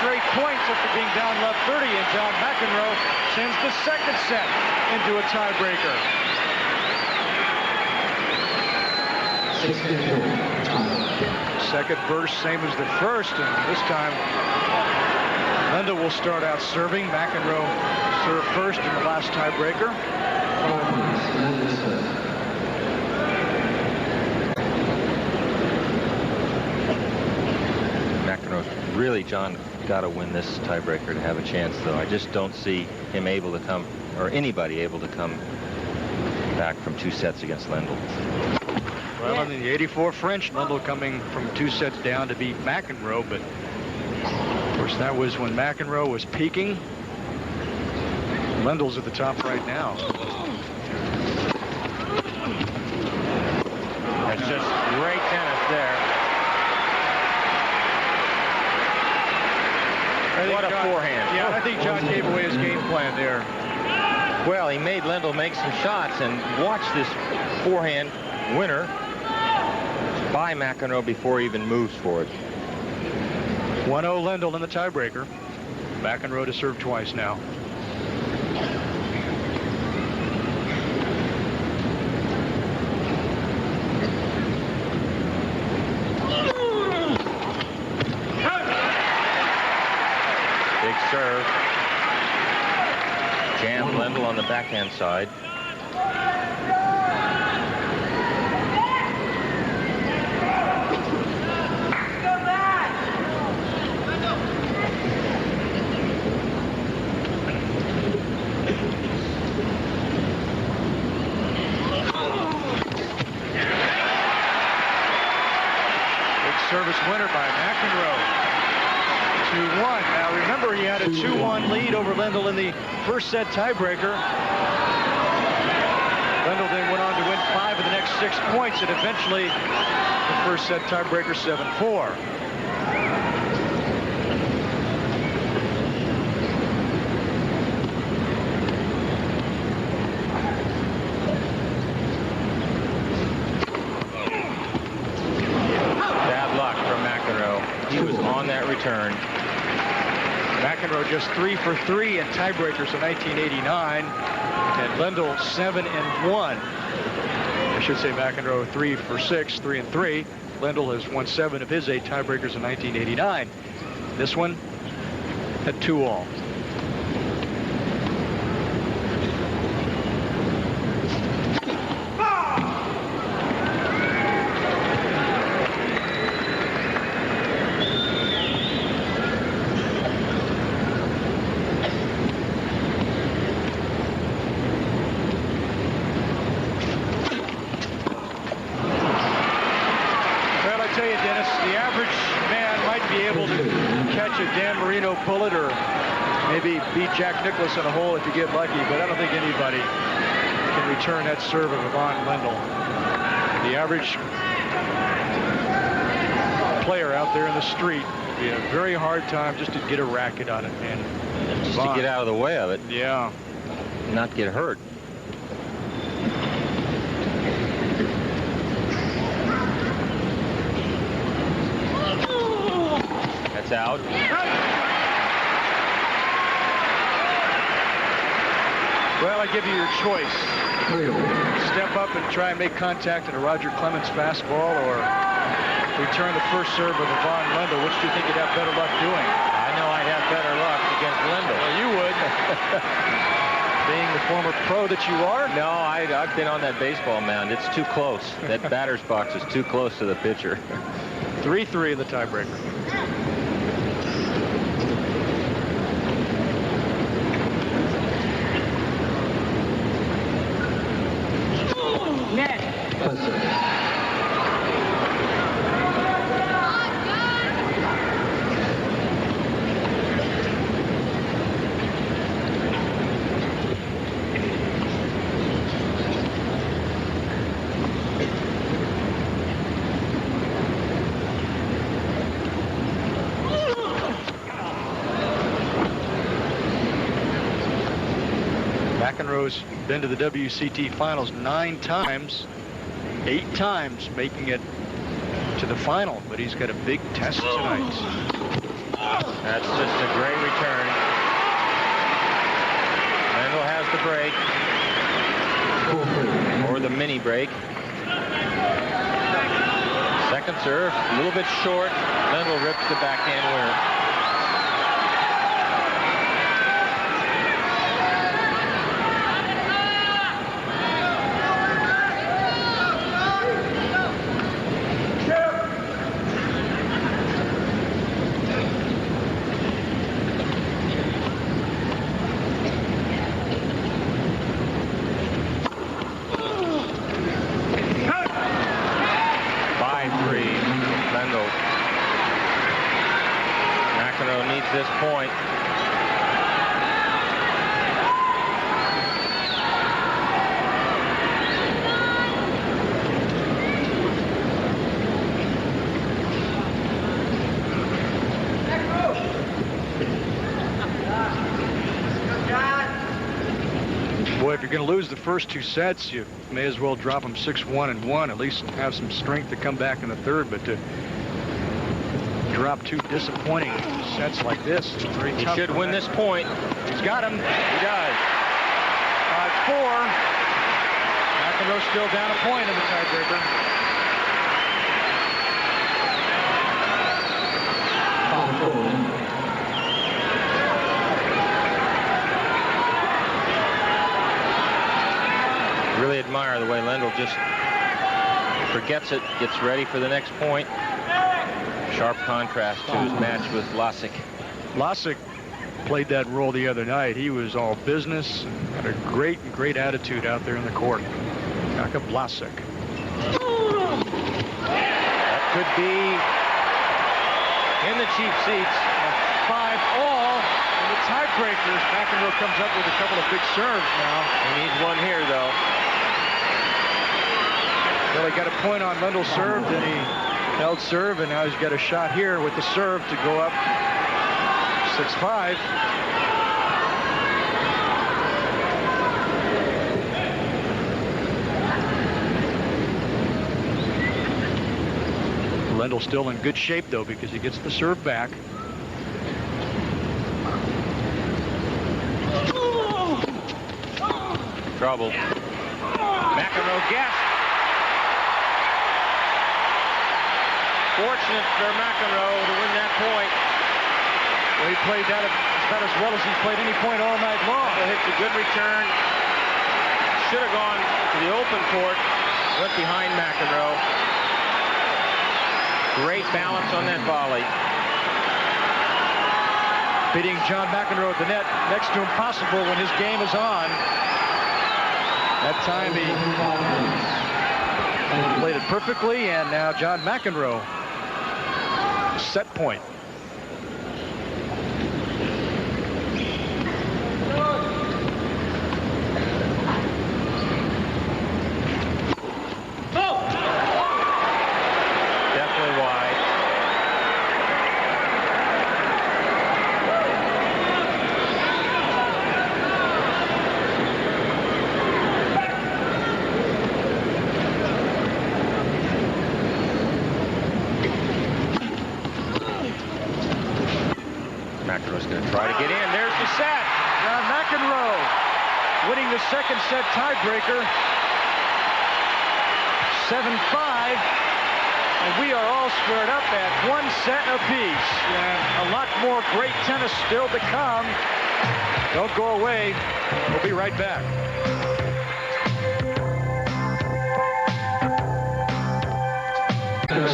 Straight points after being down left 30, and John McEnroe sends the second set into a tiebreaker. 6-4. Second burst, same as the first, and this time Lendl will start out serving. McEnroe served first in the last tiebreaker. 4 points. Lendl serve. McEnroe's really, John, got to win this tiebreaker to have a chance, though. I just don't see him able to come, or anybody able to come back from 2 sets against Lendl. Well, in the 84 French, Lendl coming from 2 sets down to beat McEnroe, but of course that was when McEnroe was peaking. Lendl's at the top right now. That's just great tennis there. What a forehand. Yeah, I think John gave away his game plan there. Well, he made Lendl make some shots, and watch this forehand winner by McEnroe before he even moves for it. 1-0 Lendl in the tiebreaker. McEnroe to serve twice now. Serve. Jam Lendl on the backhand side. Big service winner by McEnroe. 2-1. Now remember, he had a 2-1 lead over Lendl in the first set tiebreaker. Lendl then went on to win 5 of the next 6 points, and eventually the first set tiebreaker 7-4. Bad luck from McEnroe. He was on that return. McEnroe just 3 for 3 in tiebreakers in 1989, and Lendl 7 and 1. I should say McEnroe 3 for 6, 3 and 3. Lendl has won 7 of his 8 tiebreakers in 1989. This one at 2-all. Bullet or maybe beat Jack Nicklaus in a hole if you get lucky, but I don't think anybody can return that serve of Yvonne Lendl. The average out there in the street, it'd be a very hard time just to get a racket on it, man. Just to get out of the way of it. Yeah. Not get hurt. That's out. Well, I give you your choice. Step up and try and make contact in a Roger Clemens fastball, or return the first serve of Yvonne Lendl. Which do you think you'd have better luck doing? I know I'd have better luck against Lendl. Well, you would. Being the former pro that you are? No, I've been on that baseball mound. It's too close. That batter's box is too close to the pitcher. 3-3 in the tiebreaker. McEnroe's been to the WCT finals 9 times, 8 times making it to the final, but he's got a big test tonight. That's just a great return. Lendl has the break, or the mini break. Second serve, a little bit short. Lendl rips the backhand winner. McEnroe needs this point. Boy, if you're going to lose the first 2 sets, you may as well drop them 6-1 and 1. At least have some strength to come back in the third. But to drop 2 disappointing sets like this is very tough. He should win this point. He's got him. He does. 5-4. McEnroe still down a point in the tiebreaker. Really admire the way Lendl just forgets it, gets ready for the next point. Sharp contrast to his match with Lasik. Lasik played that role the other night. He was all business and had a great attitude out there in the court. Jakub Lasik. That could be in the cheap seats. 5-all in the tiebreakers. McEnroe comes up with a couple of big serves now. He needs one here, though. Well, he got a point on Lendl's serve, then he held serve, and now he's got a shot here with the serve to go up 6-5. Lendl still in good shape, though, because he gets the serve back. Trouble. McEnroe guessed. Fortunate for McEnroe to win that point. Well, he played that about as well as he's played any point all night long. He hits a good return. Should have gone to the open court. Went behind McEnroe. Great balance on that volley. Beating John McEnroe at the net, next to impossible when his game is on. That time he played it perfectly, and now John McEnroe, set point. McEnroe's going to try to get in. There's the set. John McEnroe winning the second set tiebreaker. 7-5. And we are all squared up at 1 set apiece. And a lot more great tennis still to come. Don't go away. We'll be right back.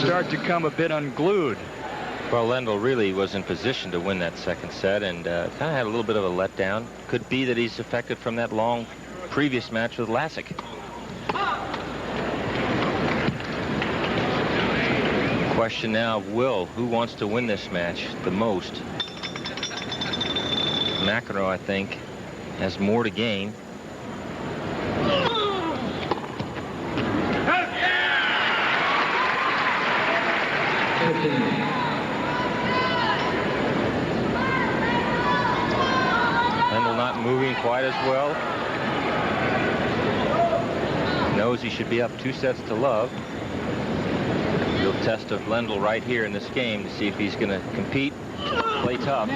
Start to come a bit unglued. Well, Lendl really was in position to win that second set and kind of had a little bit of a letdown. Could be that he's affected from that long previous match with Lassick. Question now of will. Who wants to win this match the most? McEnroe, I think, has more to gain. Lendl not moving quite as well. Knows he should be up 2 sets to love. Real test of Lendl right here in this game to see if he's going to compete, play tough.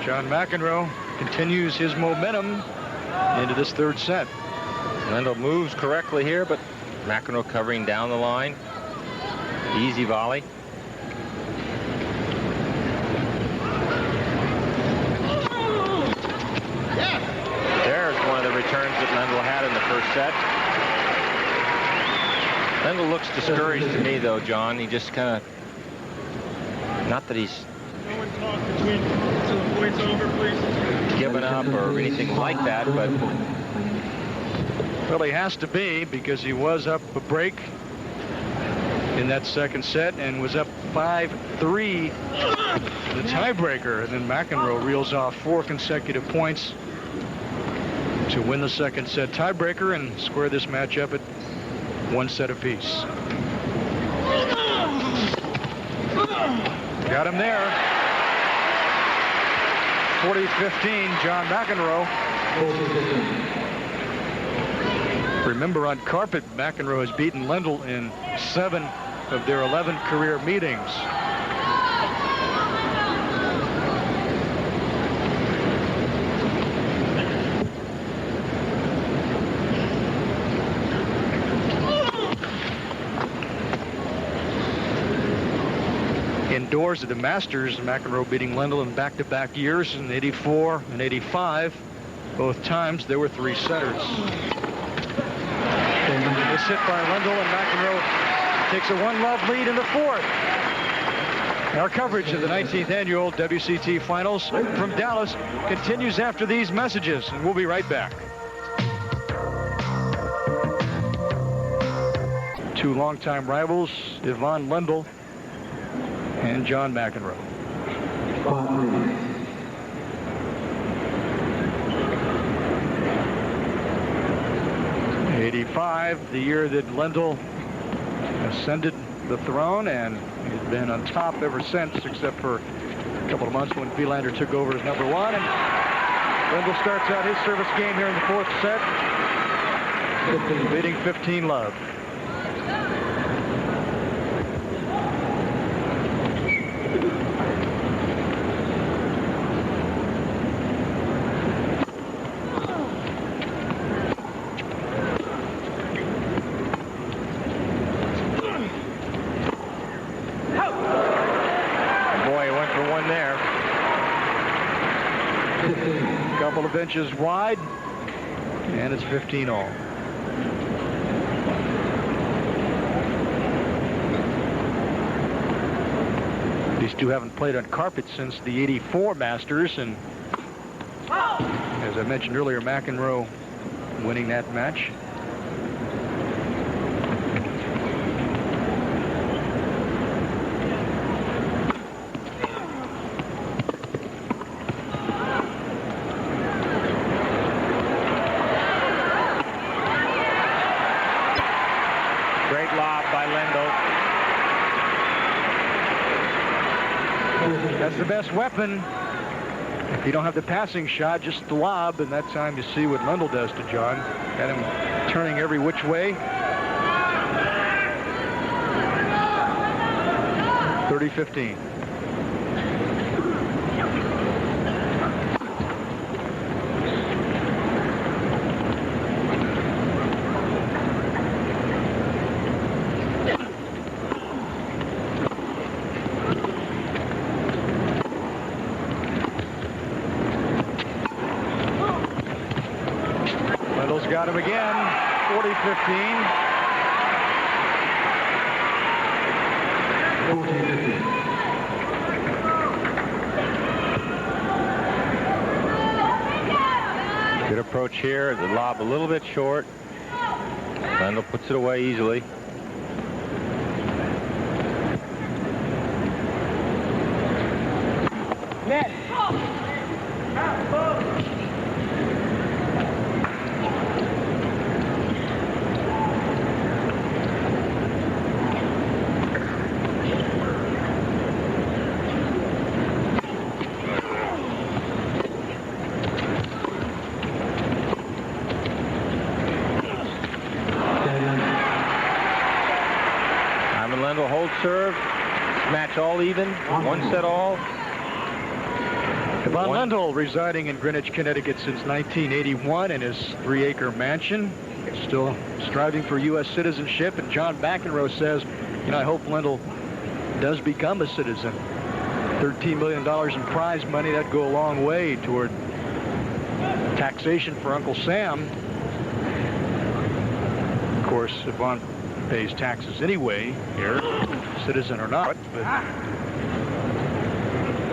John McEnroe continues his momentum into this third set. Lendl moves correctly here, but McEnroe covering down the line. Easy volley. There's one of the returns that Lendl had in the first set. Lendl looks discouraged to me, though, John. He just kind of, not that he's given up or anything like that, but well, he has to be, because he was up a break in that second set and was up 5-3 the tiebreaker, and then McEnroe reels off 4 consecutive points to win the second set tiebreaker and square this match up at 1 set apiece. Got him there. 40-15, John McEnroe. Remember, on carpet, McEnroe has beaten Lendl in 7 of their 11 career meetings. Indoors at the Masters, McEnroe beating Lendl in back-to-back years in '84 and '85. Both times there were 3 setters. This hit by Lendl, and McEnroe takes a 1-love lead in the 4th. Our coverage of the 19th annual WCT Finals from Dallas continues after these messages, and we'll be right back. 2 longtime rivals, Ivan Lendl and John McEnroe. 85, the year that Lendl ascended the throne, and he's been on top ever since, except for a couple of months when Wielander took over as number 1. And Lendl starts out his service game here in the 4th set, beating 15-love. Inches wide, and it's 15 all. These two haven't played on carpet since the '84 Masters, and as I mentioned earlier, McEnroe winning that match. the best weapon. If you don't have the passing shot, just the lob, and that time you see what Lendl does to John. Got him turning every which way. 30-15. Lendl's got him again. 40-15. Good approach here. The lob a little bit short. Lendl puts it away easily. Net. Lendl hold serve. Match all even. One set all. Yvonne Lendl, residing in Greenwich, Connecticut since 1981 in his 3-acre mansion. Still striving for U.S. citizenship. And John McEnroe says, you know, I hope Lendl does become a citizen. $13 million in prize money, that'd go a long way toward taxation for Uncle Sam. Of course, Yvonne pays taxes anyway here, citizen or not. But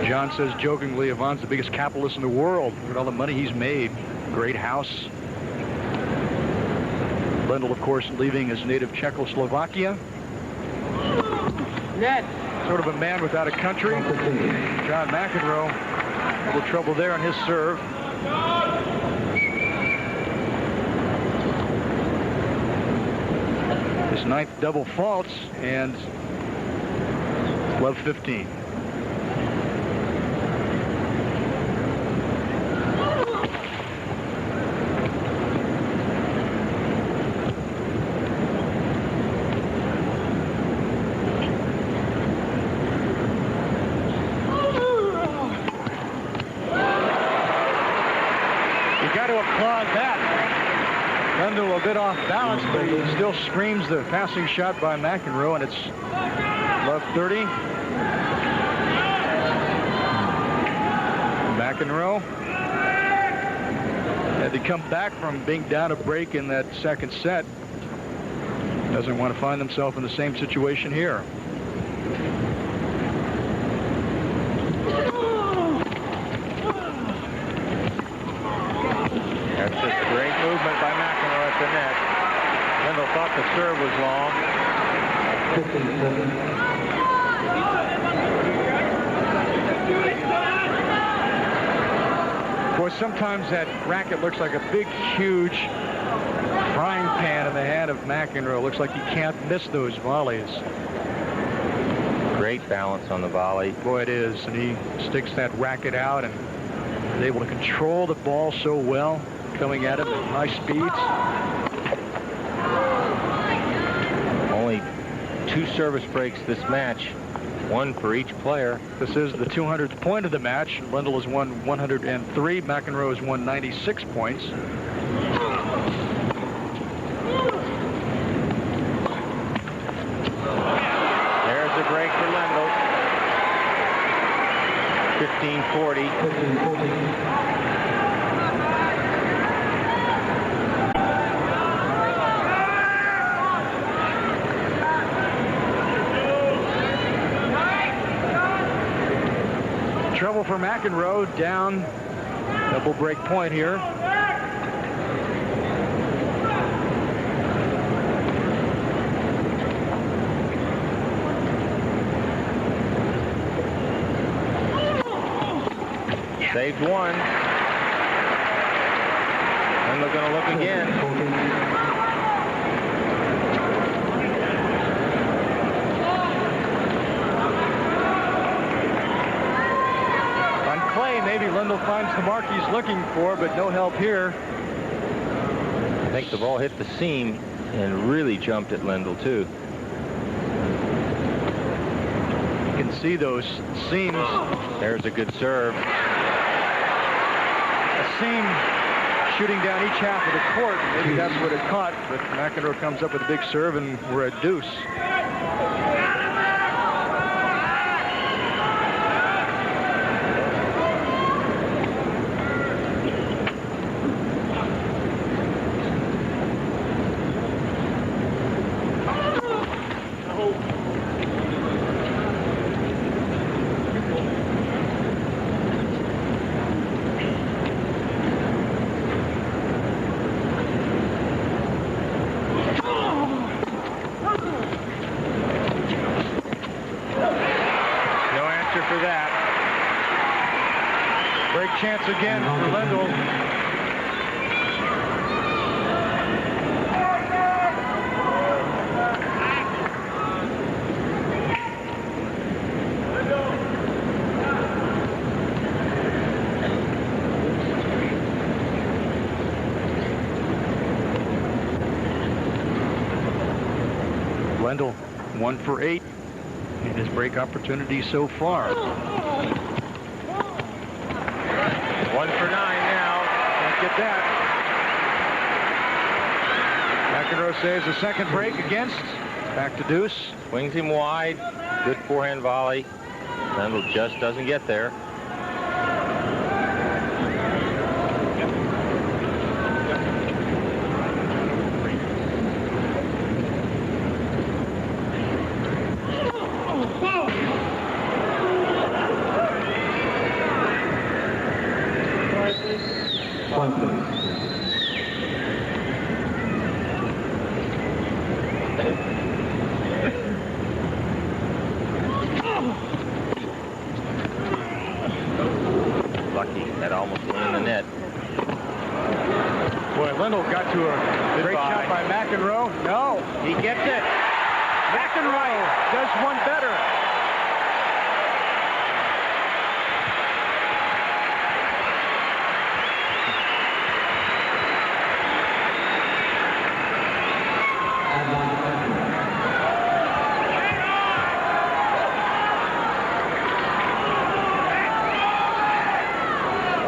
John says jokingly, Yvonne's the biggest capitalist in the world. Look at all the money he's made. Great house. Lendl, of course, leaving his native Czechoslovakia. Net. Sort of a man without a country. John McEnroe, a little trouble there on his serve. His ninth double faults, and love 15. Lendl a bit off balance, but he still screams the passing shot by McEnroe, and it's love 30. McEnroe had to come back from being down a break in that second set. Doesn't want to find himself in the same situation here. That's just a great movement by McEnroe at the net. Lendl thought the serve was long. Boy, sometimes that racket looks like a big, huge frying pan in the hand of McEnroe. Looks like he can't miss those volleys. Great balance on the volley. Boy, it is. And he sticks that racket out and is able to control the ball so well, coming at him at high speeds. Only 2 service breaks this match, 1 for each player. This is the 200th point of the match. Lendl has won 103. McEnroe has won 96 points. There's a break for Lendl. 15-40. Trouble for McEnroe, down double break point here. Saved one. And they're going to look again. Lendl finds the mark he's looking for, but no help here. I think the ball hit the seam and really jumped at Lendl, too. You can see those seams. There's a good serve. A seam shooting down each half of the court. Maybe that's what it caught, but McEnroe comes up with a big serve, and we're at deuce. Chance again for Lendl. Lendl 1 for 8 in his break opportunity so far. 1 for 9 now. Can't get that. McEnroe saves a second break against. Back to deuce. Swings him wide. Good forehand volley. Lendl just doesn't get there. Lucky, that almost went in the net. Boy, Lendl got to a great shot by McEnroe. No, He gets it. McEnroe does one better.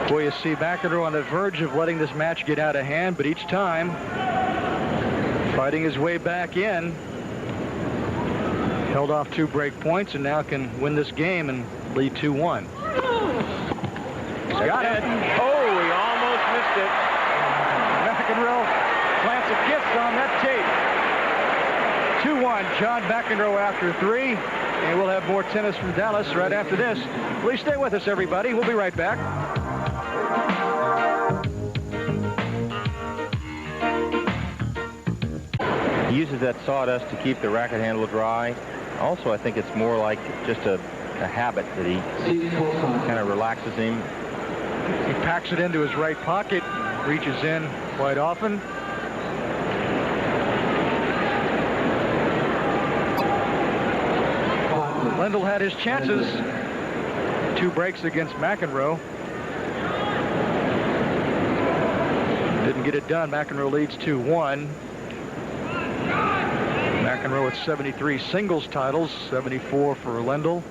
Boy, you see McEnroe on the verge of letting this match get out of hand, but each time fighting his way back in. Held off 2 break points and now can win this game and lead 2-1. He's got it. Oh, he almost missed it. McEnroe plants a kiss on that tape. 2-1, John McEnroe after 3. And we'll have more tennis from Dallas right after this. Please stay with us, everybody. We'll be right back. He uses that sawdust to keep the racket handle dry. Also, I think it's more like just a habit that he kind of relaxes him. He packs it into his right pocket, reaches in quite often. Lendl had his chances. 2 breaks against McEnroe. Didn't get it done. McEnroe leads 2-1. McEnroe with 73 singles titles, 74 for Lendl.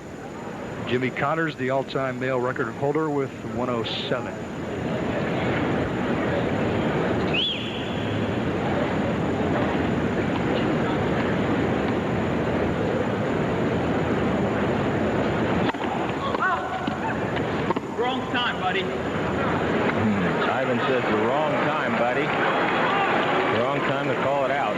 Jimmy Connors, the all-time male record holder, with 107. Wrong time, buddy. Ivan says the wrong time, buddy. The wrong time to call it out.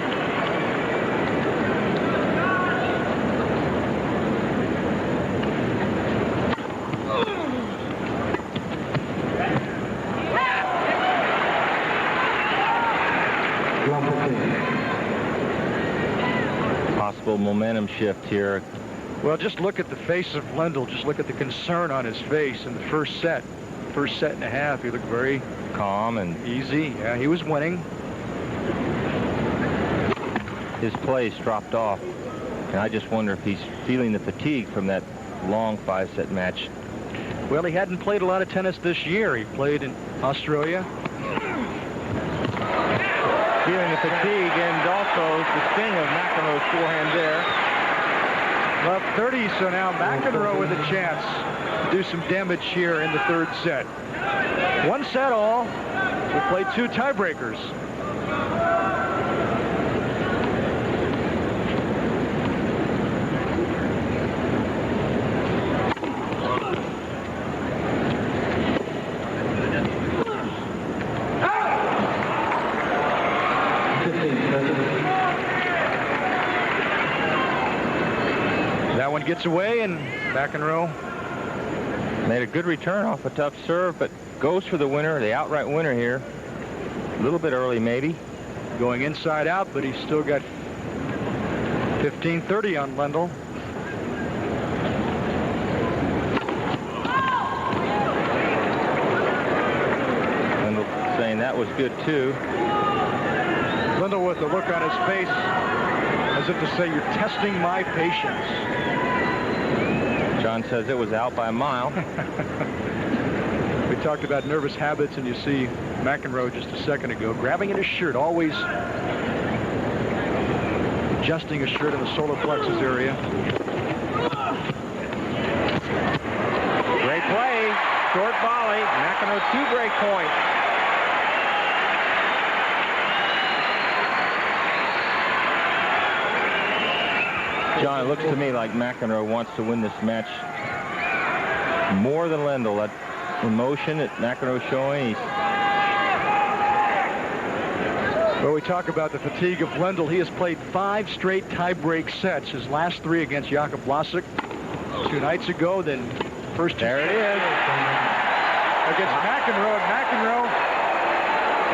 Possible momentum shift here. Well, just look at the face of Lendl. Just look at the concern on his face in the first set. First set and a half, he looked very Calm and easy. Yeah, he was winning. his play's dropped off. And I just wonder if he's feeling the fatigue from that long 5-set match. Well, he hadn't played a lot of tennis this year. He played in Australia. Feeling the fatigue and also the sting of McEnroe's forehand there. Love 30, so now McEnroe with a chance to do some damage here in the third set. 1 set all. We'll play 2 tiebreakers. That one gets away, and McEnroe made a good return off a tough serve, but goes for the winner, the outright winner here. A little bit early, maybe. Going inside out, but he's still got 15-30 on Lendl. Lendl saying that was good, too. Lendl with the look on his face as if to say, you're testing my patience. John says it was out by a mile. We talked about nervous habits, and you see McEnroe just a second ago grabbing at his shirt, always adjusting his shirt in the solar plexus area. Great play, short volley. McEnroe 2 break points. John, it looks to me like McEnroe wants to win this match more than Lendl. That emotion that McEnroe's showing. Well, we talk about the fatigue of Lendl. He has played 5 straight tie-break sets. His last 3 against Jakob Vlasic 2 nights ago. Then first there it is against McEnroe.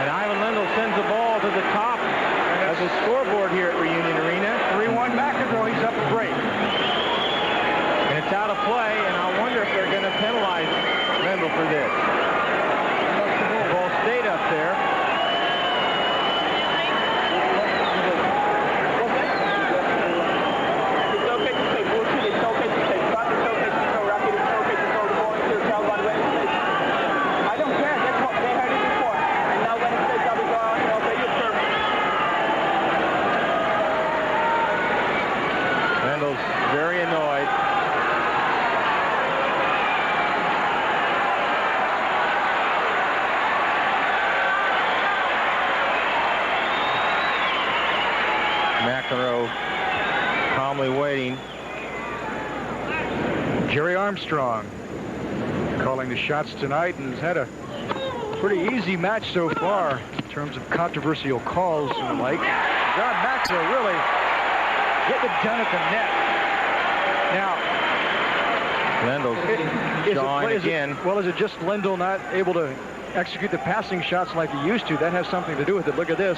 And Ivan Lendl sends the ball to the top of the scoreboard here at Reunion Arena. 3-1 McEnroe. He's up a break. And it's out of play, and I wonder if they're going to penalize Lendl for this. The ball stayed up there. It's okay to say bullshit. It's okay to say fuck. It's okay to throw racket. It's okay to throw the ball into your tail. By the way, I don't care. That's what they heard it before. And now when it says I will go out and obey your service. Lendl's very annoyed. McEnroe calmly waiting. Jerry Armstrong calling the shots tonight, and has had a pretty easy match so far in terms of controversial calls and the like. John McEnroe really getting it done at the net. Now, Lendl's drawing again. Well, is it just Lendl not able to execute the passing shots like he used to? That has something to do with it. Look at this.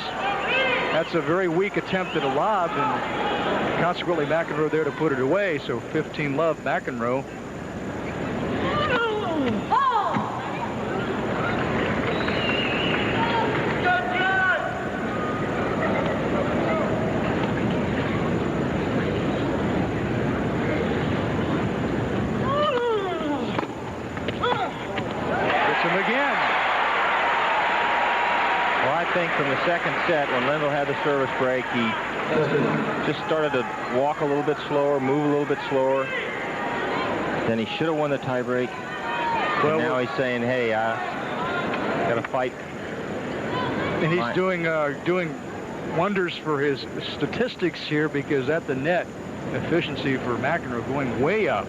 That's a very weak attempt at a lob, and consequently McEnroe there to put it away. So 15 love McEnroe. I think from the second set, when Lendl had the service break, he just started to walk a little bit slower, move a little bit slower. Then he should have won the tiebreak. Well, now he's saying, hey, I got to fight. And he's doing wonders for his statistics here, because at the net, efficiency for McEnroe going way up.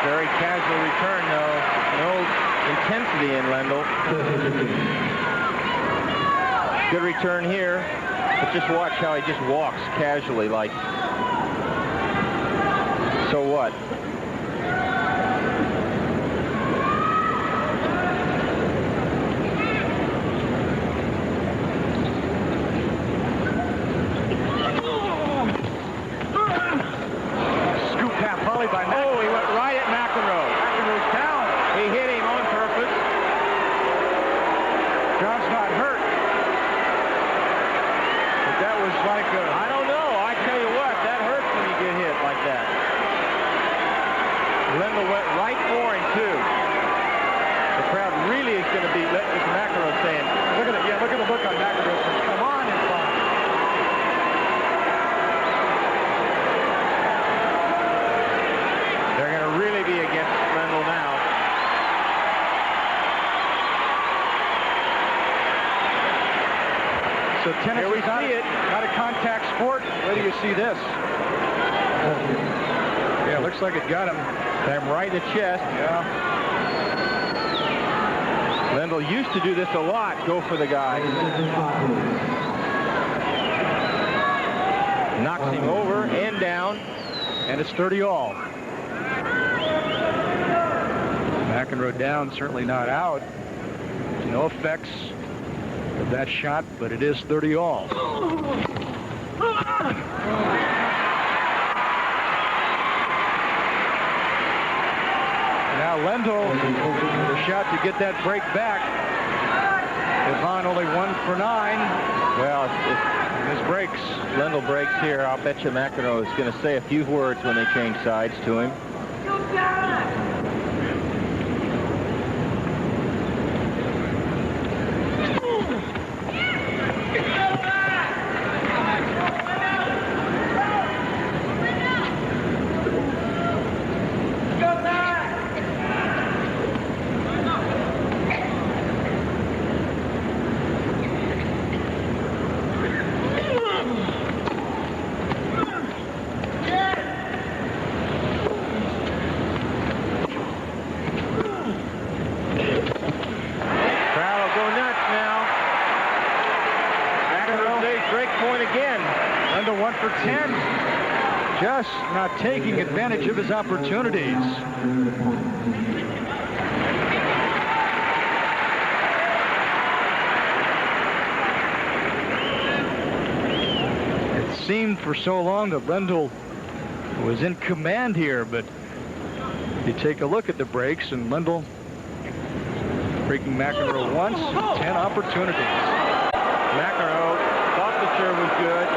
Very casual return, though. No intensity in Lendl. Good return here. But just watch how he just walks casually, like, so what? Scoop half volley by McEnroe. Oh, he went right at McEnroe. McEnroe's John's not hurt. But that was like a... I don't know. I tell you what, that hurts when you get hit like that. Lendl went right for him, too. The crowd really is going to be, as McEnroe saying, Look at it. Yeah, look at the look on McEnroe. Come on and fine. they're going to really be against Lendl now. So tennis Here we is not see it. Not a contact sport. Where do you see this? Yeah, looks like it got him. Him right in the chest. Yeah. Lendl used to do this a lot, go for the guy. Knocks him over and down. And it's 30-all. McEnroe down, certainly not out. No effects of that shot, but it is 30-all. Now Lendl, the shot to get that break back. Ivan only 1 for 9. Well, if His breaks. Lendl breaks here, I'll bet you McEnroe is going to say a few words when they change sides to him. Lendl 1 for 10. Just not taking advantage of his opportunities. It seemed for so long that Lendl was in command here, but you take a look at the breaks, and Lendl breaking McEnroe once, 10 opportunities. McEnroe thought the serve was good.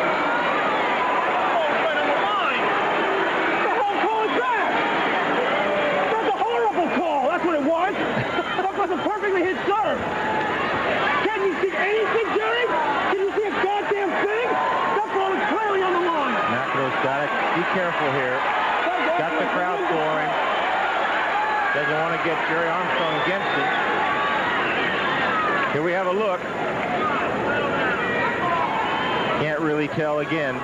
A perfectly hit serve. Can you see anything, Jerry? Can you see a goddamn thing? That ball is clearly on the line. McEnroe's got to be careful here. Got the crowd for him. Doesn't want to get Jerry Armstrong against him. Here we have a look. Can't really tell again.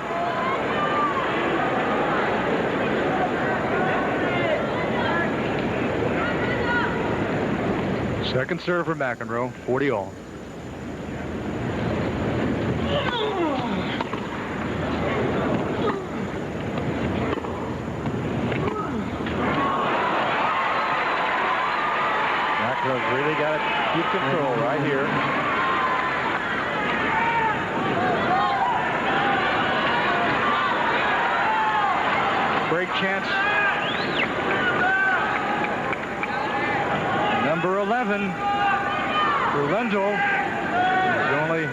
Second serve for McEnroe, 40-all. McEnroe's really got to keep control right here. Break chance. Number 11 for Lendl. He's only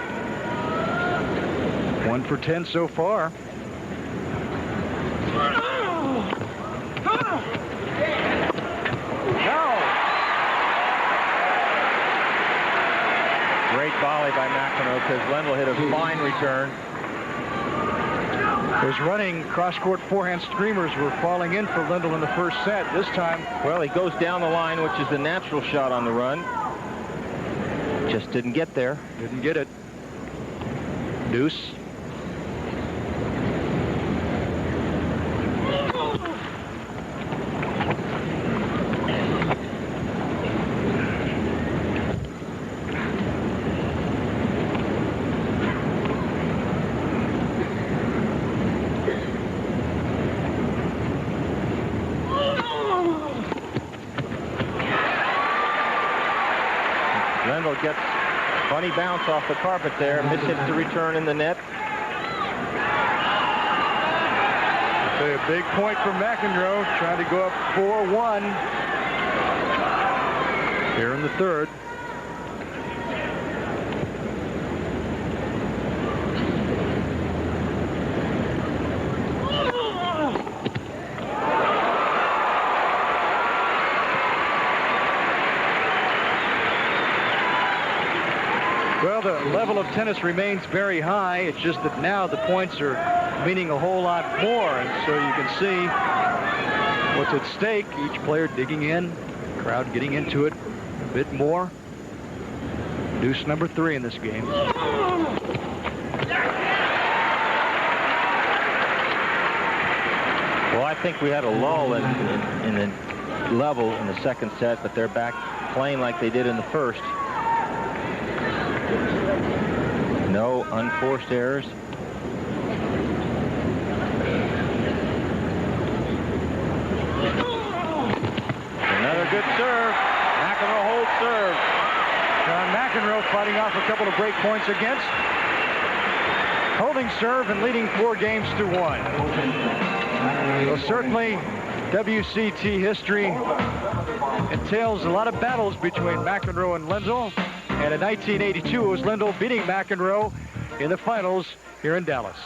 1 for 10 so far. Great volley by McEnroe because Lendl hit a fine return. Those running cross-court forehand streamers were falling in for Lendl in the first set. This time, well, he goes down the line, which is the natural shot on the run. Just didn't get there. Didn't get it. Deuce. Lendl gets a funny bounce off the carpet there, mishits the return in the net. A big point for McEnroe, trying to go up 4-1 here in the third. Well, the level of tennis remains very high. It's just that now the points are meaning a whole lot more. And so you can see what's at stake. Each player digging in, crowd getting into it a bit more. Deuce number 3 in this game. Well, I think we had a lull in the level in the second set, but they're back playing like they did in the first. No unforced errors. Another good serve. McEnroe holds serve. John McEnroe fighting off a couple of break points against. Holding serve and leading 4 games to 1. Well, certainly WCT history entails a lot of battles between McEnroe and Lendl. And in 1982, it was Lendl beating McEnroe in the finals here in Dallas.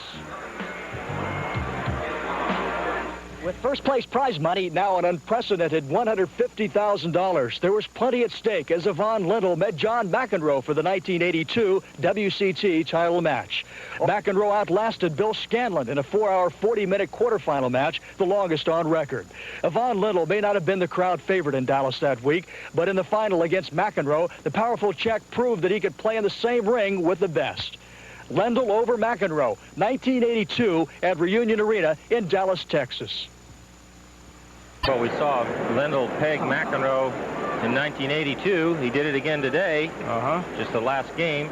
With first place prize money now an unprecedented $150,000. There was plenty at stake as Yvonne Lendl met John McEnroe for the 1982 WCT title match. McEnroe outlasted Bill Scanlon in a 4-hour, 40-minute quarterfinal match, the longest on record. Yvonne Lendl may not have been the crowd favorite in Dallas that week, but in the final against McEnroe, the powerful Czech proved that he could play in the same ring with the best. Lendl over McEnroe, 1982 at Reunion Arena in Dallas, Texas. Well, we saw Lendl peg McEnroe in 1982. He did it again today. Just the last game.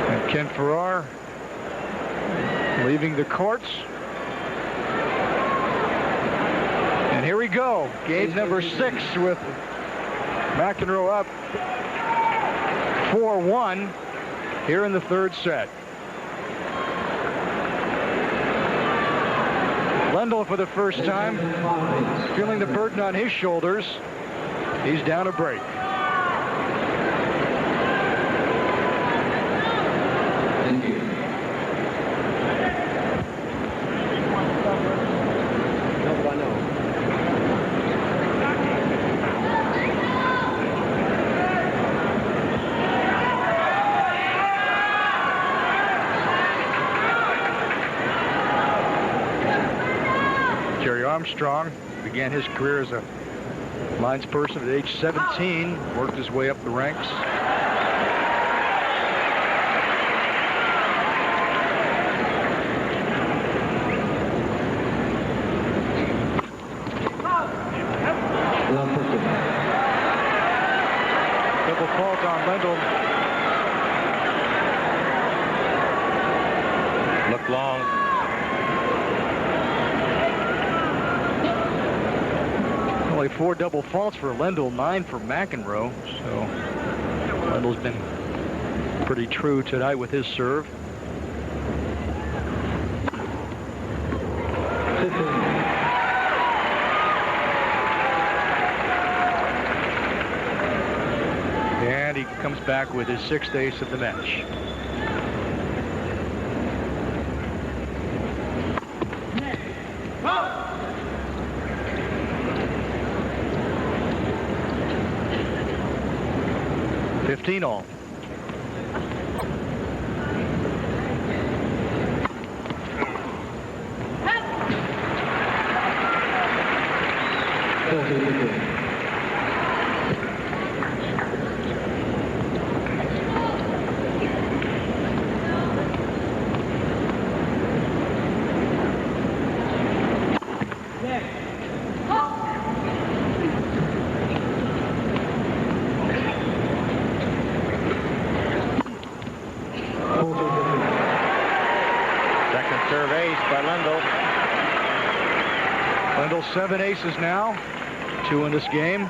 And Ken Farrar leaving the courts. And here we go. Game number 6 with McEnroe up 4-1 here in the 3rd set. Lendl for the first time feeling the burden on his shoulders. He's down a break. Thank you. Armstrong began his career as a linesperson at age 17, worked his way up the ranks. Double fault on Lendl. Look long. Only 4 double faults for Lendl, 9 for McEnroe. So Lendl's been pretty true tonight with his serve. And he comes back with his 6th ace of the match. All. Serve ace by Lendl. Lendl 7 aces now, 2 in this game.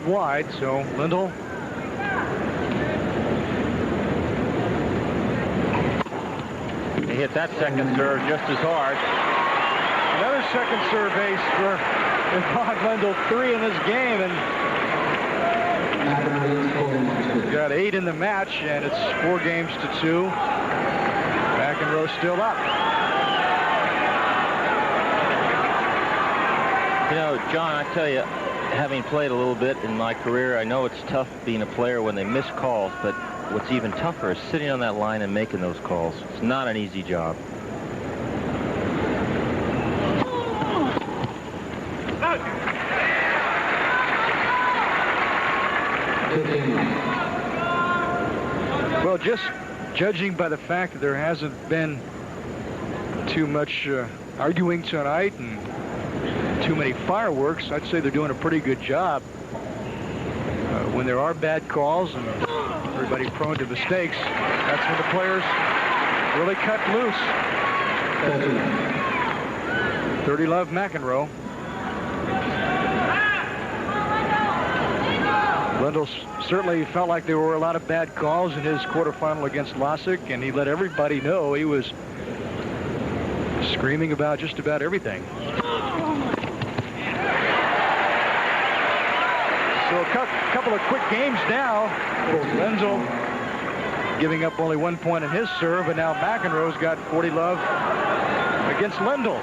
Wide, so Lendl He hit that second serve just as hard. Another second serve ace for Yvonne Lendl, 3 in this game, and got 8 in the match, and it's 4 games to 2. McEnroe still up. You know, John, I tell you, having played a little bit in my career, I know it's tough being a player when they miss calls, but what's even tougher is sitting on that line and making those calls. It's not an easy job. Well, just judging by the fact that there hasn't been too much arguing tonight and too many fireworks, I'd say they're doing a pretty good job. When there are bad calls and everybody prone to mistakes, that's when the players really cut loose. 30-love McEnroe. Lendl certainly felt like there were a lot of bad calls in his quarterfinal against Lasik, and he let everybody know he was screaming about just about everything. So a couple of quick games now. Lendl giving up only 1 point in his serve, and now McEnroe's got 40-love against Lendl.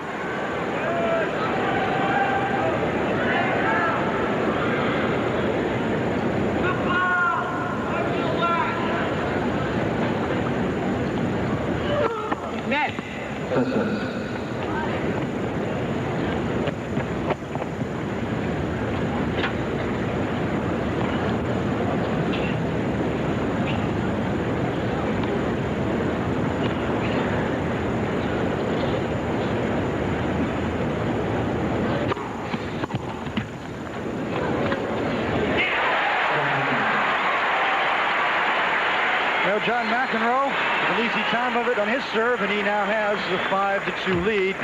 John McEnroe, an easy time of it on his serve, and he now has the 5-2 lead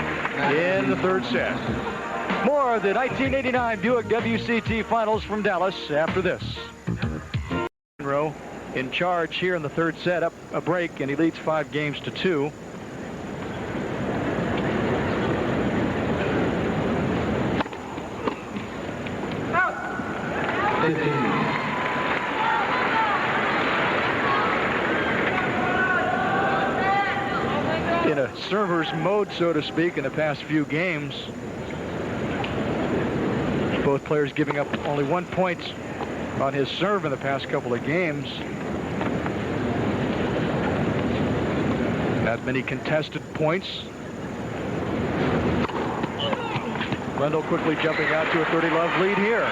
in the third set. More of the 1989 Buick WCT Finals from Dallas after this. McEnroe in charge here in the third set, up a break, and he leads 5 games to 2. In a server's mode, so to speak, in the past few games. Both players giving up only 1 point on his serve in the past couple of games. Not many contested points. Lendl quickly jumping out to a 30-love lead here.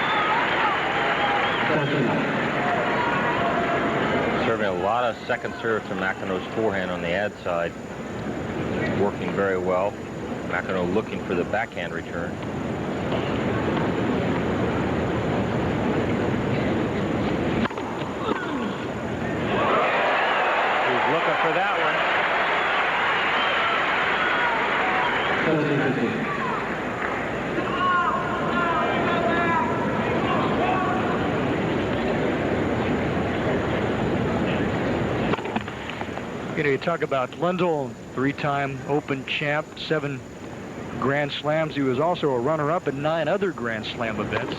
Serving a lot of second serve to McEnroe's forehand on the ad side. Working very well. McEnroe looking for the backhand return. He's looking for that You know, you talk about Lendl, 3-time Open champ, 7 Grand Slams. He was also a runner-up in 9 other Grand Slam events.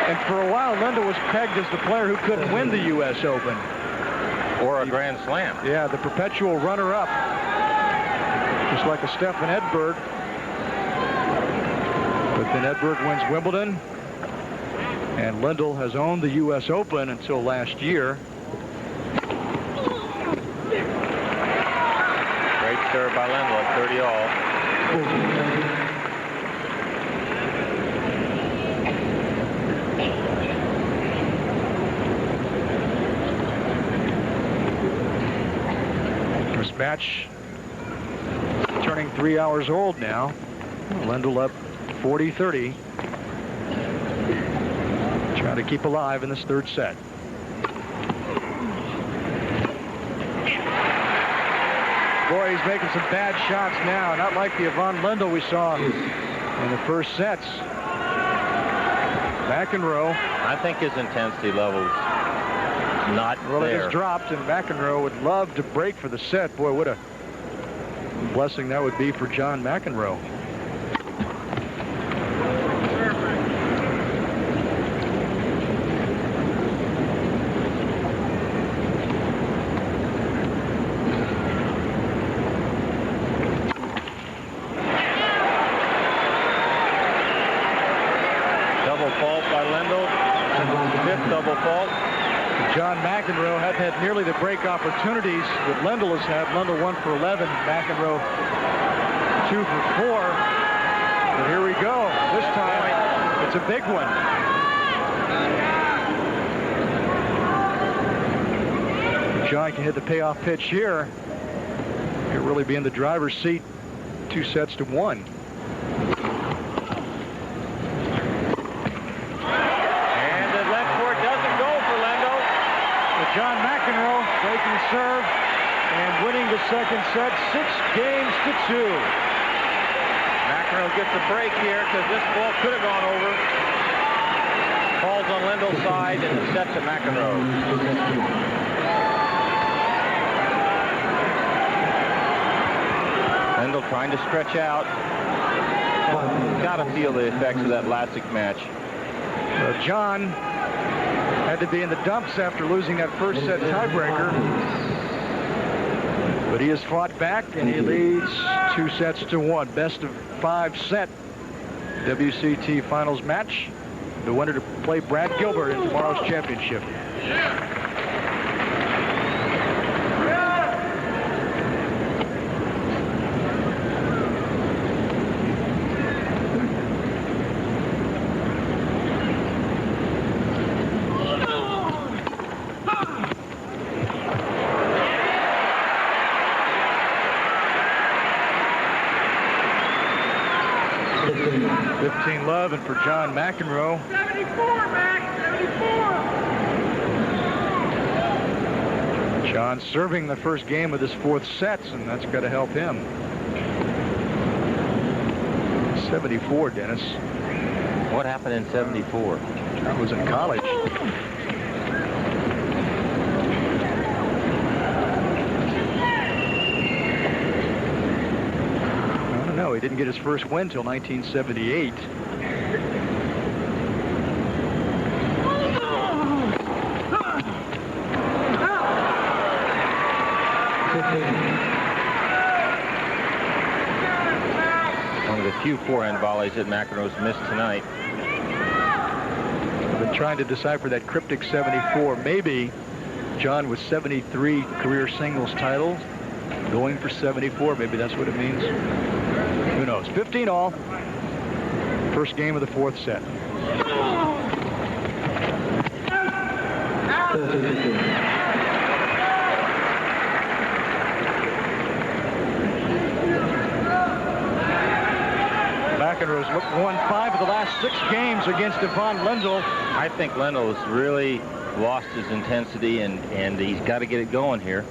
And for a while, Lendl was pegged as the player who couldn't win the U.S. Open. Or a Grand Slam. Yeah, the perpetual runner-up. Just like a Stefan Edberg. But then Edberg wins Wimbledon. And Lendl has owned the U.S. Open until last year. Great serve by Lendl at 30 all. This match turning 3 hours old now. Lendl up 40-30. Trying to keep alive in this third set. Boy, he's making some bad shots now. Not like the Yvonne Lendl we saw in the first sets. McEnroe. I think his intensity levels not Well, it there. is dropped, and McEnroe would love to break for the set. Boy, what a blessing that would be for John McEnroe. Double fault by Lendl. Fifth double fault. John McEnroe had had nearly the break opportunities that Lendl has had. Lendl 1 for 11, McEnroe 2 for 4. But here we go. This time, it's a big one. John can hit the payoff pitch here. He'll really be in the driver's seat, 2-1. John McEnroe breaking serve and winning the second set, 6-2. McEnroe gets a break here because this ball could have gone over. Falls on Lendl's side and it's set to McEnroe. Lendl trying to stretch out. Got to feel the effects of that Lasik match. John had to be in the dumps after losing that first set tiebreaker. But he has fought back and he leads 2-1. Best of 5 set WCT finals match. The winner to play Brad Gilbert in tomorrow's championship. 15-11 for John McEnroe. 74, Mac, 74. John serving the first game of this fourth set, and that's got to help him. 74, Dennis. What happened in 74? John was in college. No, he didn't get his first win till 1978. One of the few forehand volleys that McEnroe's missed tonight. I've been trying to decipher that cryptic 74. Maybe John with 73 career singles titles, going for 74. Maybe that's what it means. Who knows? 15-all. First game of the fourth set. McEnroe's won 5 of the last 6 games against Ivan Lendl. I think Lendl has really lost his intensity, and he's got to get it going here.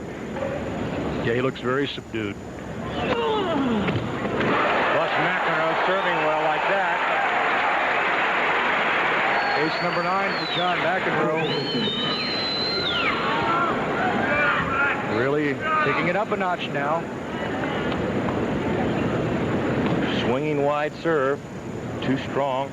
Yeah, he looks very subdued. McEnroe serving well like that. Ace number 9 for John McEnroe. Really taking it up a notch now. Swinging wide serve. Too strong.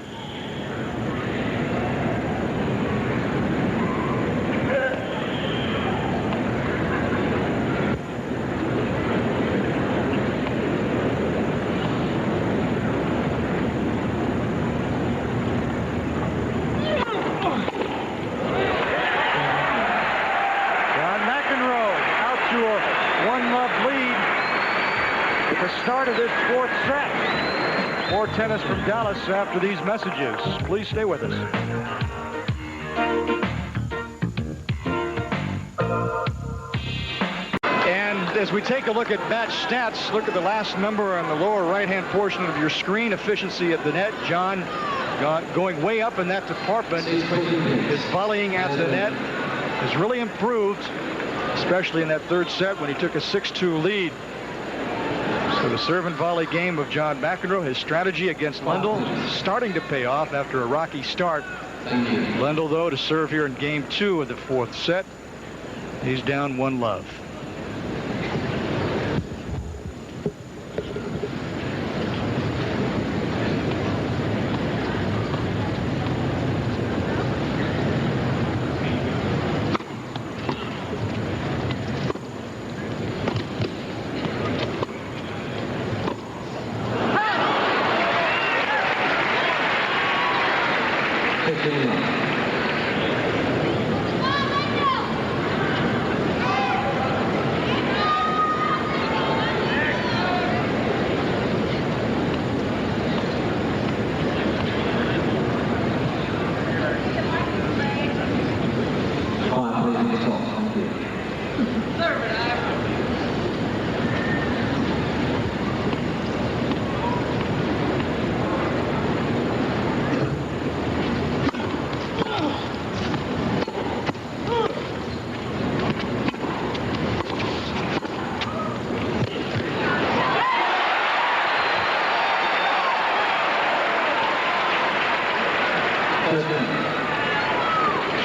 Start of this fourth set. More tennis from Dallas after these messages. Please stay with us. And as we take a look at match stats, look at the last number on the lower right-hand portion of your screen. Efficiency at the net. John going way up in that department. His volleying at the net has really improved, especially in that third set when he took a 6-2 lead. So the serve and volley game of John McEnroe, his strategy against Lendl, starting to pay off after a rocky start. Lendl, though, to serve here in game 2 of the fourth set. He's down 1-love.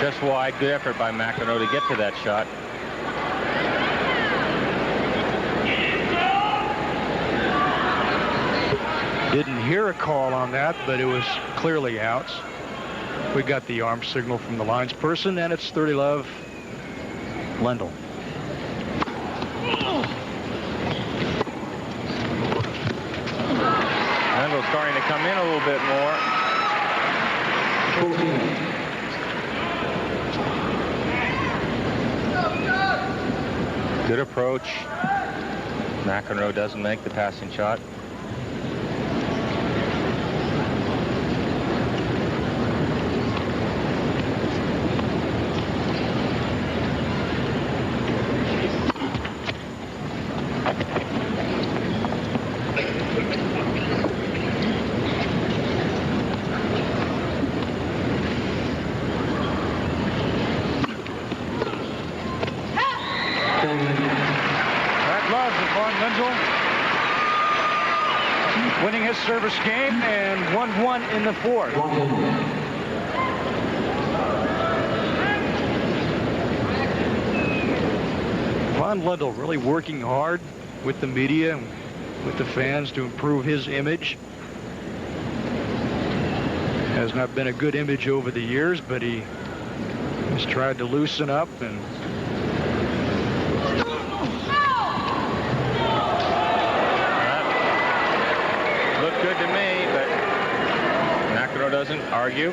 Just wide. Good effort by McEnroe to get to that shot. Didn't hear a call on that, but it was clearly outs. We got the arm signal from the lines person, and it's 30-love Lendl. Lendl's starting to come in a little bit more. Good approach. McEnroe doesn't make the passing shot. Winning his service game and 1-1 in the fourth. Von Lendl really working hard with the media and with the fans to improve his image. Has not been a good image over the years, but he has tried to loosen up and good to me, but McEnroe doesn't argue.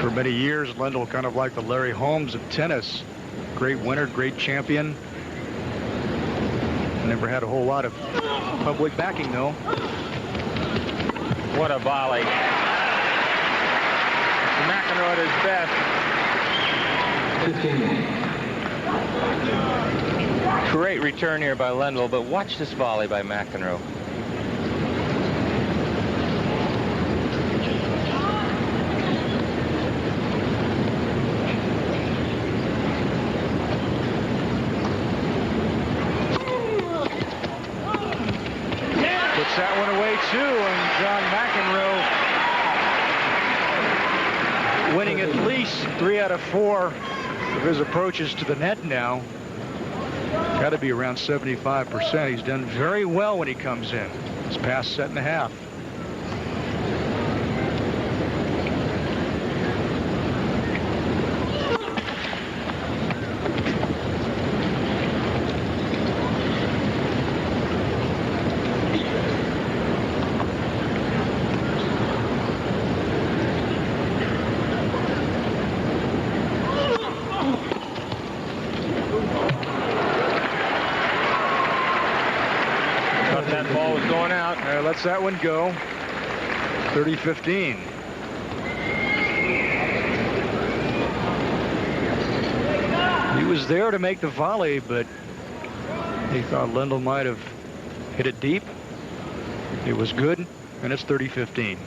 For many years, Lendl kind of like the Larry Holmes of tennis. Great winner, great champion. Never had a whole lot of public backing, though. What a volley. McEnroe at his best. Great return here by Lendl, but watch this volley by McEnroe. Puts that one away too, and John McEnroe winning at least 3 out of 4 of his approaches to the net now. Got to be around 75%. He's done very well when he comes in. It's past set and a half. That ball was going out. Lets that one go. 30-15. He was there to make the volley, but he thought Lendl might have hit it deep. It was good, and it's 30-15.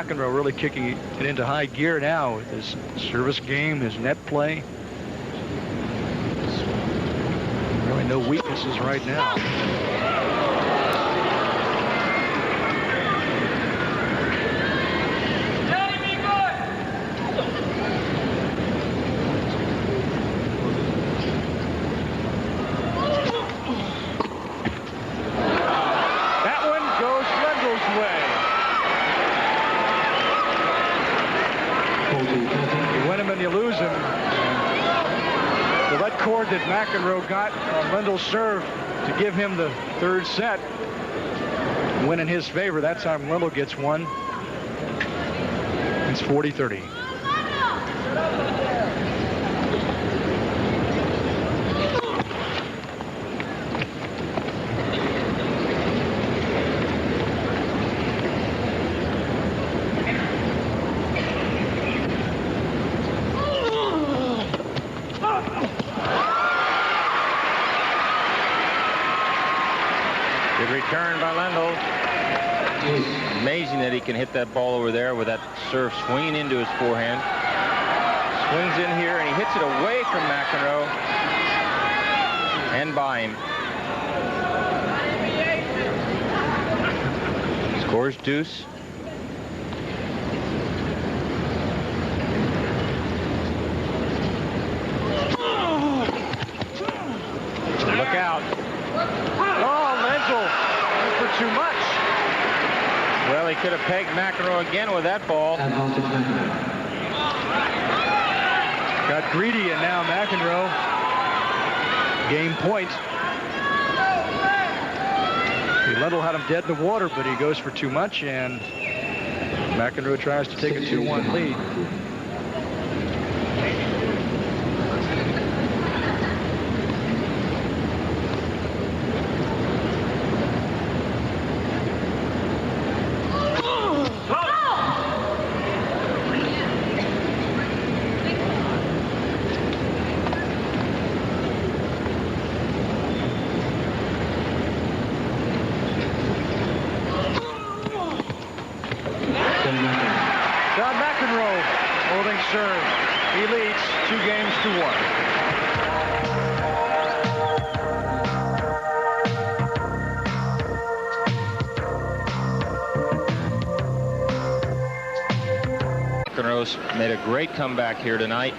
McEnroe really kicking it into high gear now with his service game, his net play. Really no weaknesses right now. You lose him. The red cord that McEnroe got on Lendl's serve to give him the third set went in his favor. That time Lendl gets one. It's 40-30. Return by Lendl. Amazing that he can hit that ball over there with that serve swinging into his forehand. Swings in here and he hits it away from McEnroe and by him. Scores deuce. Look out. For too much. Well, he could have pegged McEnroe again with that ball. Got greedy, and now McEnroe. Game point. Lendl had him dead in the water, but he goes for too much, and McEnroe tries to take a 2-1 lead. Serve. He leads 2-1. McEnroe's made a great comeback here tonight.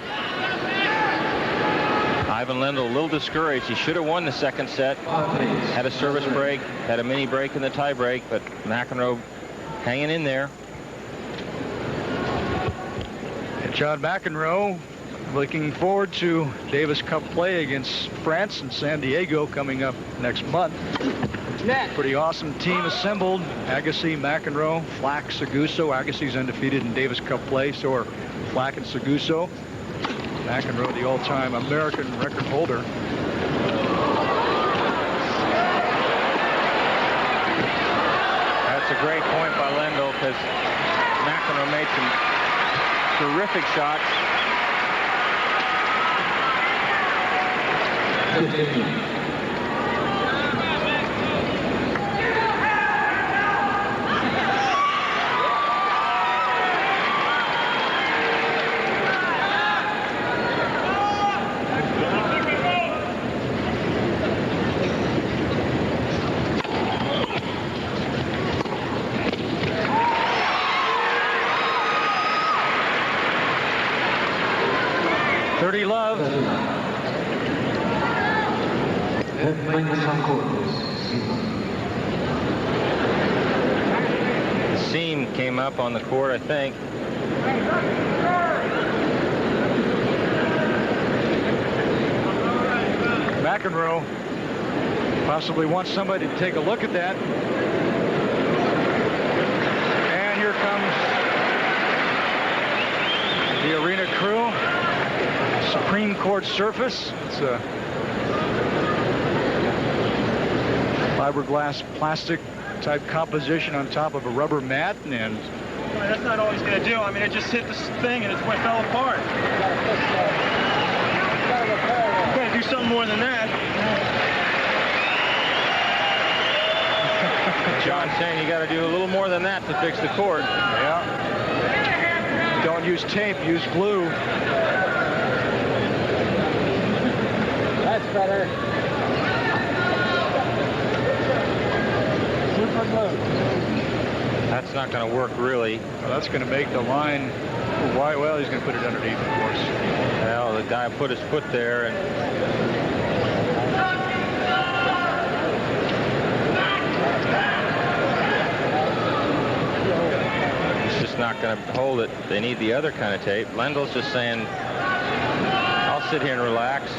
Ivan Lendl a little discouraged. He should have won the second set. Had a service break, had a mini break in the tie break, but McEnroe hanging in there. John McEnroe looking forward to Davis Cup play against France in San Diego coming up next month. Pretty awesome team assembled. Agassi, McEnroe, Flack, Seguso. Agassi's undefeated in Davis Cup play, so are Flack and Seguso. McEnroe, the all-time American record holder. That's a great point by Lendl, because McEnroe made some terrific shots. Love. The seam came up on the court, I think. McEnroe possibly wants somebody to take a look at that. And here comes the arena crew. Supreme court surface. It's a fiberglass plastic type composition on top of a rubber mat, and that's not all he's going to do. I mean, it just hit this thing and it fell apart. You got to do something more than that. John saying you got to do a little more than that to fix the court. Yeah. Don't use tape, use glue. That's better. Super glue. That's not going to work really. Well, that's going to make the line wide. Well, he's going to put it underneath, of course. Well, the guy put his foot there, and it's just not going to hold it. They need the other kind of tape. Lendl's just saying, I'll sit here and relax.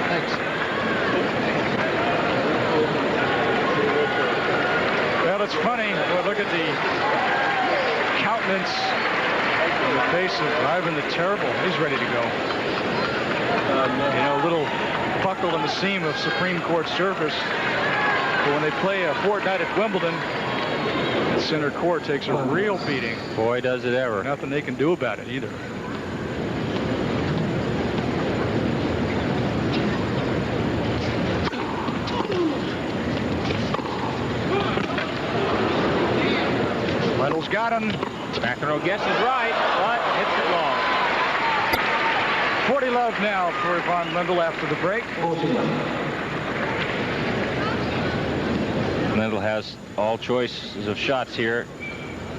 Thanks. Well, it's funny. Well, look at the countenance on the face of Ivan the Terrible. He's ready to go. You know, a little buckle in the seam of Supreme Court surface. But when they play a fortnight at Wimbledon, the center court takes a real beating. Boy, does it ever. Nothing they can do about it either. Lendl's got him. McEnroe guesses right, but hits it long. 40 love now for Von Lendl after the break. Lendl has all choices of shots here.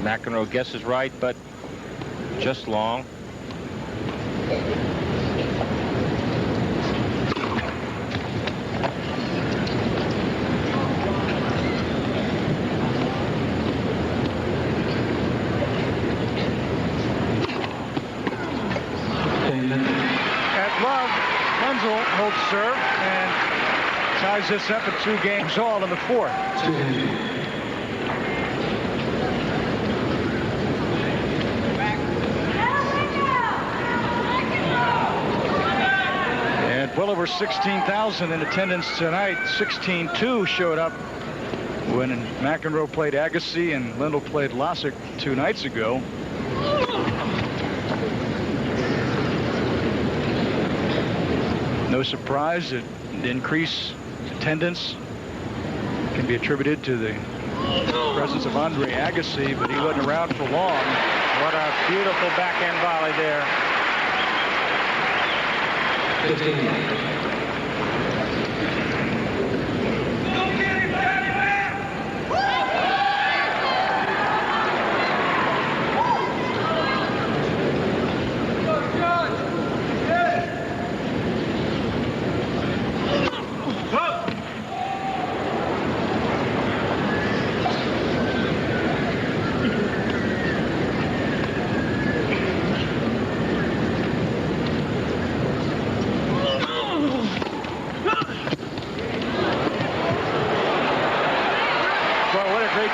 McEnroe guesses right, but just long. Lendl holds serve and ties this up at 2 games all in the 4th. And well over 16,000 in attendance tonight. 16,200 showed up when McEnroe played Agassi and Lendl played Lasik 2 nights ago. No surprise that the increased attendance can be attributed to the presence of Andre Agassi, but he wasn't around for long. What a beautiful backhand volley there. 15.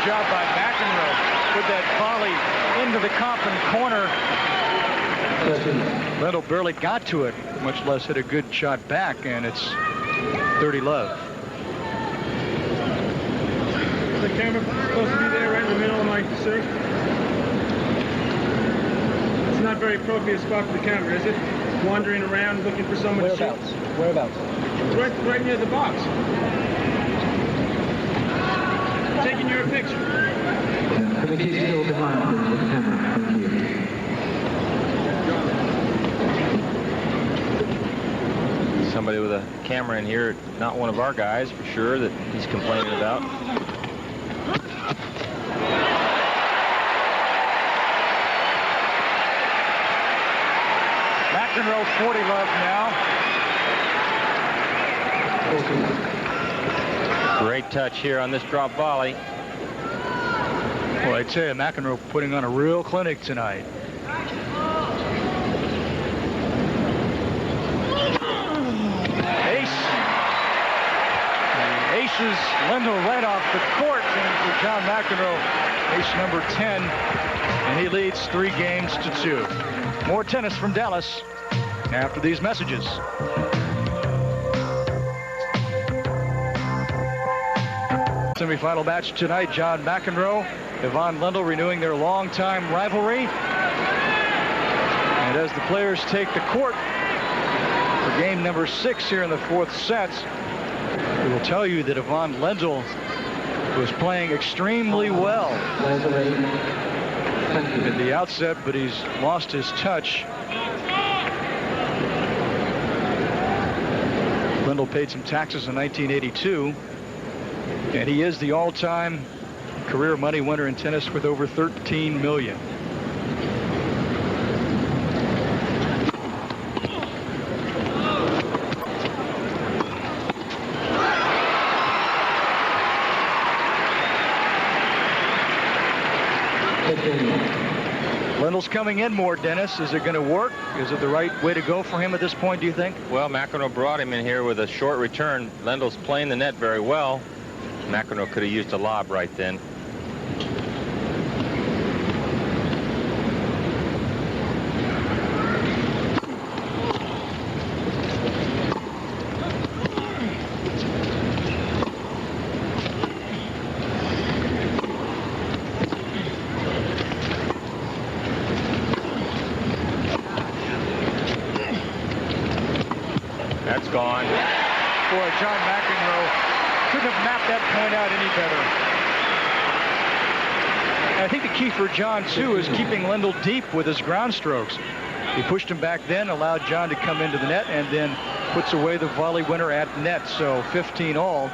Job by McEnroe. Put that volley into the coffin corner. Lendl barely got to it, much less hit a good shot back, and it's 30 love. The camera supposed to be there right in the middle of my serve. It's not very appropriate spot for the camera, is it? Wandering around looking for someone to shoot. Whereabouts? Right near the box. Taking your picture. Committee still behind the camera. Thank you. Somebody with a camera in here, not one of our guys for sure, that he's complaining about. McEnroe 40 love now. Great touch here on this drop volley. Well, I'd say McEnroe putting on a real clinic tonight. Ace. The aces Lendl right off the court, and for John McEnroe, ace number 10, and he leads 3 games to 2. More tennis from Dallas after these messages. Semi-final match tonight, John McEnroe Yvonne Lendl renewing their longtime rivalry. And as the players take the court for game number 6 here in the 4th set, we will tell you that Yvonne Lendl was playing extremely well at the outset, but he's lost his touch. Lendl paid some taxes in 1982, and he is the all-time career money winner in tennis with over $13 million. Lendl's coming in more, Dennis. Is it going to work? Is it the right way to go for him at this point, do you think? Well, McEnroe brought him in here with a short return. Lendl's playing the net very well. McEnroe could have used a lob right then. That's gone. Boy, John McEnroe couldn't have mapped that point out any better. And I think the key for John, too, is keeping Lendl deep with his ground strokes. He pushed him back then, allowed John to come into the net, and then puts away the volley winner at net. So 15 all.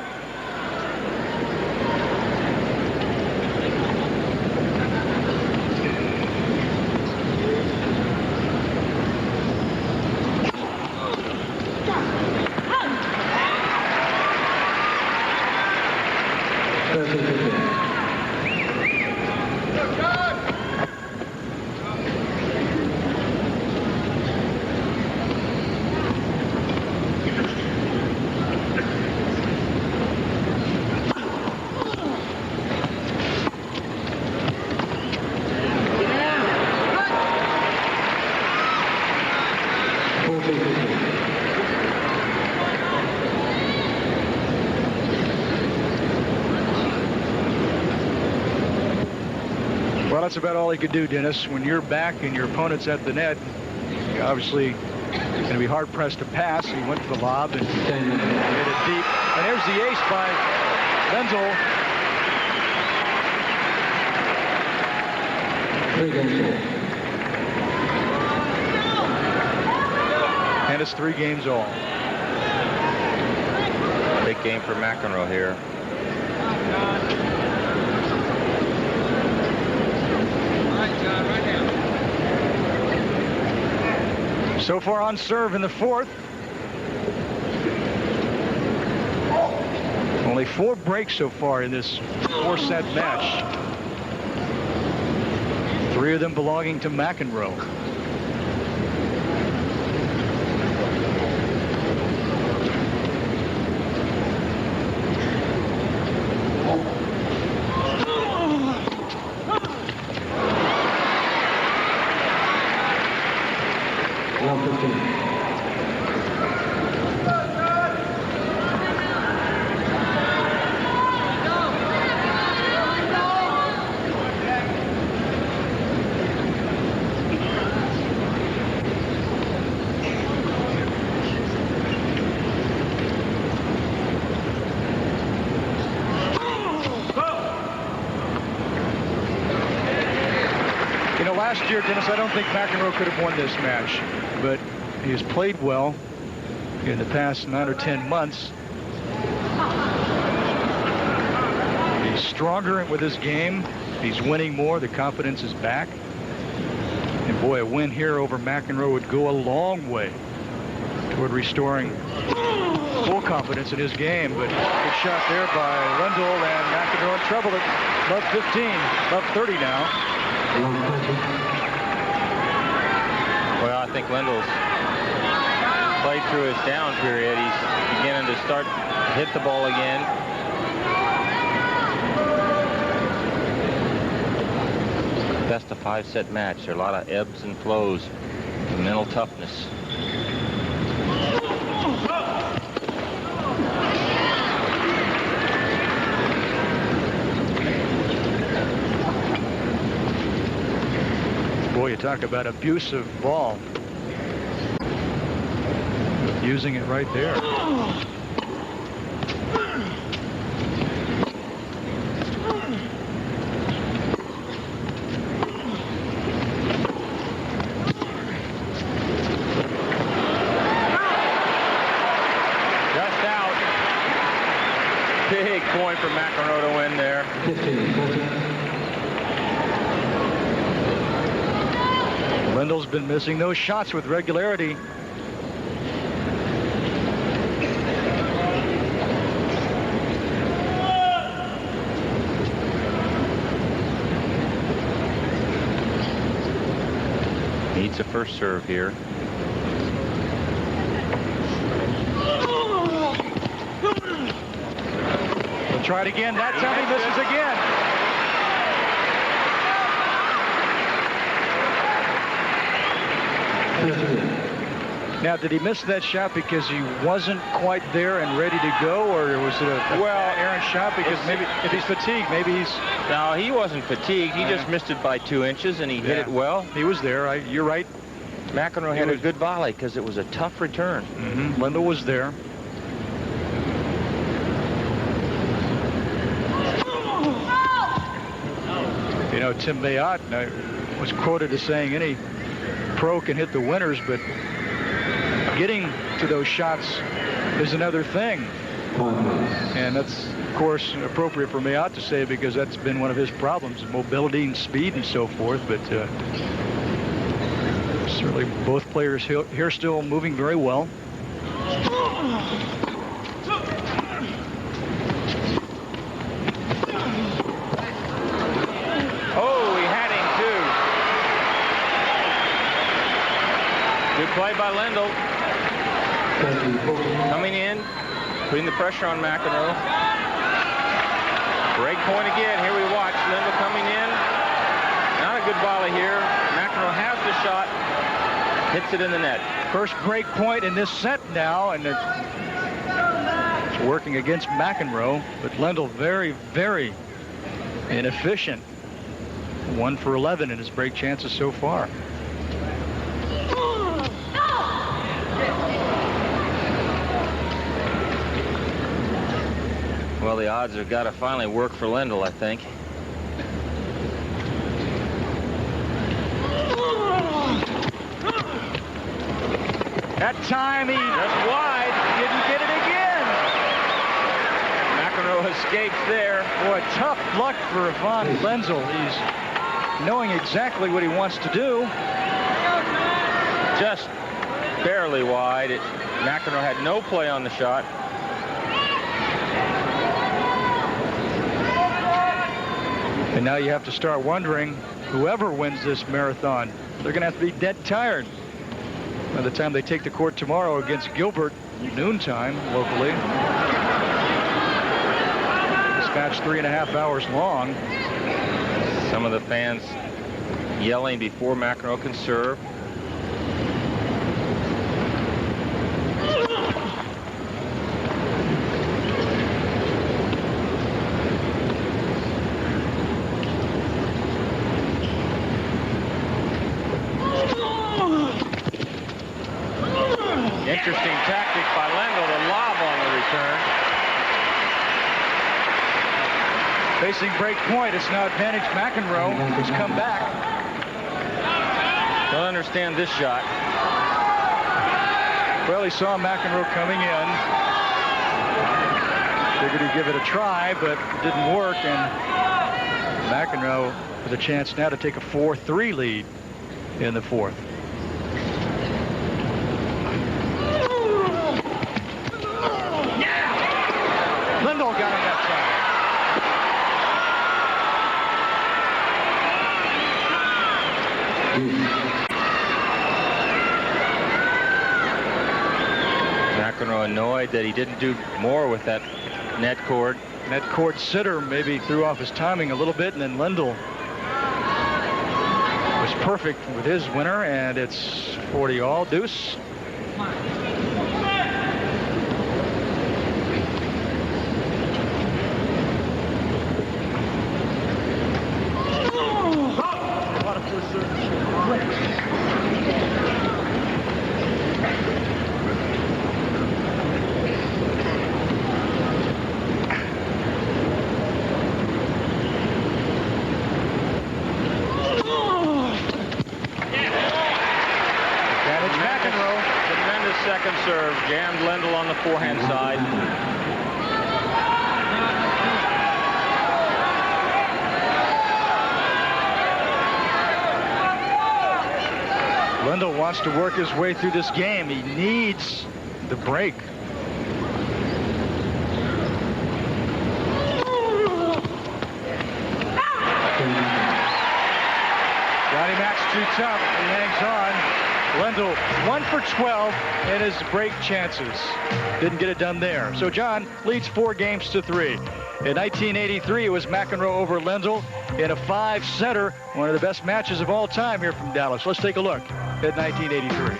Well, that's about all he could do, Dennis. When you're back and your opponent's at the net, you're obviously going to be hard-pressed to pass. He went for the lob and hit it deep. And there's the ace by Lendl. And it's 3 games all. Big game for McEnroe here. So far on serve in the 4th. Only 4 breaks so far in this 4-set match. 3 of them belonging to McEnroe. Last year, Dennis, I don't think McEnroe could have won this match, but he has played well in the past 9 or 10 months. He's stronger with his game. He's winning more. The confidence is back. And boy, a win here over McEnroe would go a long way toward restoring full confidence in his game. But good shot there by Lendl, and McEnroe in trouble at love 15, love 30 now. Well, I think Lendl's played through his down period. He's beginning to start to hit the ball again. Best of 5-set match. There are a lot of ebbs and flows, and mental toughness. Boy, you talk about abusive ball. Using it right there. Just out. Big point for McEnroe to win there. 15-14. Lendl's been missing those shots with regularity. Needs a first serve here. He'll try it again. That time he misses again. Now, did he miss that shot because he wasn't quite there and ready to go, or was it a errant shot because maybe if he's fatigued, maybe he's... No, he wasn't fatigued. He just missed it by 2 inches, and he hit it well. He was there. You're right. McEnroe had a good volley because it was a tough return. Lendl was there. You know, Tim Mayotte was quoted as saying any pro can hit the winners, but getting to those shots is another thing. And that's, of course, appropriate for Mayotte to say because that's been one of his problems, mobility and speed and so forth. But certainly both players here still moving very well. Oh, he had him too. Good play by Lendl. Coming in, putting the pressure on McEnroe. Break point again. Here we watch Lendl coming in. Not a good volley here. McEnroe has the shot. Hits it in the net. First break point in this set now, and it's working against McEnroe, but Lendl very, very inefficient. 1 for 11 in his break chances so far. Well, the odds have got to finally work for Lendl, I think. That time he just wide, didn't get it again. McEnroe escapes there. Boy, tough luck for Ivan Lendl. He's knowing exactly what he wants to do. Just barely wide. McEnroe had no play on the shot. And now you have to start wondering, whoever wins this marathon, they're going to have to be dead tired by the time they take the court tomorrow against Gilbert, noontime locally. This match 3.5 hours long. Some of the fans yelling before McEnroe can serve. Interesting tactic by Lendl to lob on the return. Facing break point, it's now advantage McEnroe, who's come back. Don't understand this shot. Well, he saw McEnroe coming in. Figured he'd give it a try, but it didn't work, and McEnroe with a chance now to take a 4-3 lead in the fourth. Lendl got him that McEnroe annoyed that he didn't do more with that net cord. Net cord sitter maybe threw off his timing a little bit, and then Lendl was perfect with his winner, and it's 40 all. Deuce. second serve. Jammed Lendl on the forehand side. Lendl wants to work his way through this game. He needs the break. Johnny Mac's too tough. He hangs on. Lendl 1 for 12 in his break chances. Didn't get it done there. So John leads 4 games to 3. In 1983, it was McEnroe over Lendl in a 5-setter, one of the best matches of all time here from Dallas. Let's take a look at 1983.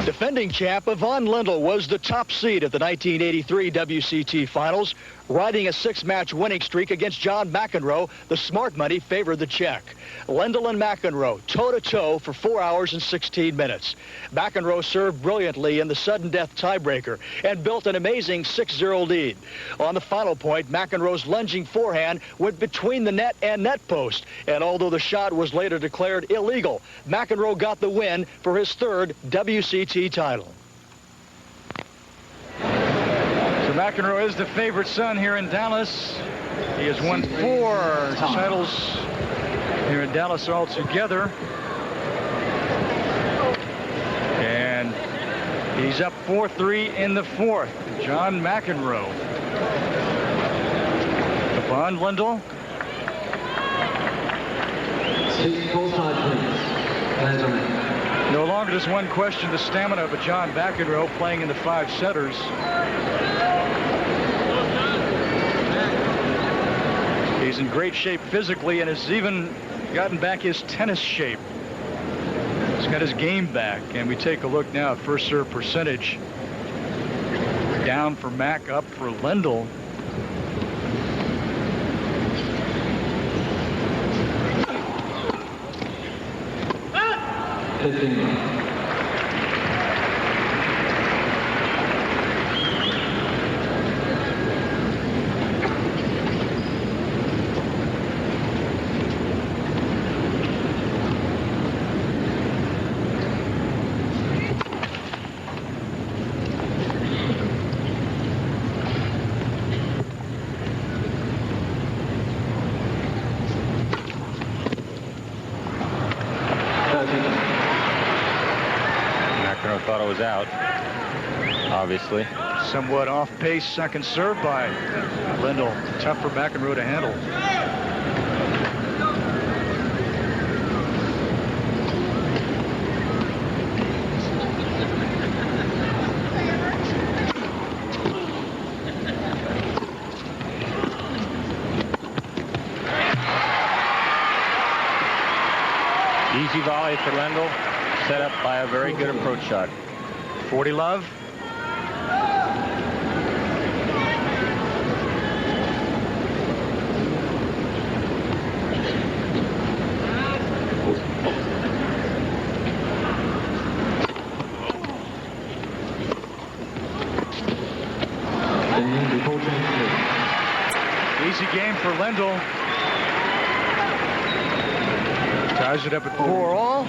Defending champ Yvonne Lendl was the top seed at the 1983 WCT Finals, riding a 6-match winning streak against John McEnroe. The smart money favored the Czech. Lendl and McEnroe toe-to-toe for 4 hours and 16 minutes. McEnroe served brilliantly in the sudden death tiebreaker and built an amazing 6-0 lead. On the final point, McEnroe's lunging forehand went between the net and net post, and although the shot was later declared illegal, McEnroe got the win for his 3rd WCT title. So McEnroe is the favorite son here in Dallas. He has won 4 titles here in Dallas altogether. And he's up 4-3 in the 4th. John McEnroe. Yvonne Lendl. No longer does one question the stamina of a John McEnroe playing in the 5-setters. He's in great shape physically and has even gotten back his tennis shape. He's got his game back. And we take a look now at first serve percentage. Down for Mac, up for Lendl. Thought it was out, obviously. Somewhat off pace second serve by Lendl. Tough for McEnroe to handle. Easy volley for Lendl, set up by a very good approach shot. 40 love. Easy game for Lendl. Ties it up at 4-all.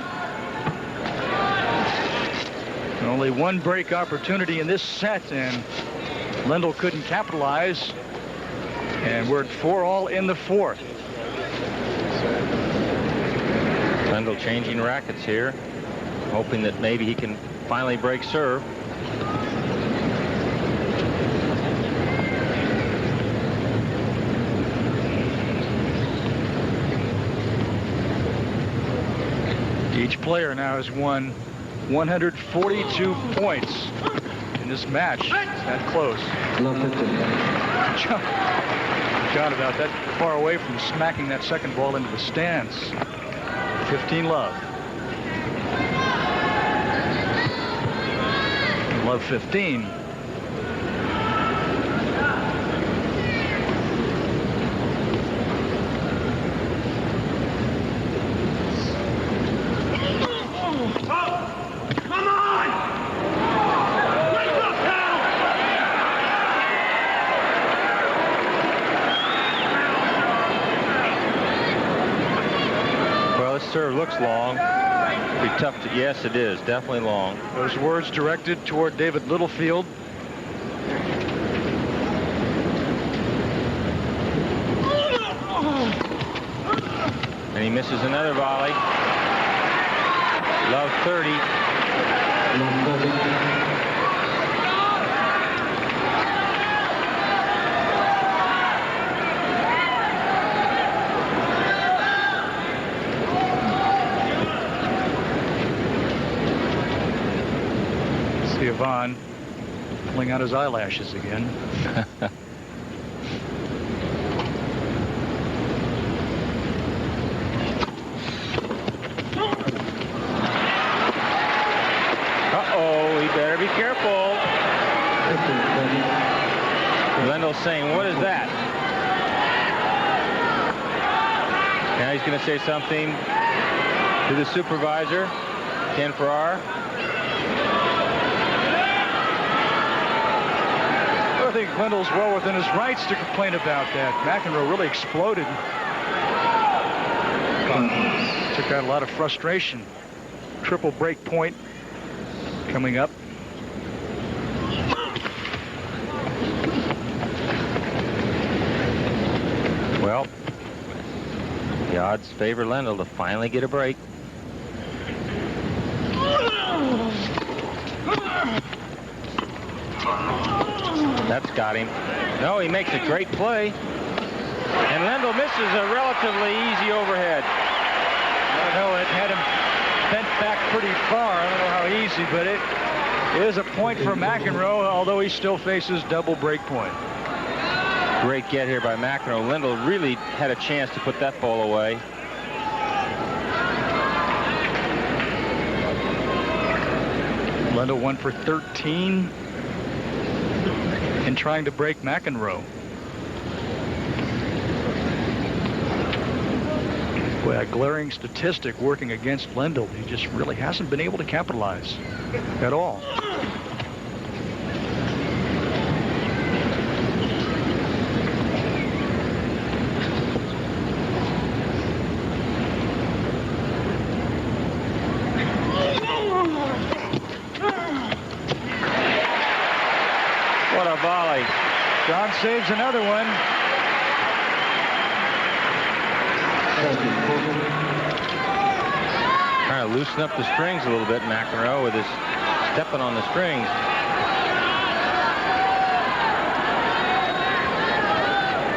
Only one break opportunity in this set, and Lendl couldn't capitalize. And we're at 4-all in the 4th. Lendl changing rackets here, hoping that maybe he can finally break serve. Each player now has won 142 points in this match. It's that close. John about that far away from smacking that second ball into the stands. 15 love. Love 15. Serve looks long. long. Be tough to, yes, it is. Definitely long. Those words directed toward David Littlefield. And he misses another volley. Love 30. See Yvonne pulling out his eyelashes again. Uh-oh, he better be careful. Lendl's saying, what is that? Now he's going to say something to the supervisor, Ken Farrar. I think Lendl's well within his rights to complain about that. McEnroe really exploded. Took out a lot of frustration. Triple break point coming up. Well, the odds favor Lendl to finally get a break. That's got him. No, he makes a great play. And Lendl misses a relatively easy overhead. I know it had him bent back pretty far. I don't know how easy, but it is a point for McEnroe, although he still faces double break point. Great get here by McEnroe. Lendl really had a chance to put that ball away. Lendl 1 for 13 in trying to break McEnroe. Boy, a glaring statistic working against Lendl. He just really hasn't been able to capitalize at all. What a volley. John saves another one. Trying to loosen up the strings a little bit, McEnroe, with his stepping on the strings.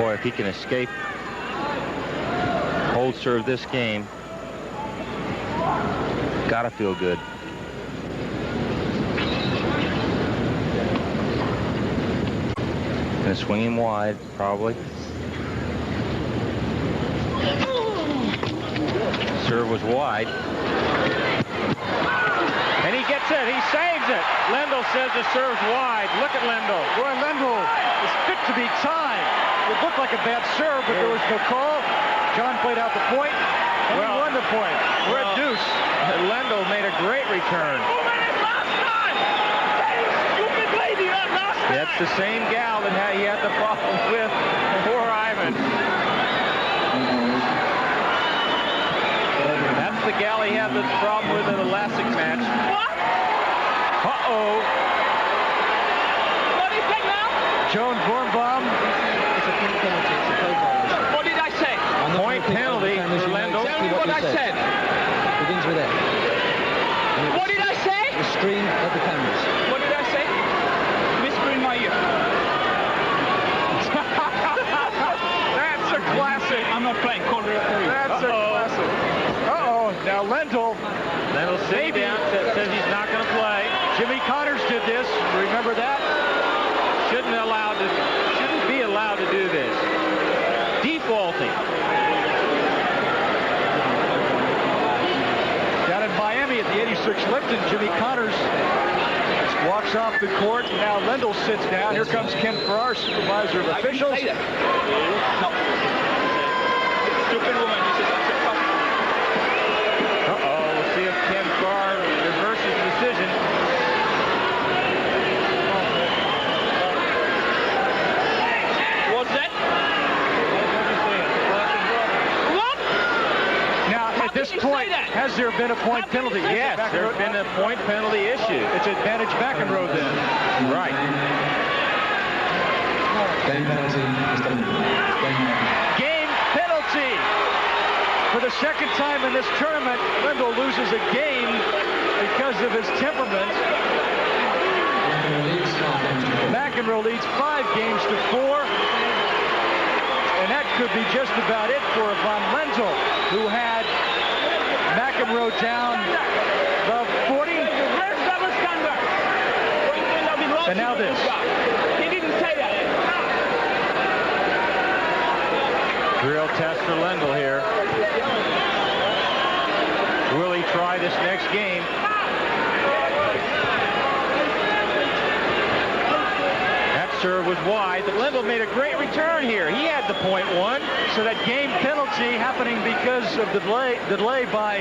Boy, if he can escape hold serve this game, gotta feel good. Gonna swing him wide, probably. Serve was wide. And he gets it. He saves it. Lendl says the serve's wide. Look at Lendl. Boy, Lendl is fit to be tied. It looked like a bad serve, but there was no call. John played out the point, and he won the point. We're at deuce. Lendl made a great return. That's the same gal that he had the problem with. Poor Ivan. That's the gal he had the problem with in the Lassick match. What? Uh-oh. What do you think now? Joan Vormbaum. It's a point penalty. It's a play violation. What did I say? Point penalty for Lendl. Tell me what I said. Begins with F. What did I say? The screen at the cameras. What did I say? Whisper in my ear. That's a classic. I'm not playing. Call the referee. That's a classic. Uh-oh. Now Lendl. Lendl sitting down, says he's not going to play. Jimmy Connors did this. Remember that? Shouldn't be allowed to do this. Defaulting. Down in Miami at the 86 Lipton, Jimmy Connors walks off the court. Now Lendl sits down. Here comes Ken Farrar, supervisor of officials. No. Stupid woman. He says, Uh-oh. We'll see if Ken Farrar reverses the decision. what's that? What? Now, at this point, has Has there been a point penalty? Yes, there's been a point penalty issue. It's advantage McEnroe then. Right. Game penalty, Mr. Lendl. Game penalty. For the second time in this tournament, Lendl loses a game because of his temperament. McEnroe leads 5 games to 4. And that could be just about it for Van Lendl, who had McEnroe down the 40. And now this. He didn't say that. Real test for Lendl here. Will he try this next game? That serve was wide, but Lendl made a great return here. He had the point one. So that game penalty happening because of the delay by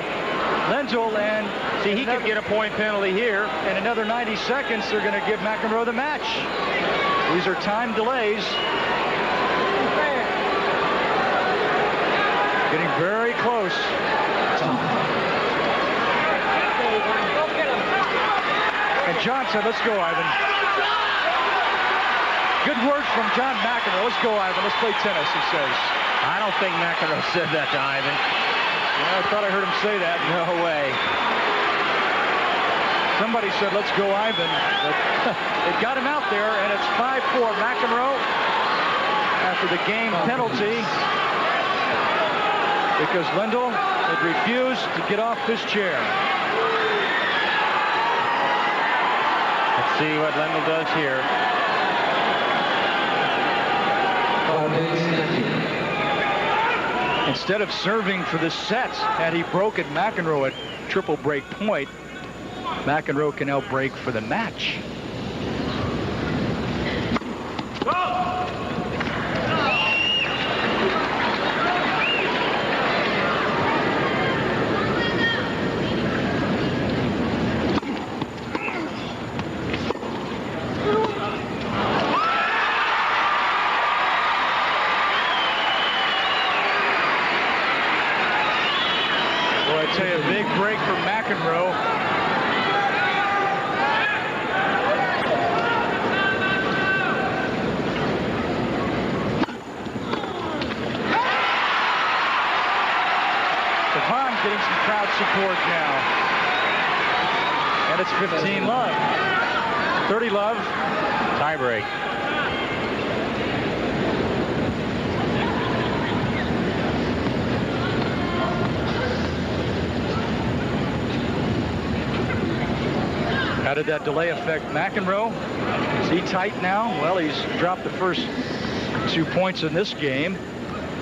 Lendl, and see, he could get a point penalty here. In another 90 seconds, they're going to give McEnroe the match. These are time delays. Getting very close. And John said, let's go, Ivan. Good words from John McEnroe. Let's go, Ivan. Let's play tennis, he says. I don't think McEnroe said that to Ivan. Yeah, I thought I heard him say that. No way. Somebody said, let's go, Ivan. But it got him out there, and it's 5-4 McEnroe after the game penalty because Lendl had refused to get off his chair. Let's see what Lendl does here. Instead of serving for the set, had he broken McEnroe at triple break point, McEnroe can now break for the match. I'd say a big break for McEnroe. Devon getting some crowd support now. And it's 15 love. 30 love. Tie break. How did that delay affect McEnroe? Is he tight now? Well, he's dropped the first 2 points in this game.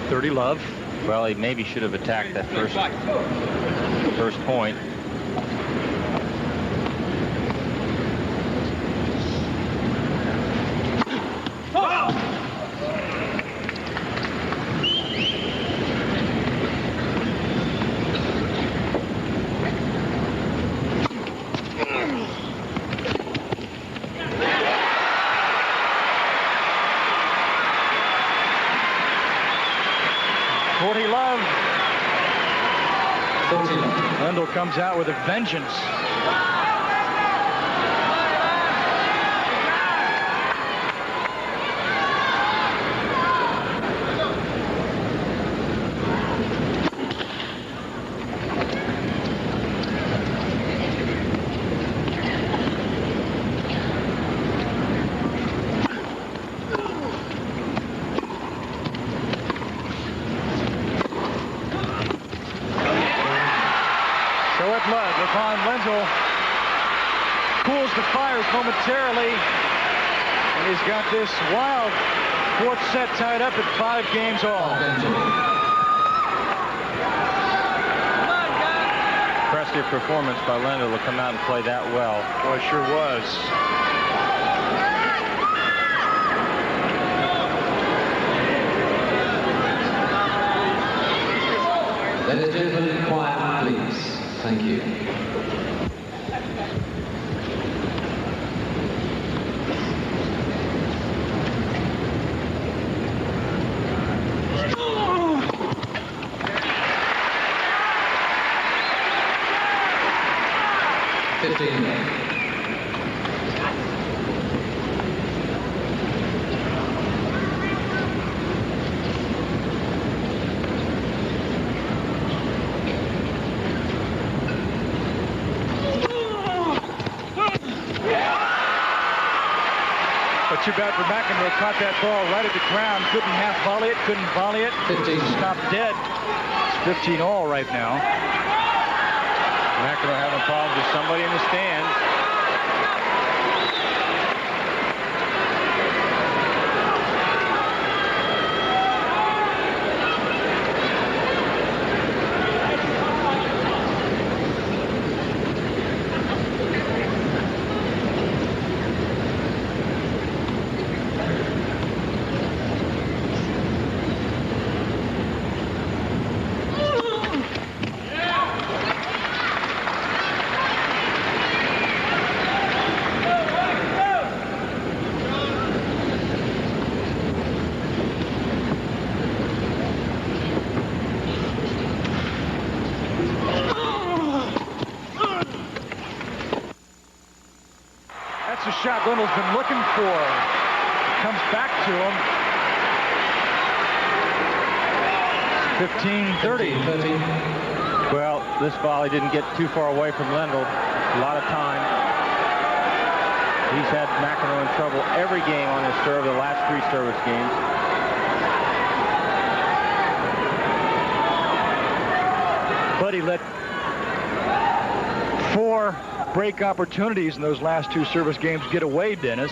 30 love. Well, he maybe should have attacked that first point. Lendl comes out with a vengeance. Lendl cools the fires momentarily, and he's got this wild 4th set tied up at 5 games all. Impressive performance by Lendl to come out and play that well. Oh, it sure was. Ladies and gentlemen, quiet, please. Thank you. 15. Too bad for McEnroe. Caught that ball right at the ground. Couldn't half volley it. Couldn't volley it. 15. Stopped dead. It's 15 all right now. McEnroe having problems with somebody in the stands. That's the shot Lendl's been looking for. Comes back to him. 15-30. Well, this volley didn't get too far away from Lendl. A lot of time. He's had McEnroe in trouble every game on his serve, the last 3 service games. But he let 4 break opportunities in those last 2 service games get away, Dennis.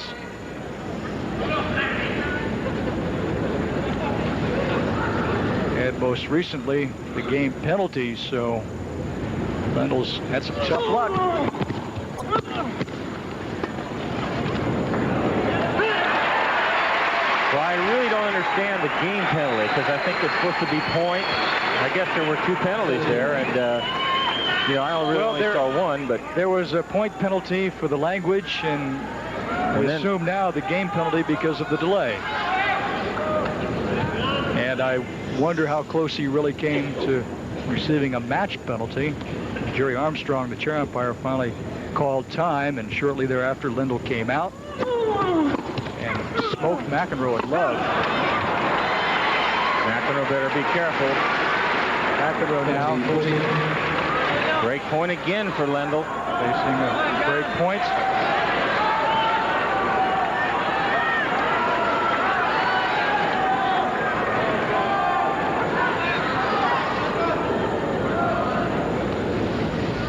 And most recently, the game penalties, so Lendl's had some tough luck. Well, I really don't understand the game penalty because I think it's supposed to be point. I guess there were 2 penalties there, and you know, I don't really only saw one, but there was a point penalty for the language, and we assume now the game penalty because of the delay. And I wonder how close he really came to receiving a match penalty. Jerry Armstrong, the chair umpire, finally called time, and shortly thereafter Lendl came out and smoked McEnroe at love. McEnroe better be careful. McEnroe now. Break point again for Lendl. Facing a break point.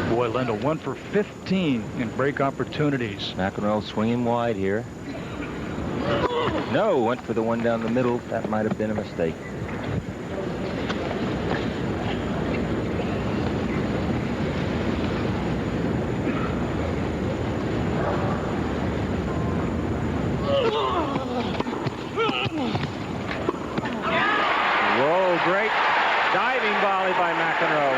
Boy, Lendl 1 for 15 in break opportunities. McEnroe swinging wide here. No, went for the one down the middle. That might have been a mistake. Whoa, great diving volley by McEnroe.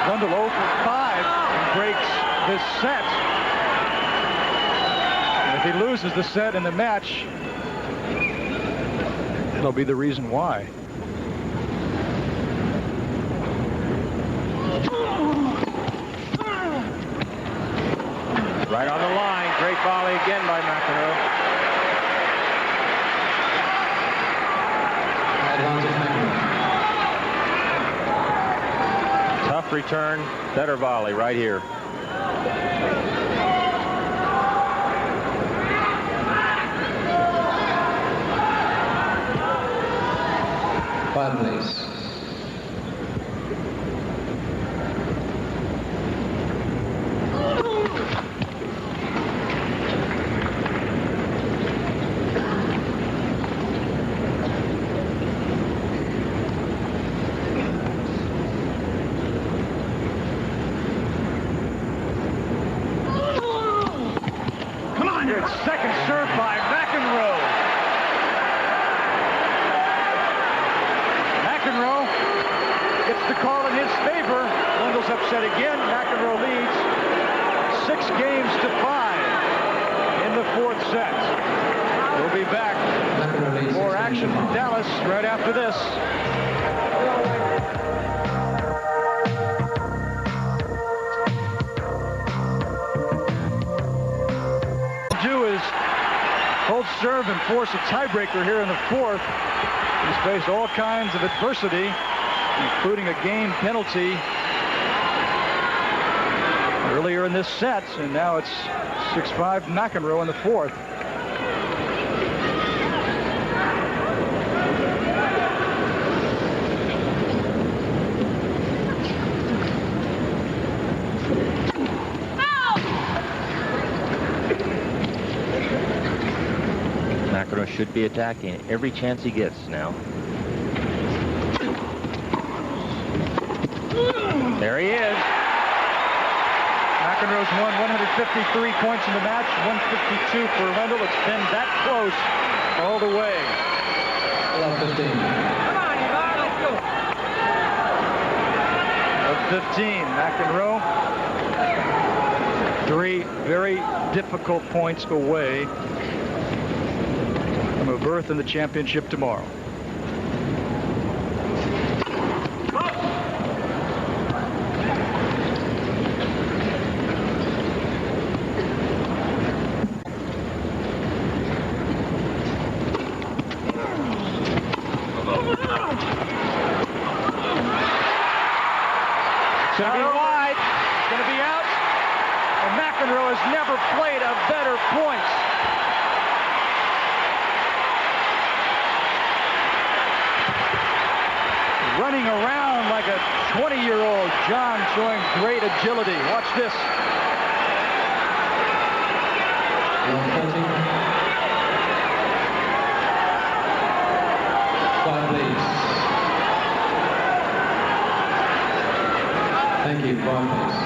Lendl 0 for 5 and breaks this set. And if he loses the set in the match, it'll be the reason why. Right on the line. Great volley again by McEnroe. Tough return. Better volley right here. Five, please. Second serve by McEnroe. McEnroe gets the call in his favor. Lendl's upset again. McEnroe leads 6 games to 5 in the 4th set. in Dallas right after this. Do is hold serve and force a tiebreaker here in the fourth. He's faced all kinds of adversity, including a game penalty earlier in this set, and now it's 6-5 McEnroe in the fourth. McEnroe should be attacking every chance he gets now. There he is. McEnroe's won 153 points in the match, 152 for Lendl. It's been that close all the way. 15. Of 15, McEnroe. 3 very difficult points away from a berth in the championship tomorrow. It's going to be wide. It's going to be out. And McEnroe has never played a better points. Running around like a 20-year-old. John showing great agility. Watch this. 5, please. Thank you. 5, please.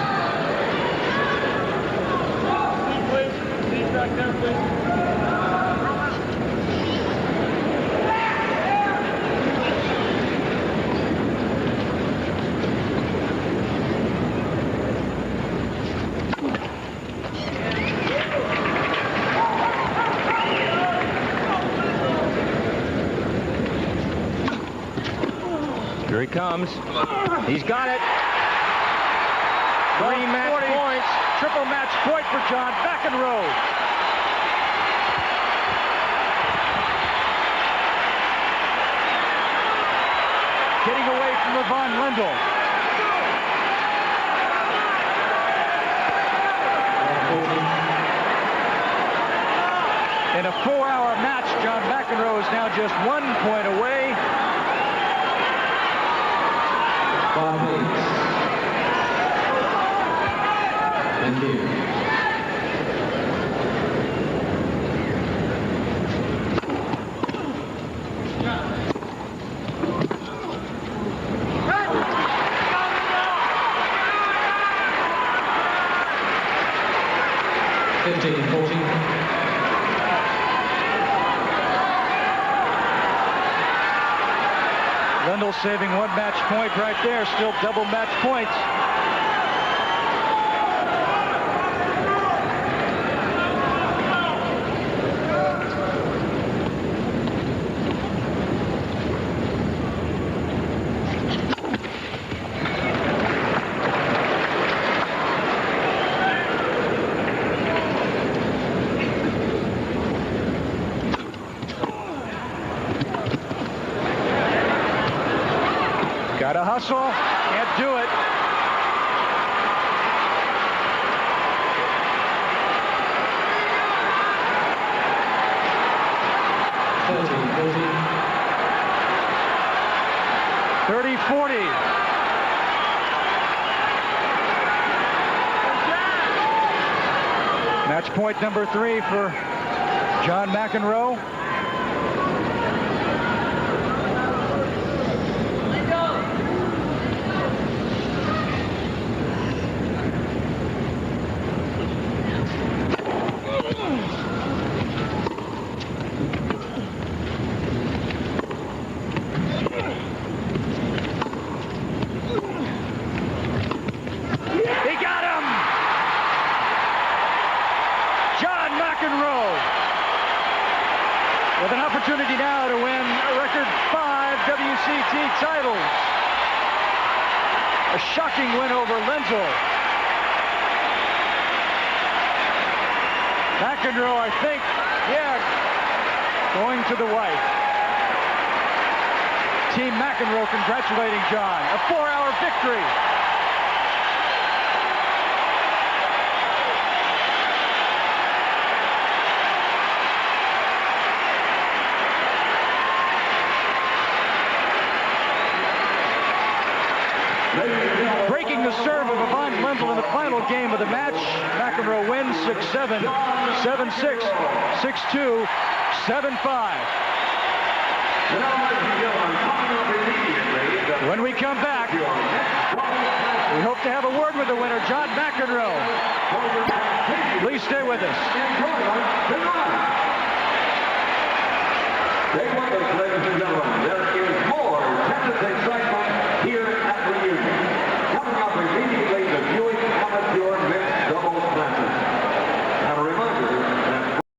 Here he comes. He's got it. 3 match points. Triple match point for John McEnroe. Getting away from Levon Lendl. In a 4-hour match, John McEnroe is now just 1 point away. 5, please. Thank you. Lendl saving 1 match point right there. Still double match points. Got to hustle. Can't do it. $30-40. Match point number 3 for John McEnroe. opportunity now to win a record 5 WCT titles. A shocking win over Lendl. McEnroe, I think, going to the wife. Team McEnroe congratulating John. A 4-hour victory. Breaking the serve of Lendl in the final game of the match. McEnroe wins 6-7, 7-6, 6-2, 7-5. When we come back, we hope to have a word with the winner, John McEnroe. Please stay with us.